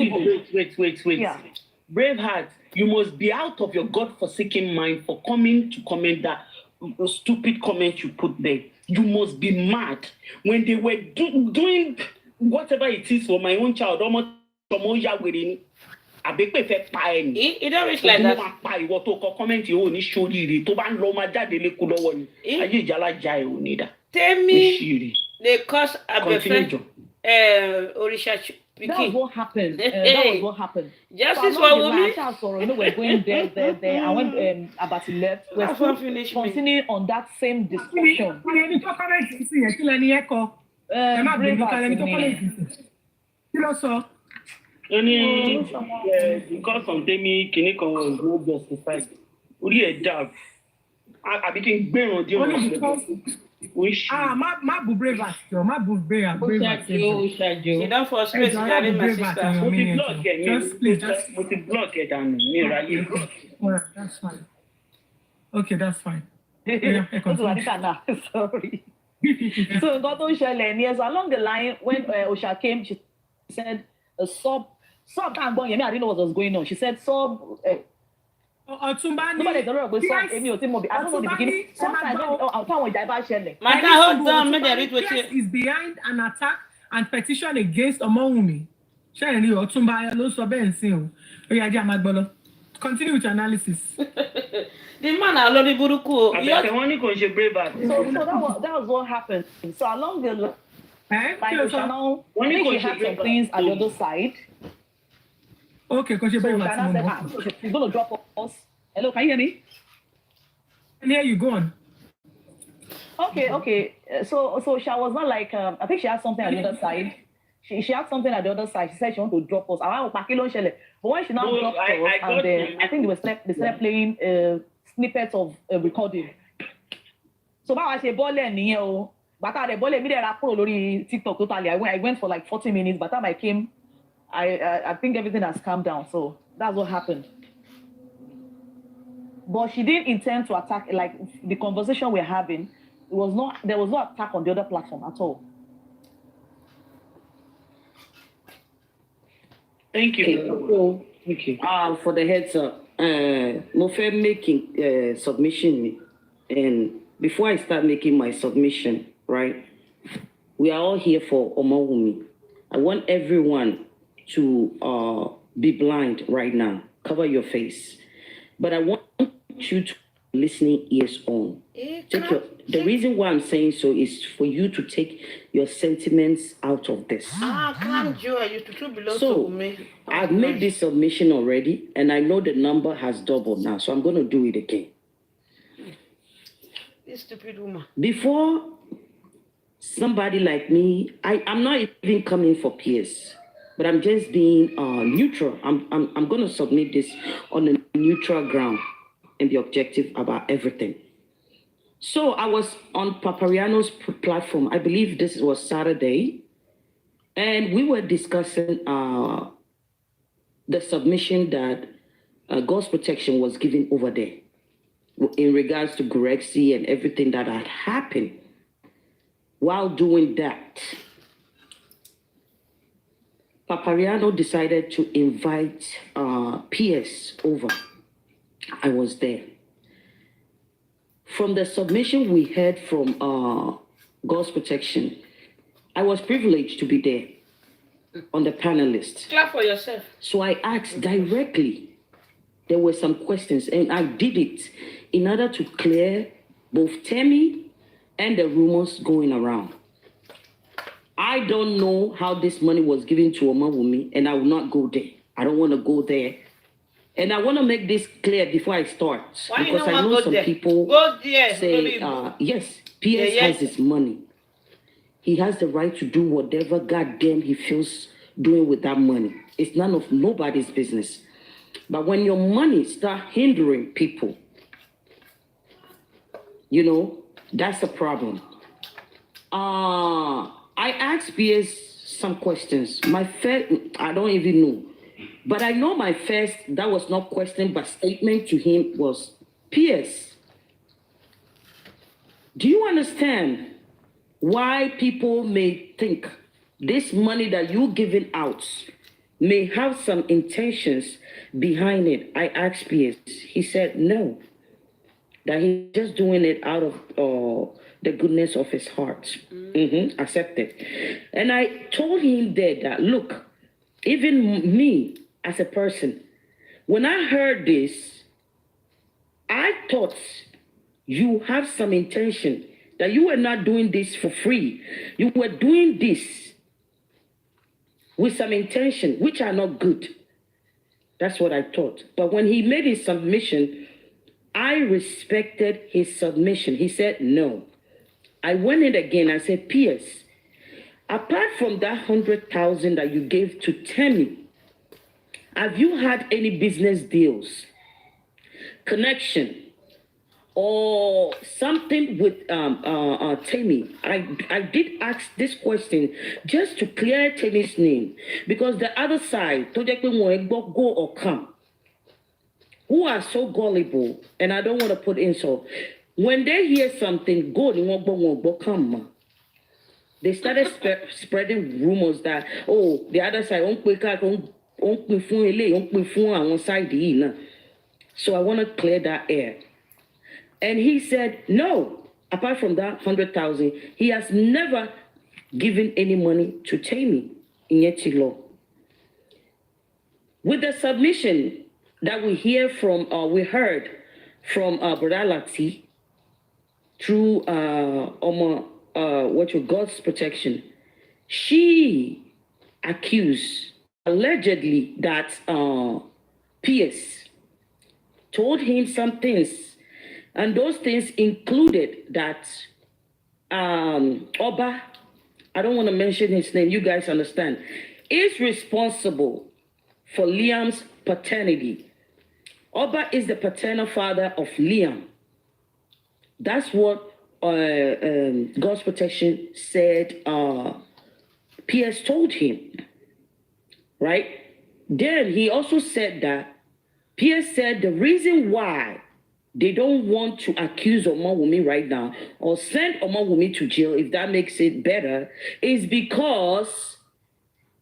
Braveheart, you must be out of your God-forsaken mind for coming to comment that stupid comment you put there. You must be mad. When they were doing whatever it is for my own child, almost it don't reach like that. Tell me they cause Abefe Orisha Pikin. That was what happened. That was what happened. Justice for Wunmi. We're going there. And when Abati left, we're still continuing on that same discussion. Because of Temi Kineko was not justified. Uri a dab. I became bare on the ma brave. You don't frustrate my sister. Just block it and that's fine. Okay, that's fine. Sorry. So along the line when Osha came, she said a sub time going. I didn't know what was going on. She said sub. Otumbani. I don't know the beginning. Sometimes hold on. Is behind an attack and petition against Omowummi. Continue with your analysis. The man already buruku. So that was what happened. So along the line, she had some things at the other side. Okay, because she's going to drop us. Hello, can you hear me? I can hear you. Go on. Okay. So she was not like I think she had something at the other side. She had something at the other side. She said she wanted to drop us. But when she now dropped us, I think they started playing snippets of recording. So I say ball and but I ball me there lórí TikTok totally. I went for like 40 minutes. By the time I came, I think everything has calmed down. So that's what happened. But she didn't intend to attack. Like the conversation we're having, there was no attack on the other platform at all. Thank you. Thank you. For the heads up, Mofe making submission, and before I start making my submission, right? We are all here for Omowummi. I want everyone to be blind right now. Cover your face. But I want you to listening ears on. The reason why I'm saying so is for you to take your sentiments out of this. So I've made this submission already, and I know the number has doubled now, so I'm going to do it again. This stupid woman. Before somebody like me, I'm not even coming for Pearse, but I'm just being neutral. I'm going to submit this on a neutral ground and be objective about everything. So I was on Papariano's platform. I believe this was Saturday, and we were discussing the submission that God's protection was given over there in regards to Grexy and everything that had happened. While doing that, Papariano decided to invite Pearse over. I was there. From the submission we heard from God's protection, I was privileged to be there on the panelist. Clap for yourself. So I asked directly. There were some questions, and I did it in order to clear both Tani and the rumors going around. I don't know how this money was given to Omowummi, and I will not go there. I don't want to go there. And I want to make this clear before I start. Why because you I know some there? people say, yes, Pearse has his money. He has the right to do whatever goddamn he feels doing with that money. It's none of nobody's business. But when your money start hindering people, you know, that's a problem. I asked Pearse some questions. My first, I don't even know. But I know my first, that was not question, but statement to him was, Pearse, do you understand why people may think this money that you're giving out may have some intentions behind it? I asked Pearse. He said no, that he's just doing it out of the goodness of his heart. Accepted. And I told him there that, look, even me as a person, when I heard this, I thought you have some intention, that you were not doing this for free. You were doing this with some intention, which are not good. That's what I thought. But when he made his submission, I respected his submission. He said no. I went in again. I said, Pearse, apart from that 100,000 that you gave to Tani, have you had any business deals, connection, or something with Tani? I did ask this question just to clear Tani's name, because the other side, go or come, who are so gullible, and I don't want to put insult. When they hear something good, come. They started spreading rumors that, oh, the other side, so I want to clear that air. And he said, no, apart from that 100,000, he has never given any money to Tani in Yetilo. With the submission that we heard from Brother Lati through God's protection, she accused allegedly that Pearse told him some things, and those things included that Oba, I don't want to mention his name, you guys understand, is responsible for Liam's paternity. Oba is the paternal father of Liam. That's what God's protection said Pearse told him, right? Then he also said that Pearse said the reason why they don't want to accuse Omowummi right now or send Omowummi to jail, if that makes it better, is because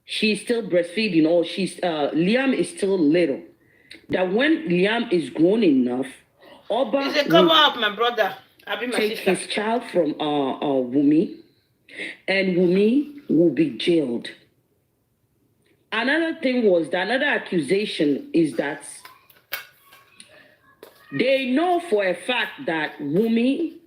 she's still breastfeeding, or Liam is still little. That when Liam is grown enough, Oba it's a cover up, my brother. I'll be my take sister. his child from Wummi, and Wummi will be jailed. another thing was that another accusation is that they know for a fact that Wunmi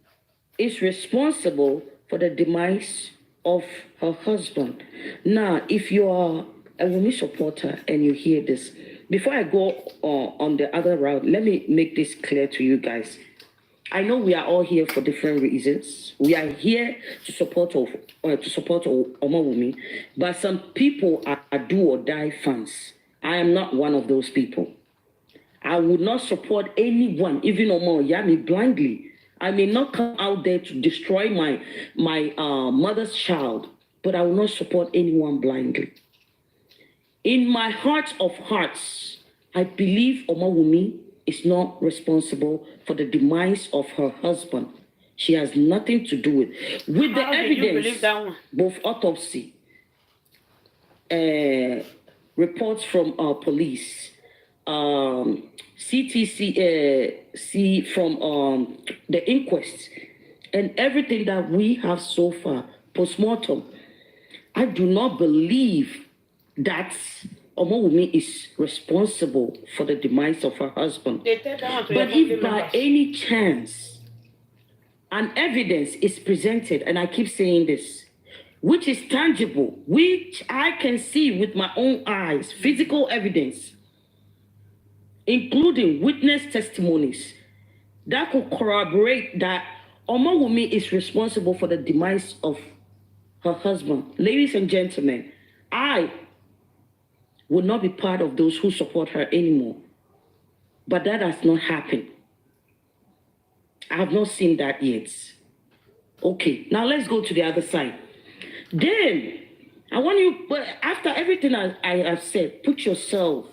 is responsible for the demise of her husband. Now, if you are a Wunmi supporter and you hear this, before I go on the other route, let me make this clear to you guys. I know we are all here for different reasons. We are here to support Omowummi, but some people are do or die fans. I am not one of those people. I would not support anyone, even Omowummi, blindly. I may not come out there to destroy my mother's child, but I will not support anyone blindly. In my heart of hearts, I believe Omowummi is not responsible for the demise of her husband. She has nothing to do with it. With the evidence, both autopsy, reports from police, CTC from the inquest, and everything that we have so far, post-mortem, I do not believe that Omowummi is responsible for the demise of her husband. But if by any chance an evidence is presented, and I keep saying this, which is tangible, which I can see with my own eyes, physical evidence, including witness testimonies, that could corroborate that Omowummi is responsible for the demise of her husband. Ladies and gentlemen, I would not be part of those who support her anymore. But that has not happened. I have not seen that yet. Okay, now let's go to the other side. Then, I want you, but after everything I have said, put yourself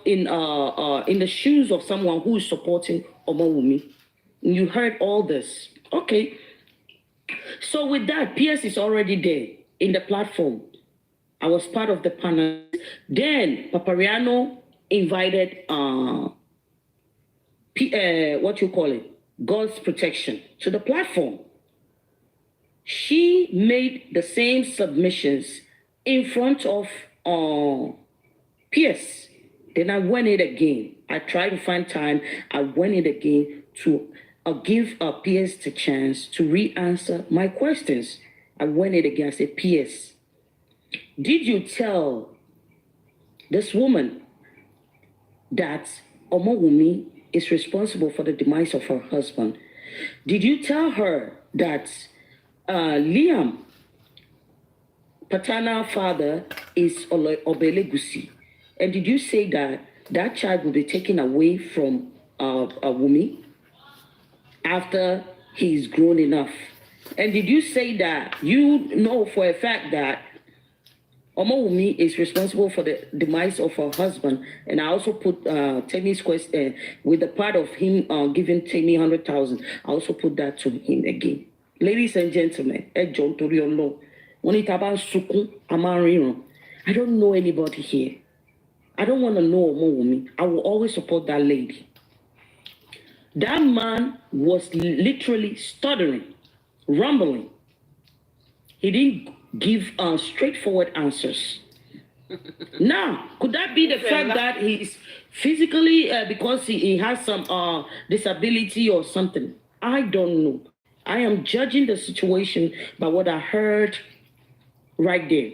in the shoes of someone who is supporting Omowummi. You heard all this. Okay. So with that, Pearse is already there in the platform. I was part of the panel. Then Papariano invited God's Protection to the platform. She made the same submissions in front of Pearse. Then I went it again. I tried to find time. I went it again to give Pearse the chance to re-answer my questions. I went it again. I said, Pearse, did you tell this woman that Omowummi is responsible for the demise of her husband? Did you tell her that Liam, paternal father, is Obelegusi? And did you say that that child will be taken away from Wunmi after he's grown enough? And did you say that you know for a fact that Omowummi is responsible for the demise of her husband? And I also put Tani's question with the part of him giving Tani 100,000. I also put that to him again. Ladies and gentlemen, I don't know anybody here. I don't want to know Omowummi. I will always support that lady. That man was literally stuttering, rumbling. He didn't give straightforward answers. Now, could that be the fact that he's physically, because he has some disability or something? I don't know. I am judging the situation by what I heard right there.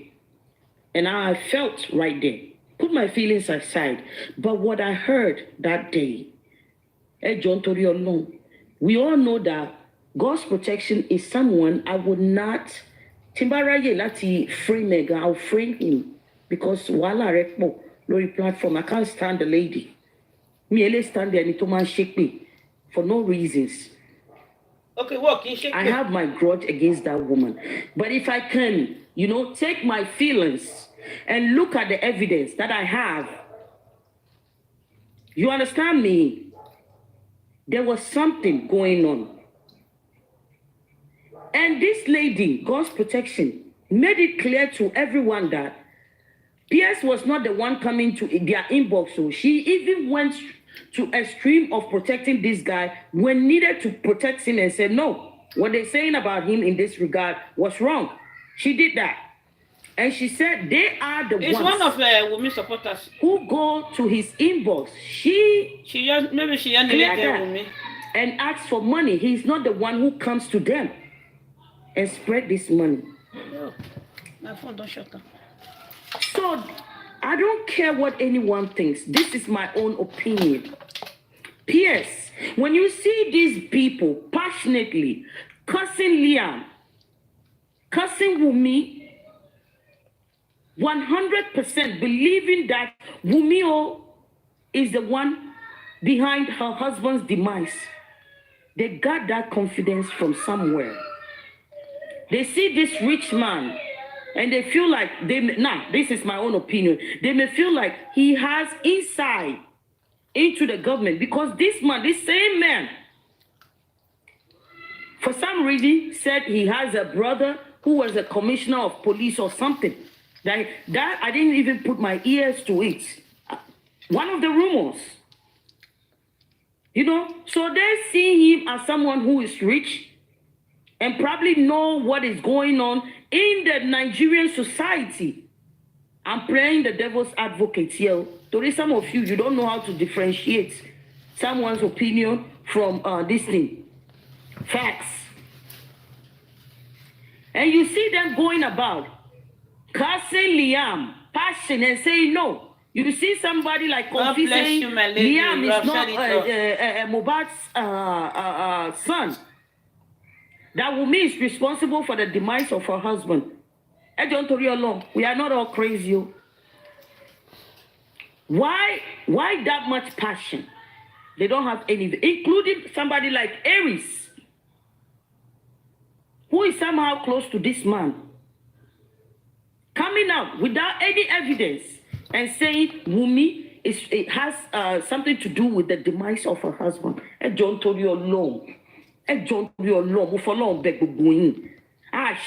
And I felt right there. Put my feelings aside. But what I heard that day, we all know that God's Protection is someone I would not Timbaraye lati frame I'll frame him because wala rekpo lori platform. I can't stand the lady. Me ele stand there to man shake me for no reasons. Okay, what can shake? I have my grudge against that woman. But if I can, take my feelings and look at the evidence that I have, you understand me? There was something going on. And this lady, God's Protection, made it clear to everyone that Pearse was not the one coming to their inbox. So she even went to a extreme of protecting this guy when needed to protect him and said, no, what they're saying about him in this regard was wrong. She did that. And she said they are the It's ones one of women supporters who go to his inbox. She just maybe she just cleared there that with me and asks for money. He's not the one who comes to them and spread this money. No, my phone don't shut down. So I don't care what anyone thinks. This is my own opinion. Pearse, when you see these people passionately cussing Liam, cussing Wunmi, 100% believing that Wunmi is the one behind her husband's demise, they got that confidence from somewhere. They see this rich man and they feel like this is my own opinion. They may feel like he has insight into the government because this same man, for some reason, said he has a brother who was a commissioner of police or something. That I didn't even put my ears to it. One of the rumors. So they see him as someone who is rich and probably know what is going on in the Nigerian society. I'm playing the devil's advocate here. To some of you don't know how to differentiate someone's opinion from this thing. Facts. And you see them going about cursing Liam, passion, and saying no. You see somebody like Kofi saying Liam is not Mohbad's son. That Wunmi is responsible for the demise of her husband. I don't tell you alone. We are not all crazy. Why that much passion? They don't have any, including somebody like Aries, who is somehow close to this man, coming out without any evidence and saying Wunmi it has something to do with the demise of her husband. I don't tell you alone. I don't tell you alone. For long, beg going.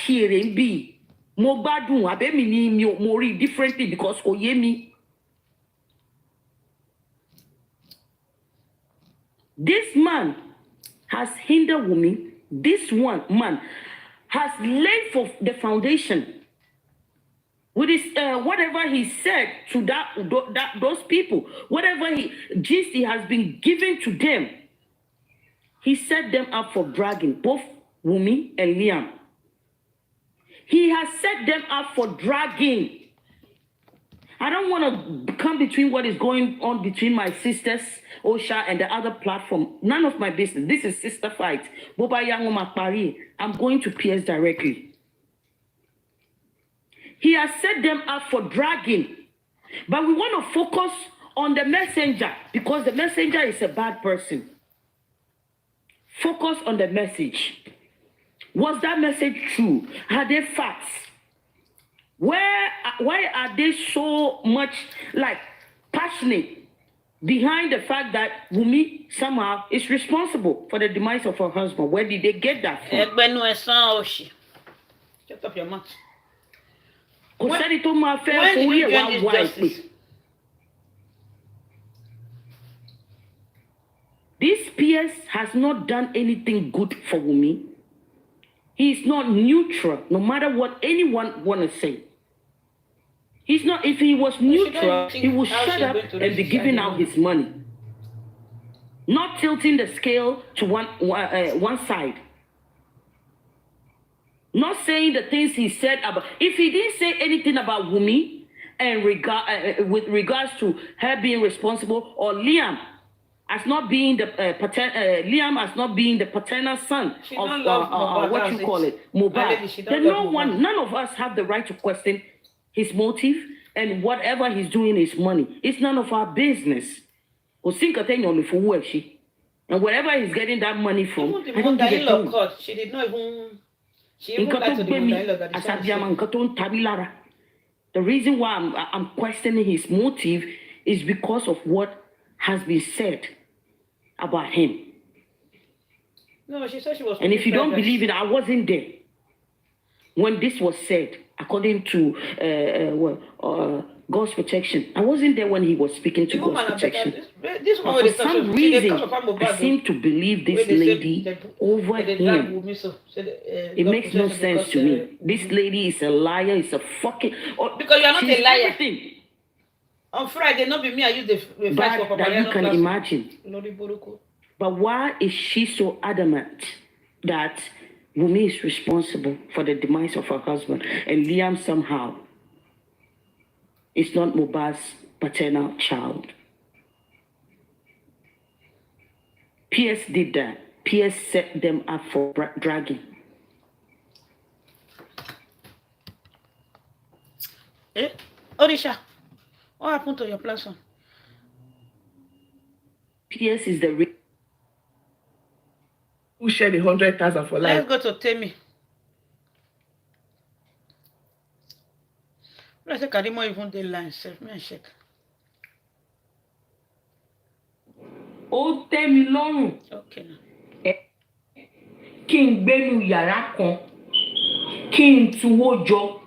Hearing be. Mo gbadun abe mi ni mo rí differently because kò yé mi. This man has hindered Wunmi. This man has laid for the foundation with his whatever he said to those people, whatever gist he has been given to them. He set them up for bragging, both Wunmi and Liam. He has set them up for dragging. I don't want to come between what is going on between my sisters, Osha, and the other platform. None of my business. This is sister fight. Boba Yango Makpari. I'm going to Pearse directly. He has set them up for dragging. But we want to focus on the messenger because the messenger is a bad person. Focus on the message. Was that message true? Are they facts? Why are they so much passionate behind the fact that Wunmi somehow is responsible for the demise of her husband? Where did they get that from? Shut up your mouth. When did you join this justice? This Pearse has not done anything good for Wunmi. He is not neutral, no matter what anyone want to say. He's not. If he was neutral, he would shut up and be giving out his money, not tilting the scale to one side. Not saying the things he said about. If he didn't say anything about Wunmi and with regards to her being responsible or Liam as not being the Liam as not being the paternal son of what you call it, Mohbad, then none of us have the right to question his motive and whatever he's doing is money. It's none of our business. And wherever he's getting that money from, I don't give a damn. She did not even. She even lied to the mother-in-law that the reason why I'm questioning his motive is because of what has been said about him. No, she said she was. And if you don't believe it, I wasn't there when this was said, according to God's protection. I wasn't there when he was speaking to God's protection. This one, But for some reason, I seem to believe this lady over him. It makes no sense to me. This lady is a liar. It's a fucking. Because you are not a liar. Everything. On Friday, not be me. I use the fight for that you can imagine. Buruku. But why is she so adamant that Wunmi is responsible for the demise of her husband and Liam somehow is not Mohbad's paternal child? Pearse did that. Pearse set them up for dragging. Orisha, what happened to your platform? Pearse is the who shared 100,000 for life. Let's go to Temi. Let's say Karimo even the line self. Me and check. Ó tẹ́ mi lọ́rùn. Okay. Kí n gbénu yàrá kan, kí n tuwó jọ,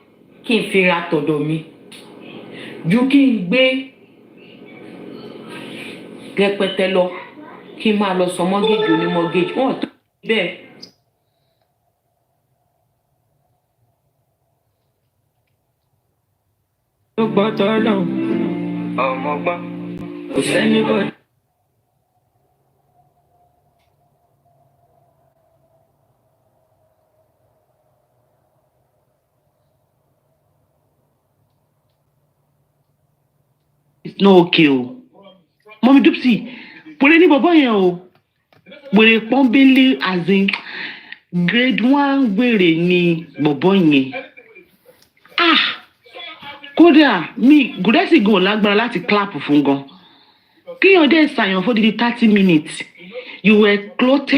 kí n fi ra tọ̀dọ̀ mi. Ju kí n gbé rẹpẹtẹ lọ, kí n máa lọ sọ mọ́gẹ́jì onímọ́gẹ́jì. Wọ́n tó bẹ́ẹ̀. Ó gbọ́dọ̀ lọ. Ọmọ gbọ́n. Kò sẹ́ni bọ́dọ̀. No, okay o. Mommy Dupsy, pole ni bàbá yẹn o. Wèrè pọ́nbélé as in grade 1 wèrè ni bàbá yẹn. Kódà mi Gúdẹ́sì gan lágbára láti clap fún gan. Kíyàn dé ṣàyàn for the 30 minutes. You were clothed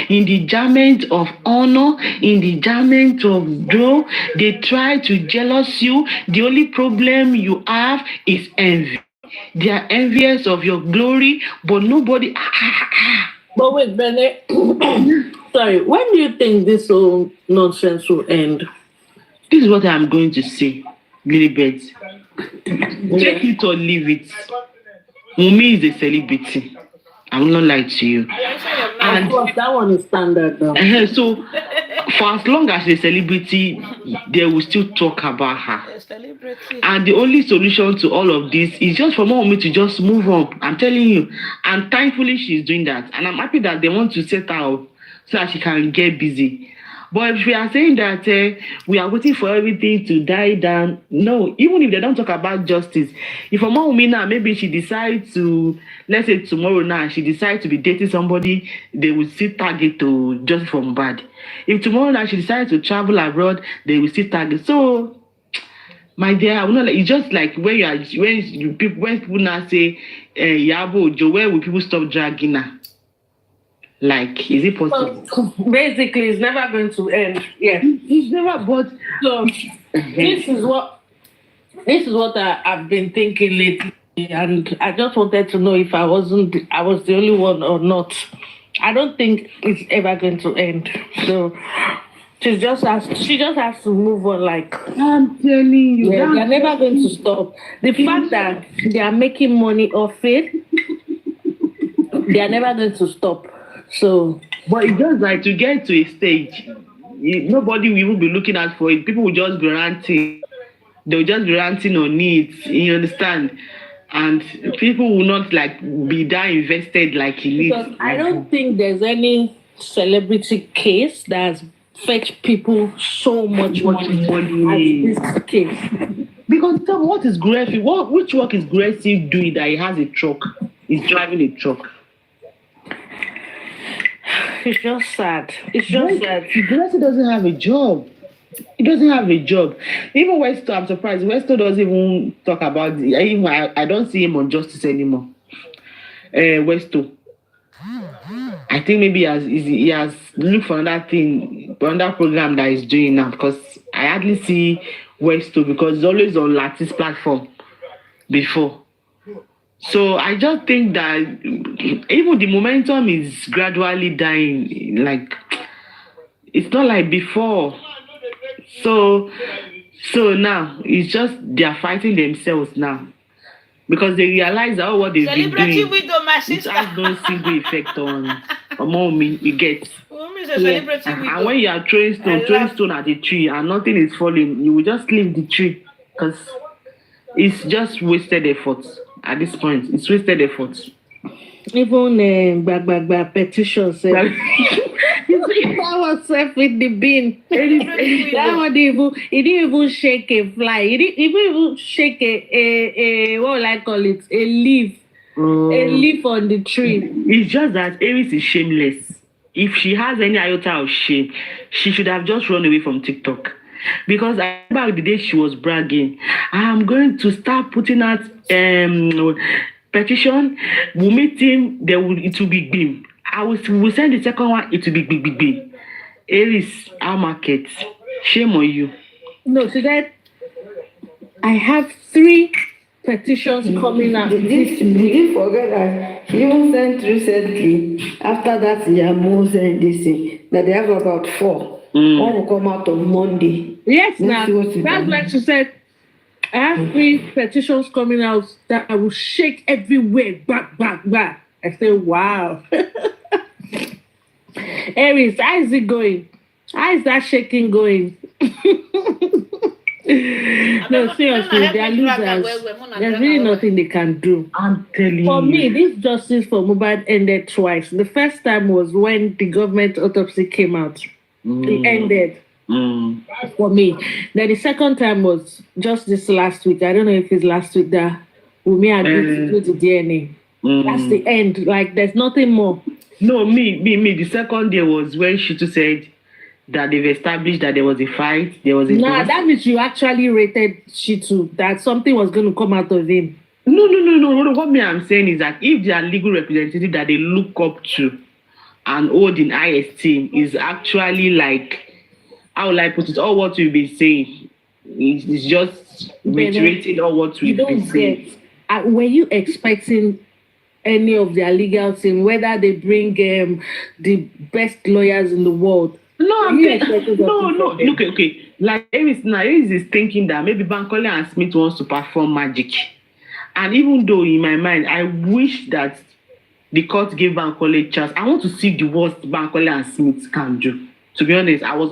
in the garment of honor, in the garment of joy. They try to jealous you. The only problem you have is envy. They are envious of your glory, but nobody. But wait, Bennett. Sorry, when do you think this whole nonsense will end? This is what I'm going to say, Lilibet. Take it or leave it. Wunmi is a celebrity. I will not lie to you. And of course, that one is standard now. So, for as long as a celebrity, they will still talk about her. And the only solution to all of this is just for Omowummi to just move on. I'm telling you. And thankfully, she's doing that. And I'm happy that they want to set her up so that she can get busy. But if we are saying that we are waiting for everything to die down, no, even if they don't talk about justice, if Omowummi now, maybe she decides to, let's say tomorrow now, she decides to be dating somebody, they will still target to justice for Mohbad. If tomorrow now she decides to travel abroad, they will still target. So, my dear, I will not. It's just like when people now say, Yabo Ojo, where will people stop dragging her? Like, is it possible? So, basically, it's never going to end. Yeah, it's never. But so this is what I've been thinking lately, and I just wanted to know if I was the only one or not. I don't think it's ever going to end. So she just has to move on. Like I'm telling you, they're never going to stop. The fact that they are making money off it, they are never going to stop. So, but it's just like to get to a stage, nobody will even be looking out for it. People will just be ranting. They'll just be ranting on it. You understand? And people will not like be that invested like it is. I don't think there's any celebrity case that has fetched people so much money as this case. Because tell me, what is Gracie? Which work is Gracie doing that he has a truck? He's driving a truck. It's just sad. It's just sad. Gracie doesn't have a job. He doesn't have a job. Even Westo, I'm surprised. Westo doesn't even talk about it. Even I don't see him on Justice anymore. Westo. I think maybe he has looked for another thing, another program that he's doing now, because I hardly see Westo because he's always on Latin's platform before. So I just think that even the momentum is gradually dying. Like, it's not like before. So now it's just they are fighting themselves now. because they realize that what they've been Celebrity doing, widow, my it sister. has no single effect on Omowummi. You get. Omowummi is a celebrity widow. And when you are throwing stone at the tree and nothing is falling, you will just leave the tree because it's just wasted effort at this point. It's wasted effort. Even petitions. That was safe in the bin. That one he didn't even shake a fly. He didn't even shake a what will I call it? A leaf. A leaf on the tree. It's just that Aries is shameless. If she has any iota of shame, she should have just run away from TikTok. Because I remember the day she was bragging, I'm going to start putting out petition. We'll meet him. It will be bim. We'll send the second one. It will be bim. Aries, our market. Shame on you. No, so that I have 3 petitions coming out. Did you forget that she even sent recently after that Yamos and this thing that they have about 4. One will come out on Monday. Yes, now that's like she said. I have 3 petitions coming out that I will shake everywhere. Back. I say, wow. Aries, how is it going? How is that shaking going? No, seriously, they are losers. There's really nothing they can do. I'm telling you. For me, this justice for Mohbad ended twice. The first time was when the government autopsy came out. It ended. For me. Then the second time was just this last week. I don't know if it's last week that Wunmi agreed to do the DNA. That's the end. Like, there's nothing more. No, me. The second day was when Shitu said that they've established that there was a fight. There was a that means you actually rated Shitu, that something was going to come out of him. No. What I'm saying is that if their legal representative that they look up to and hold in high esteem is actually like, how will I put it? All what we've been saying is just reiterating all what we've been saying. Were you expecting any of their legal team, whether they bring the best lawyers in the world? No, no. Okay. Like Aries is thinking that maybe Bankole and Smith wants to perform magic. And even though in my mind, I wish that the court gave Bankole a chance. I want to see the worst Bankole and Smith can do. To be honest, I was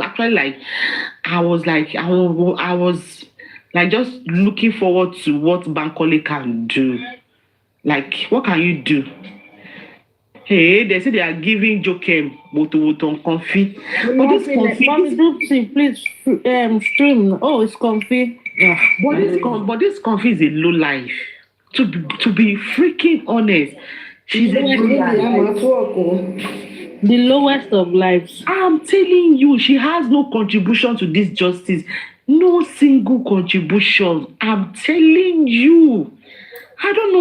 just looking forward to what Bankole can do. Like, what can you do? Hey, they say they are giving Jokem Woto comfy. But this comfy, Mommy, please stream. Oh, it's comfy. Yeah. But this comfy is a low life. To be freaking honest, she's the lowest of lives. I'm telling you, she has no contribution to this justice. No single contribution. I'm telling you. I don't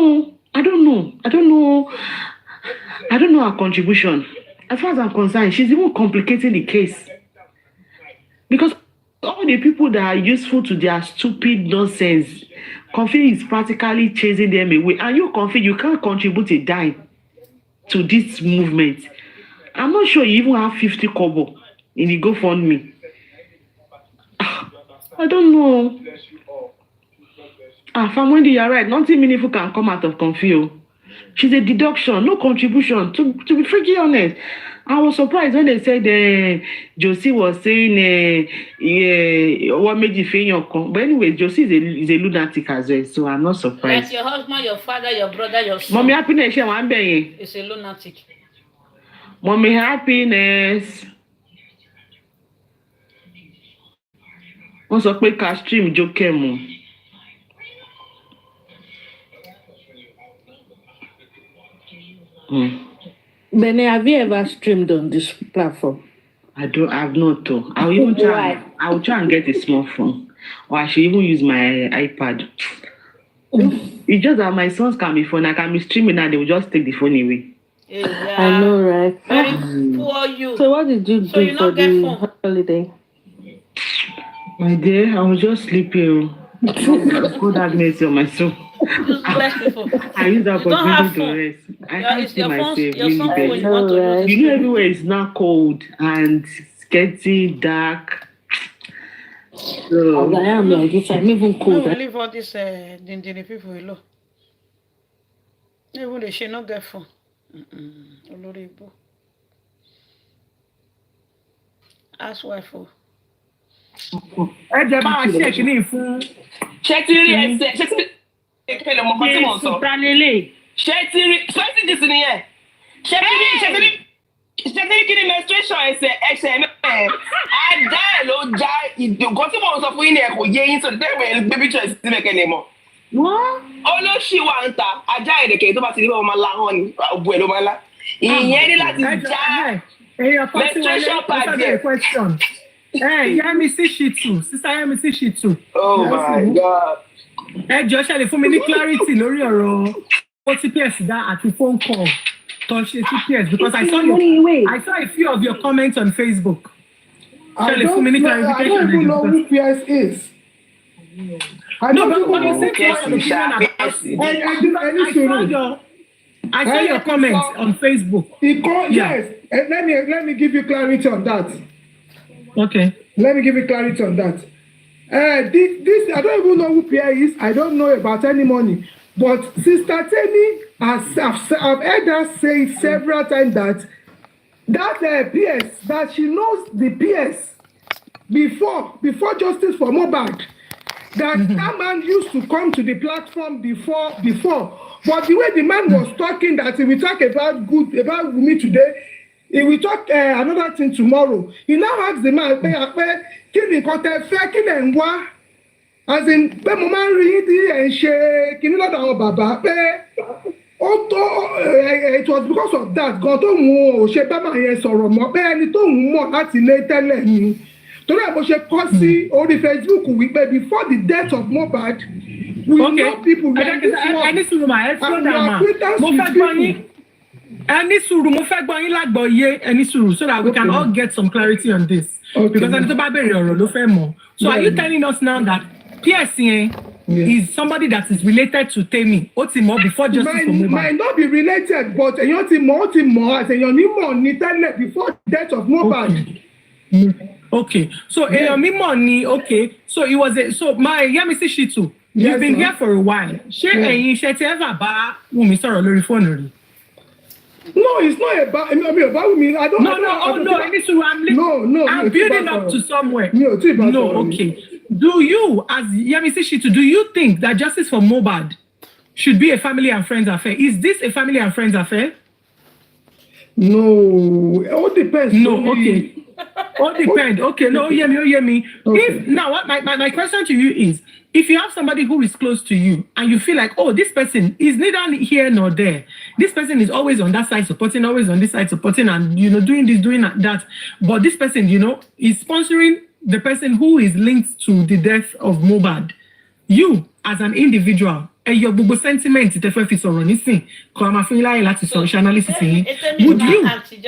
know her contribution. As far as I'm concerned, she's even complicating the case. Because all the people that are useful to their stupid nonsense, Comfy is practically chasing them away. And you, Comfy, you can't contribute a dime to this movement. I'm not sure you even have 50 kobo in the GoFundMe. I don't know. From Wendy, you're right. Nothing meaningful can come out of Comfy. She's a deduction, no contribution. To be freaking honest, I was surprised when they said Josie was saying what made you feel your con. But anyway, Josie is a lunatic as well, so I'm not surprised. Like your husband, your father, your brother, your son. Mommy happiness, one being. It's a lunatic. Mommy happiness. Wọ́n sọ pé ká stream Jokem. Benny, have you ever streamed on this platform? I've not though. I will try and get a small phone. Or I should even use my iPad. It's just that my sons can be phone. I can be streaming and they will just take the phone away. Yeah. I know, right? Very poor you. So what did you do for the holiday? My dear, I was just sleeping. God have mercy on my soul. I use that opportunity to rest. I can't see myself really bad. You know, everywhere is now cold and it's getting dark. So I am like this. I'm even cold. Leave all this people alone. Even they should not get phone. Oloribo. Ask wife for. Ẹ jẹ́ bá a ṣe kìíní fún. Ṣé ti rí ẹsẹ̀ ṣé ti ìpele ọmọ kan tí mo sọ. Ṣé ti rí strategies nìyẹn. Ṣé ti rí kí ni menstruation ẹsẹ̀ mẹ́rin. Ajá ẹ̀ ló já ìdògán tí mo sọ fún yín ni ẹ̀ kò yé yín sọ̀rọ̀ tẹ́wẹ̀ baby choice sí mẹ́kẹ́lẹ́ mọ́. Olóṣì wa ń ta ajá ẹ̀dẹ̀kẹ̀ tó bá ti rí bá ọmọ láhàn ni òbú ẹ̀ ló máa lá. Ìyẹn ní láti já menstruation pad yẹn. Yẹ́misí Shitu, sister Yẹ́misí Shitu. Oh my God. Ẹ jọ̀ọ́ ṣe lè fún mi ní clarity lórí ọ̀rọ̀ ó TPS dá àti phone call tó ṣe TPS because I saw a few of your comments on Facebook. Ṣe lè fún mi ní clarification. I don't even know who PS is. No, but you said I saw your comments on Facebook. Yes, let me give you clarity on that. Okay. Let me give you clarity on that. This I don't even know who Pierre is. I don't know about any money. But Sister Tani, I've heard her say several times that PS, that she knows the PS before Justice for Mohbad. That man used to come to the platform before. But the way the man was talking, that he will talk about Wunmi today, he will talk another thing tomorrow. He now asks the man, as in, pé mo máa ń rí tí ẹ̀ ń ṣe kinní lọ́dọ̀ àwọn bàbá pé it was because of that gan tó ń ò ṣe bá màá yẹn sọ̀rọ̀ mọ́ pé ẹni tó ń mọ̀ láti lé tẹ́lẹ̀ ni torí ẹ̀ mo ṣe kọ́ sí orí Facebook wípé before the death of Mohbad we know people like this one ẹni sùúrù mà ẹ slow down mà mo fẹ́ gbọ́ yín ẹni sùúrù mo fẹ́ gbọ́ yín lágbọ̀ọ́yé ẹni sùúrù so that we can all get some clarity on this because ẹni tó bá béèrè ọ̀rọ̀ ló fẹ́ mọ̀ so are you telling us now that PSN is somebody that is related to Temi Otimo before Justice for Mohbad? Might not be related, but èèyàn ti mọ̀ as èèyàn ní mọ̀ ní tẹ́lẹ̀ before death of Mohbad. Okay, so èèyàn mímọ̀ ni okay, so it was my Yẹ́misí Shitu, you've been here for a while. Ṣé ẹ̀yin iṣẹ́ ti ever bá Wunmi sọ̀rọ̀ lórí fóònù rí? No, it's not about Wunmi. I don't. No. I'm building up to somewhere. No, okay. Do you, as Yẹ́misí Shitu, do you think that Justice for Mohbad should be a family and friends affair? Is this a family and friends affair? No, it all depends. No, okay. All depend. Okay, no, hear me. Okay. If now, what my question to you is, if you have somebody who is close to you and you feel like, oh, this person is neither here nor there. This person is always on that side supporting, always on this side supporting, and doing this, doing that. But this person, is sponsoring the person who is linked to the death of Mohbad. You, as an individual, your gbogbo sentiment tẹ́ fẹ́ fi sọ̀rọ̀ nísìn kọ́ máa fún yín láyè láti sọ analysis yín. Would you,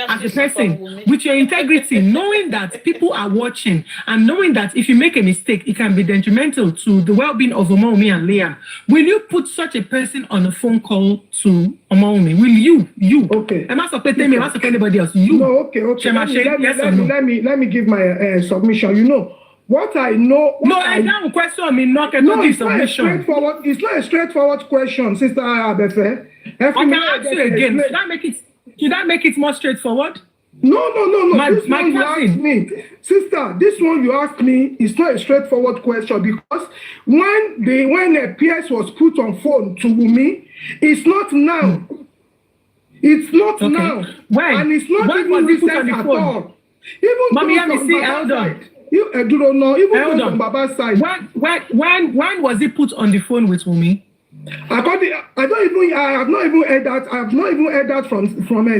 as a person, with your integrity, knowing that people are watching and knowing that if you make a mistake, it can be detrimental to the well-being of Omowummi and Liam, will you put such a person on a phone call to Omowummi? Will you? Okay. Am I supposed to am I supposed anybody else? You. No, okay. Let me give my submission. What I know. I don't question me. It's not a straightforward question, Sister Abefe. Okay, I'll ask you again. Should I make it more straightforward? No. My you asked me, Sister. This one you asked me is not a straightforward question because when Pearse was put on phone to Wunmi, it's not now. It's not now. When? And it's not even recent at all. Even Mommy, let me see. Hold on. I don't know. Even from Baba's side. When was he put on the phone with Wunmi? I have not even heard that from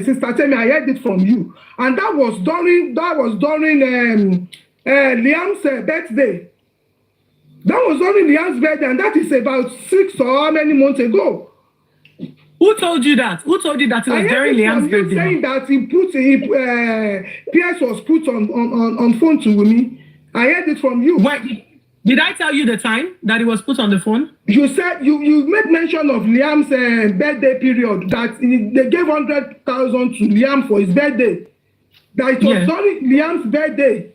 Sister Temi. I heard it from you, and that was during Liam's birthday. That was during Liam's birthday, and that is about 6 or how many months ago. Who told you that? Who told you that it was during Liam's birthday? Saying that Pearse was put on phone to Wunmi. I heard it from you. Wait, did I tell you the time that it was put on the phone? You said you made mention of Liam's birthday period, that they gave 100,000 to Liam for his birthday. That it was during Liam's birthday.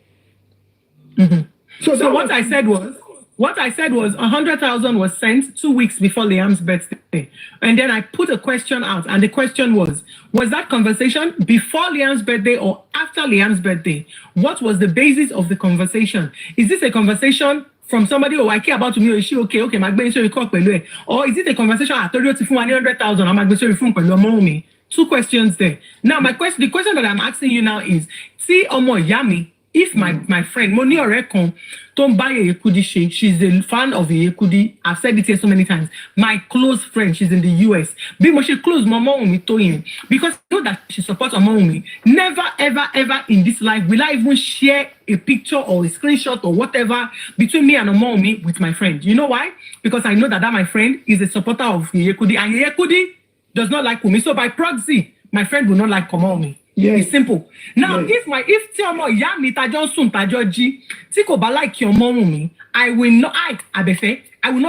Mm-hmm. So what I said was, What I said was 100,000 was sent 2 weeks before Liam's birthday. And then I put a question out, and the question was that conversation before Liam's birthday or after Liam's birthday? What was the basis of the conversation? Is this a conversation from somebody, oh, I care about me, or is she okay, my baby, so you call Pelu? Or is it a conversation, I told you to 100,000, I'm going to phone Pelu, Omowummi? 2 questions there. Now, the question that I'm asking you now is, see, Omowummi, if my friend, Moni Orekon, don't buy a Yekudi shake, she's a fan of a Yekudi. I've said it here so many times. My close friend, she's in the US. Be more she close Omowummi to him. Because I know that she supports Omowummi. Never, ever, ever in this life will I even share a picture or a screenshot or whatever between me and Omowummi with my friend. You know why? Because I know that my friend is a supporter of Yekudi. And Yekudi does not like Wunmi. So by proxy, my friend will not like Omowummi. Yes. It's simple. Now, yes. if Tiomo Yami Tajon Sun Tajoji, Tiko ba like Omowummi, I will not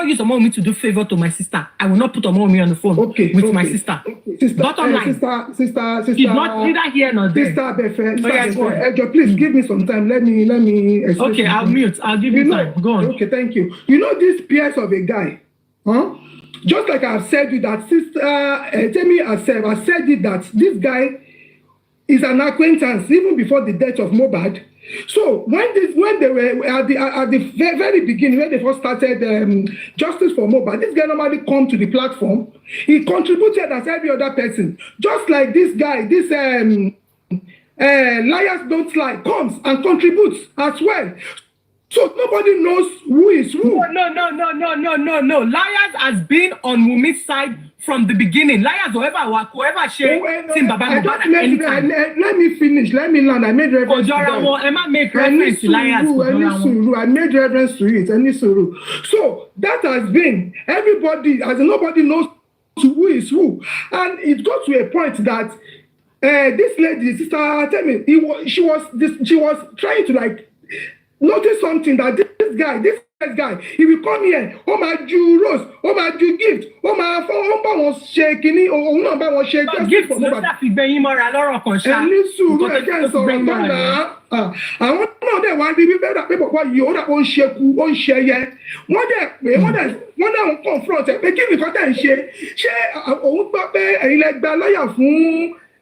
use Omowummi to do favor to my sister. I will not put Omowummi on the phone with my sister. Bottom line. Sister. She's not either here nor there. Sister Befe, please give me some time. Let me explain. Okay, I'll mute. I'll give you time. Go on. Okay, thank you. You know this Pearse of a guy, huh? Just like I've said you that Sister Temi herself, I said it that this guy is an acquaintance even before the death of Mohbad. So when they were at the very beginning, when they first started Justice for Mohbad, this guy normally come to the platform. He contributed as every other person. Just like this guy, this Liars Don't Lie comes and contributes as well. So nobody knows who is who. No. Liars has been on Wunmi's side from the beginning. Liars, whoever shared let me finish. Let me learn. I made reference to Liars. I made reference to it. So that has been everybody, as nobody knows who is who. And it got to a point that this lady, Sister Temi, she was trying to notice something that this guy, he will come here, do rose, do gift, shake, shake gift for Mohbad. I want to know that one the people what you own share, one share. One confront, but give me content share. Own papa, like the lawyer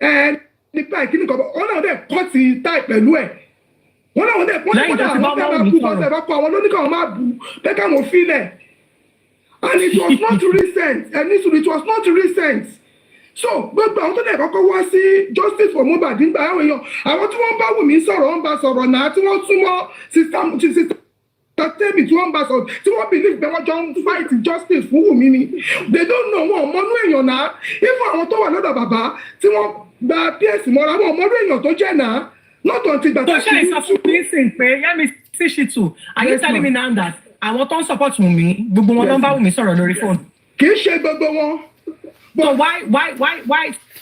and the pack, all of them cut the type and way. And it was not recent. It was not recent. So, but I want to Justice for Mohbad. I want to want Wunmi sọ̀rọ̀ now. I want to more sister. Tell me to one believe they want to fight justice for Wunmi. They don't know what money now. If I want to another baba, to want Pearse more. I want money to Jenna. Not until that. Are you telling me now that I want to support Wunmi?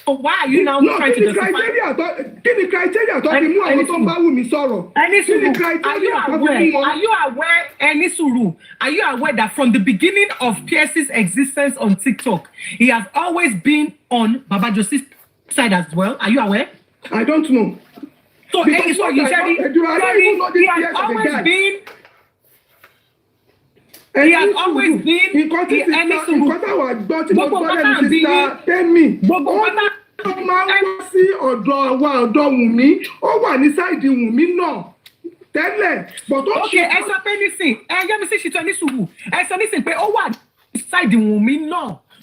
So why are you now trying to justify? Are you aware that from the beginning of Pearse's existence on TikTok, he has always been on Baba Joseph's side as well? Are you aware? I don't know. So you said he has always been. He has always been.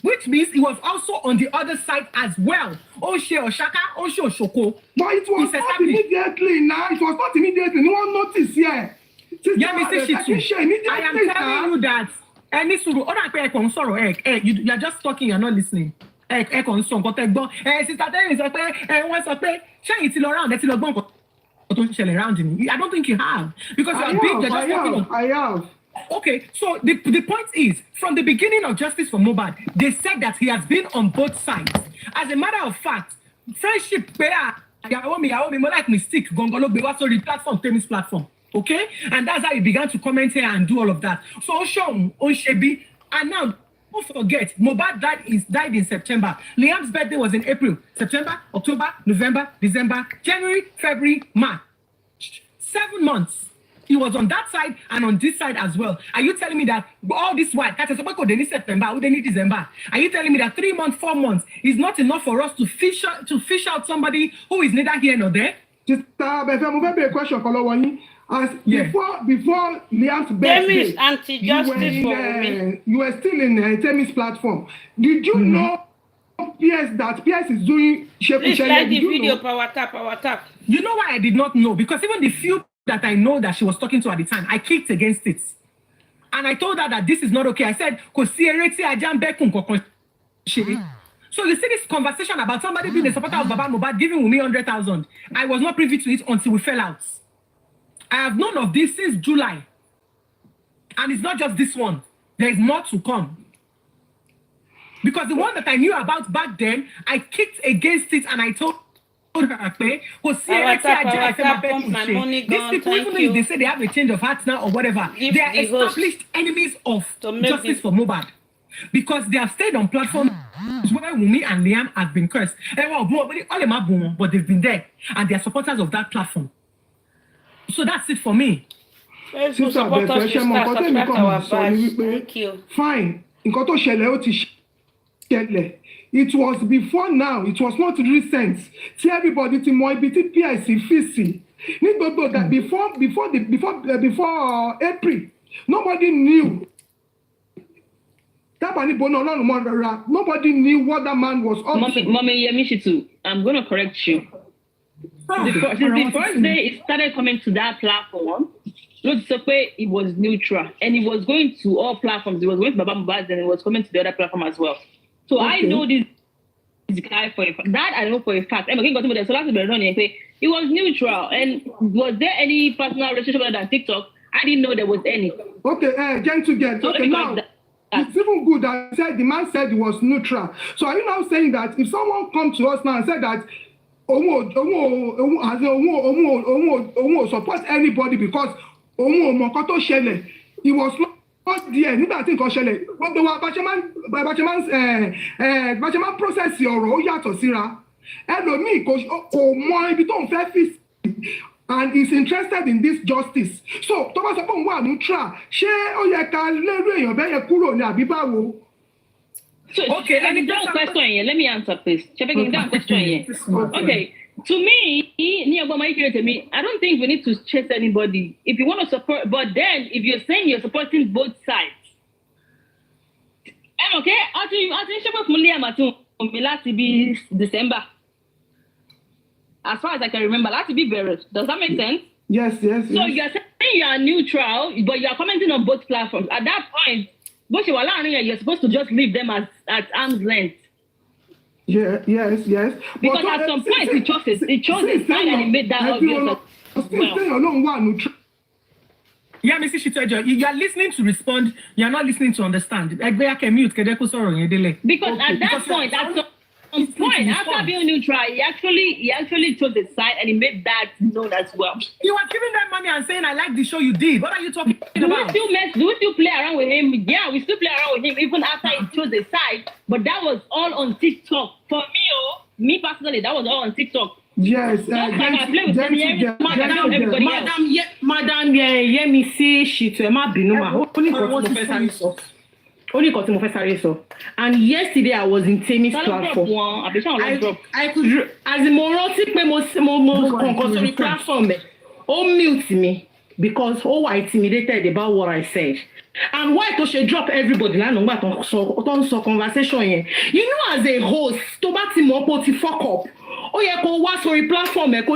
Which means he was also on the other side as well. Oshe Oshaka, Oshe Oshoko. But it was not immediately now. It was not immediately. No one noticed here. I am telling you that any suru. You are just talking. You are not listening. I don't think you have because you are big. I have. Okay, so the point is, from the beginning of Justice for Mohbad, they said that he has been on both sides. As a matter of fact, friendship, more like mistake, the platform, Temi's platform. Okay? And that's how he began to comment here and do all of that. So, Oshebi, and now, don't forget, Mohbad died in September. Liam's birthday was in April, September, October, November, December, January, February, March. 7 months. He was on that side and on this side as well. Are you telling me that all this while, they need September, they need December? Are you telling me that 3 months, 4 months is not enough for us to fish out somebody who is neither here nor there? Just a question for as before Liam's birthday, you were still in Temi's platform. Did you know Pearse is doing Please like the video, power tap. You know why I did not know? Because even the few that I know that she was talking to at the time, I kicked against it. And I told her that this is not okay. I said, so you see this conversation about somebody being a supporter of Baba Mohbad giving Wunmi 100,000. I was not privy to it until we fell out. I have known of this since July. And it's not just this one. There is more to come. Because the one that I knew about back then, I kicked against it and I told her, these people, even if they say they have a change of heart now or whatever, they are established enemies of justice for Mohbad. Because they have stayed on platforms where Wunmi and Liam have been cursed. But they've been there and they are supporters of that platform. So that's it for me. Thank you. Fine. It was before now. It was not recent. See everybody to more Pearse that before April, nobody knew. Nobody knew what that man was up to. Mommy Yamishitu, I'm going to correct you. The first day it started coming to that platform, it was neutral. And it was going to all platforms. It was going to Baba Mohbad and it was coming to the other platform as well. So I know this guy for a fact. That I know for a fact. It was neutral. And was there any personal relationship other than TikTok? I didn't know there was any. Okay, gentlemen. Okay, now it's even good that said the man said it was neutral. So are you now saying that if someone comes to us now and said that support anybody because he was not there, nígbà tí nǹkan ṣẹlẹ̀ gbogbo wa bá ṣe máa process ọ̀rọ̀ ó yàtọ̀ síra ẹlòmíì kò mọ ibi tó ń fẹ́ fi and is interested in this justice. So tó bá sọ pé òun wà neutral ṣé ó yẹ ká lérò èèyàn bẹ́ẹ̀ yẹ kúrò ní àbí báwo. So, okay, let me answer, please. Okay, to me, I don't think we need to chase anybody. If you want to support, but then if you're saying you're supporting both sides, I'm okay. I think to be December. As far as I can remember, that to be buried. Does that make sense? Yes. So you're saying you are neutral, but you are commenting on both platforms. At that point, you're supposed to just leave them at arm's length. Yes. Because at some point, it chose his side and it made that obvious. Yeah, Mrs. Shitejo, you are listening to respond, you are not listening to understand. Because at that point, after being neutral, he actually chose his side and he made that known as well. You are giving them money and saying, I like the show you did. What are you talking about? Do we still play around with him? Yeah, we still play around with him even after he chose his side. But that was all on TikTok. For me personally, that was all on TikTok. Yes, Madam Yemisi Shitema Binuma. Only got him officer. And yesterday I was in Tani's platform. I could, as a moronic platform, mute me because I intimidated about what I said. And why to she drop everybody? So conversation. You know, as a host, to bat him up, to fuck up. Sorry platform. I'm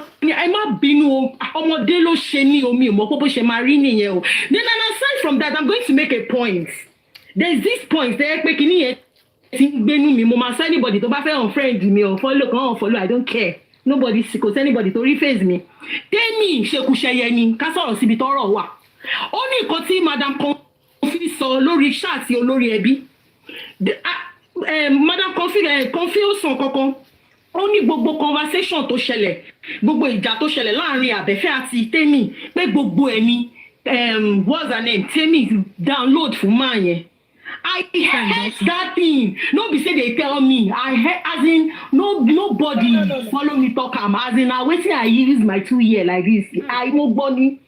not binu omodelo sheni omi mopopo she marini. Then aside from that, I'm going to make a point. There's this point there making it anybody to unfriend me or follow, I don't care. Nobody because anybody to reface me. Tell me, Shekushayeni, Castle Sibitoro wa. Only Koti Madam Confi so lori chat yo lori ebi. Madam Confi son kokon. Only gbogbo conversation to ṣẹlẹ̀, gbogbo ìjà tó ṣẹlẹ̀ láàrin Àbẹ̀fẹ́ àti Temi, pé gbogbo ẹni what's her name? Temi download fún man yẹn. I heard that thing. Nobody say they tell me. I heard as in nobody follow me talk am as in now waiting I use my 2 year like this. I nobody.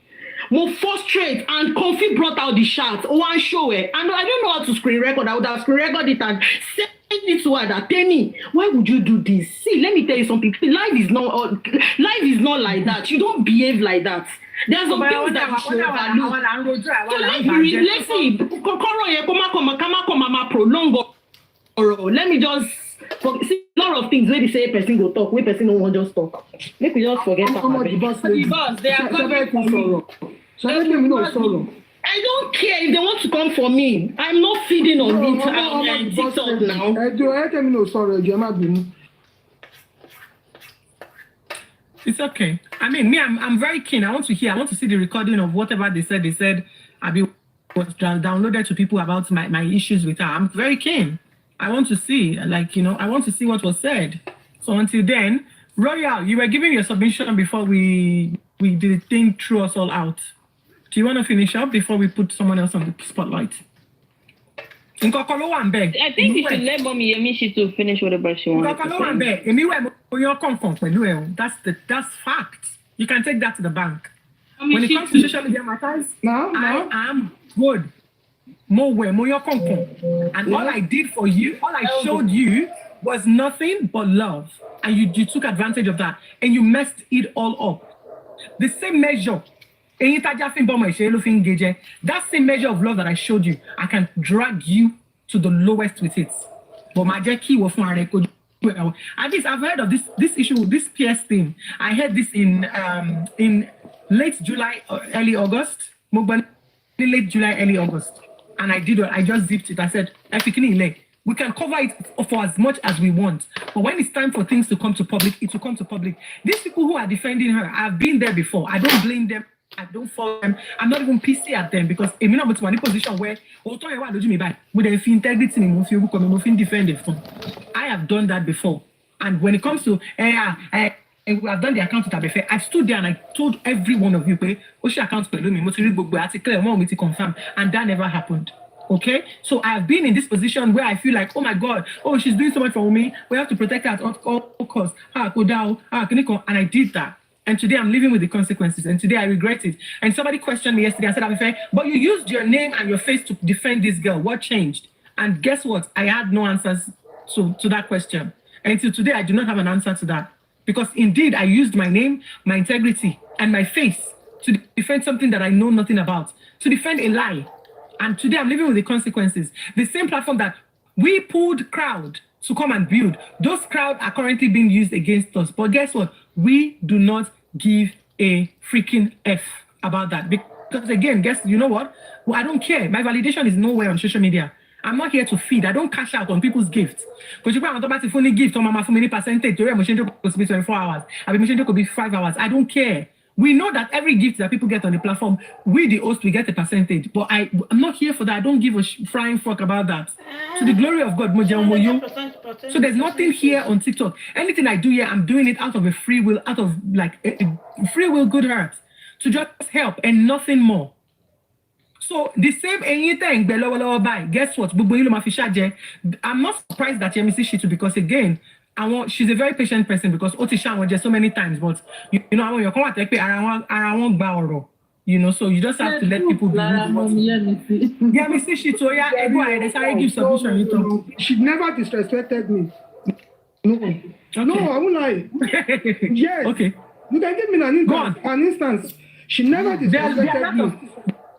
Mo frustrate and Kofi brought out the shots. Oh, one show it. And I don't know how to screen record. I would have screen recorded it and send it to her that Tani, why would you do this? See, let me tell you something. Life is not like that. You don't behave like that. There's some things that you should overlook. So let's see. Let me just see a lot of things where they say person go talk, where person don't want just talk. Let me just forget about it. The boss, they are coming for you. I don't care if they want to come for me. I'm not feeding on it. I'm TikTok now. It's okay. I mean, me, I'm very keen. I want to hear. I want to see the recording of whatever they said. They said Abi was downloaded to people about my issues with her. I'm very keen. I want to see, I want to see what was said. So until then, Royal, you were giving your submission before we did the thing threw us all out. Do you want to finish up before we put someone else on the spotlight? I think you should let Mommy Yemishi to finish whatever she wants to say. That's fact. You can take that to the bank. When it comes to social media matters, I am good. And all I did for you, all I showed you was nothing but love. And you took advantage of that. And you messed it all up. The same measure. That same measure of love that I showed you, I can drag you to the lowest with it. But my Jackie was at least I've heard of this issue, this Pearse thing. I heard this in late July, early August. Late July, early August. And I just zipped it. I said, we can cover it for as much as we want. But when it's time for things to come to public, it will come to public. These people who are defending her, I've been there before. I don't blame them. I don't follow them. I'm not even pissy at them because I'm not in a position where with the integrity, defend it. I have done that before. And when it comes to I've done the account with Abefe, I stood there and I told every one of you, account confirm, and that never happened. Okay, so I've been in this position where I feel like, oh my God, she's doing so much for me. We have to protect her at all costs. And I did that. And today I'm living with the consequences. And today I regret it. And somebody questioned me yesterday and said, Abefe, but you used your name and your face to defend this girl. What changed? And guess what? I had no answers to that question. And until today, I do not have an answer to that. Because indeed, I used my name, my integrity, and my face to defend something that I know nothing about. To defend a lie. And today I'm living with the consequences. The same platform that we pulled crowd to come and build. Those crowds are currently being used against us. But guess what? We do not give a freaking F about that. Because again, you know what? Well, I don't care. My validation is nowhere on social media. I'm not here to feed. I don't cash out on people's gifts. Because you can't talk about gift or mama for many percentage. Could be 24 hours. Could be 5 hours. I don't care. We know that every gift that people get on the platform, we the host, we get a percentage. But I'm not here for that. I don't give a flying fuck about that. To the glory of God, so there's nothing here on TikTok. Anything I do here, I'm doing it out of a free will, out of a free will, good heart, to just help and nothing more. So the same anything, guess what? I'm not surprised that Yemi said shit because again, she's a very patient person because Otisha was just so many times, but you know, I want you come at so you just have to let people be. Yemi say shit, so yeah, go ahead, give submission. She never disrespected me. No. Okay. No, I won't lie. Yes. Okay. You can give me an instance. She never disrespected me.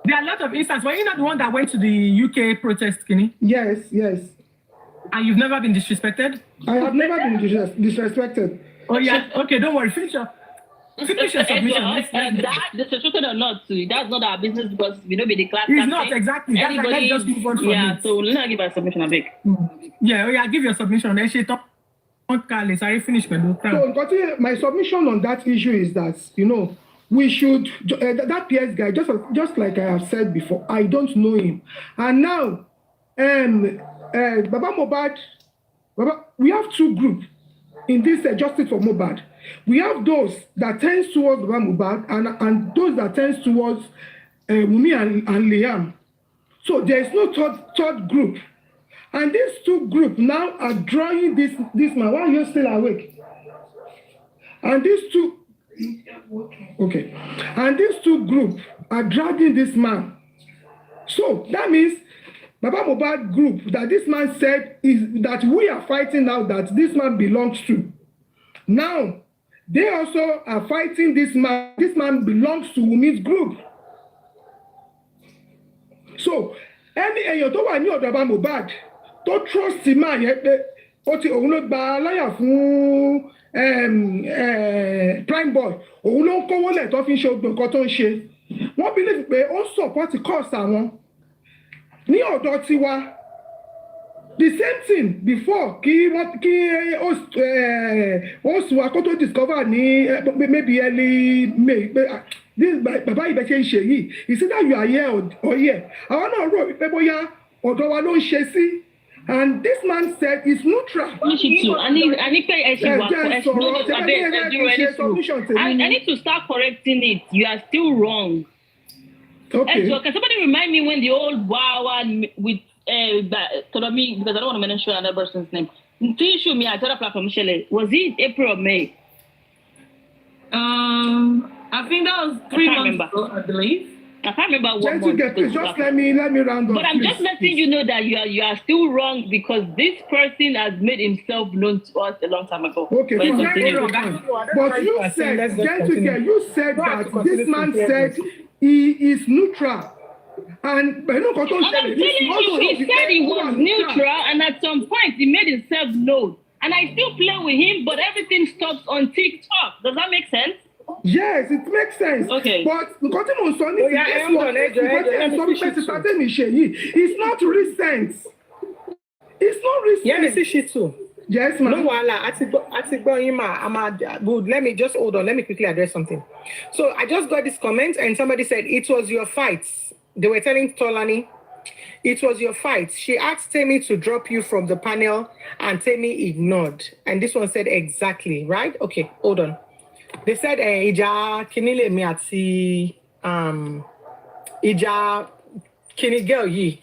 There are a lot of instances. Were you not the one that went to the UK protest, Kenny? Yes. And you've never been disrespected? I have never been disrespected. Oh, yeah. Okay, don't worry. Finish your submission. That disrespected or not, that's not our business because we don't be the class. It's not, exactly. That's why let's just move on from it. So let's not give our submission a big. Yeah, give your submission. Then she talk. Finish my book. So, my submission on that issue is that, we should, that Pearse guy, just like I have said before, I don't know him. And now, Baba Mohbad, we have two groups in this Justice for Mohbad. We have those that tends towards Baba Mohbad and those that tends towards Wunmi and Liam. So there is no third group. And these two groups now are drawing this man. Why are you still awake? And these two... Okay. And these two groups are dragging this man. So that means Baba Mohbad group that this man said is that we are fighting now that this man belongs to. Now, they also are fighting this man. This man belongs to Wunmi's group. So, any èèyàn tó wà ní ọ̀dọ̀ Baba Mohbad tó trust man yẹn pé ó ti òun ló gba láyà fún prime boy òun ló ń kówó lẹ̀ tó fi ń ṣe ogun nǹkan tó ń ṣe. Wọ́n believe pé ó support cause àwọn. Ní ọ̀dọ̀ tiwa, the same thing before kí ó sùn akó tó discover ní maybe early May pé this bàbá ìbẹ̀ ṣe ń ṣe yìí is either you are here or here. Àwọn náà rò wípé bóyá ọ̀dọ̀ wa ló ń ṣe sí. And this man said it's neutral. I need to start correcting it. You are still wrong. Okay. Can somebody remind me when the old wow with Tolomi, because I don't want to mention another person's name. Please show me a platform, Michelle. Was it April or May? I think that was 3 months ago, I believe. I can't remember what month. Just let me round up. But I'm just letting you know that you are still wrong because this person has made himself known to us a long time ago. Okay, but you said that this man said he is neutral. And I'm telling you, he said he was neutral, and at some point he made himself known. And I still play with him, but everything stops on TikTok. Does that make sense? Yes, it makes sense. Okay. But it's not recent. It's not recent. Yeah, me see shit too. Yes, ma'am. No, good. Let me just hold on. Let me quickly address something. So I just got this comment, and somebody said it was your fights. They were telling Tolani, it was your fight. She asked Temi to drop you from the panel, and Temi ignored. And this one said exactly, right? Okay, hold on. They said, Ija kinile mi ati Ija kini girl yi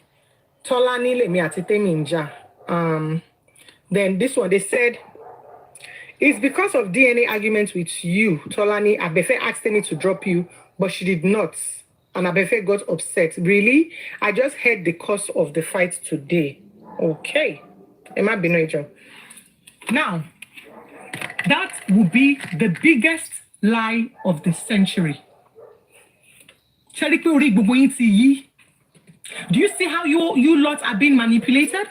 Tolani le mi ati Temi nja. Then this one, they said, it's because of DNA arguments with you, Tolani. Abefe asked Temi to drop you, but she did not. And Abefe got upset. Really? I just heard the cause of the fight today. Okay. Emma Binoijo. Now, that would be the biggest lie of the century. Do you see how you lot are being manipulated?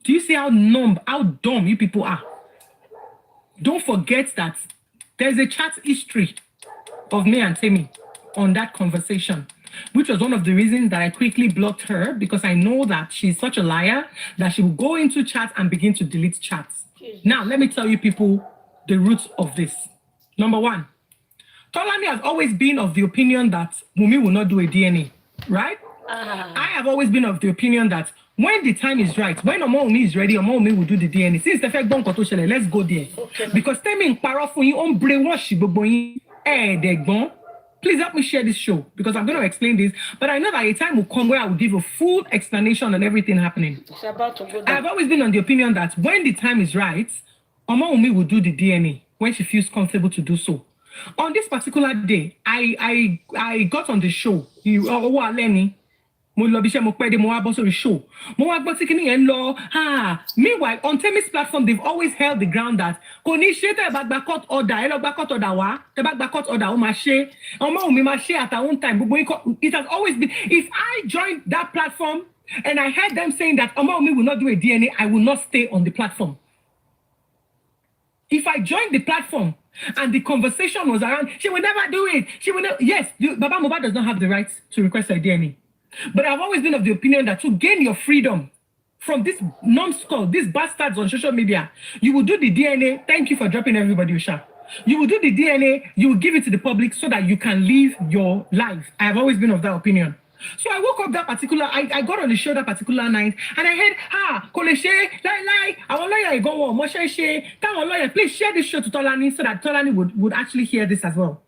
Do you see how dumb you people are? Don't forget that there's a chat history of me and Temi on that conversation, which was one of the reasons that I quickly blocked her, because I know that she's such a liar that she will go into chat and begin to delete chats. Now, let me tell you people the roots of this. Number one, Tolani has always been of the opinion that Wunmi will not do a DNA, right? I have always been of the opinion that when the time is right, when Omowummi is ready, Omowummi will do the DNA. Since the fact let's go there. Okay. Because Temi parọ́ fún yín, on brainwash gbogbo yín. Please help me share this show because I'm going to explain this. But I know that a time will come where I will give a full explanation on everything happening. It's about to go down. I have always been on the opinion that when the time is right, Omowummi will do the DNA when she feels comfortable to do so. On this particular day, I got on the show. Meanwhile, on Temi's platform, they've always held the ground that at our own time. It has always been, if I joined that platform and I heard them saying that Omowummi will not do a DNA, I will not stay on the platform. If I joined the platform and the conversation was around, she will never do it. She will never. Yes, Baba Mohbad does not have the right to request a DNA. But I've always been of the opinion that to gain your freedom from this numbskull, these bastards on social media, you will do the DNA. Thank you for dropping everybody, Usha. You will do the DNA, you will give it to the public so that you can live your life. I have always been of that opinion. So I woke up that particular, I got on the show that particular night and I heard, I want lawyer go on, lawyer, please share this show to Tolani so that Tolani would actually hear this as well.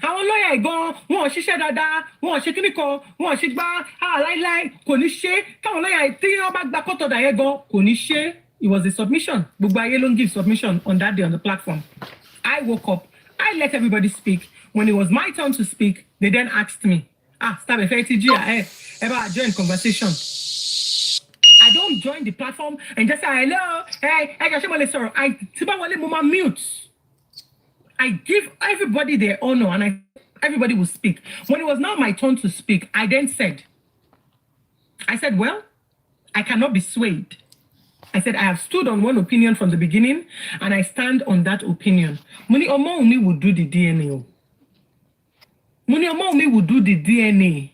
Àwọn lawyer gan wọn ṣiṣẹ́ dáadáa wọn ṣe kíní kan wọn ṣe gbá láíláí kò ní ṣe káwọn lawyer tí wọ́n bá gba court order yẹn gan kò ní ṣe. It was a submission. Gbogbo ayé ló ń give submission on that day on the platform. I woke up, I let everybody speak. When it was my turn to speak, they then asked me, stop ever join conversation. I don't join the platform and just say, hello, hey, I mute. I give everybody their honor and everybody will speak. When it was now my turn to speak, I then said, well, I cannot be swayed. I said, I have stood on one opinion from the beginning, and I stand on that opinion. Omowummi would do the DNA. Omowummi would do the DNA.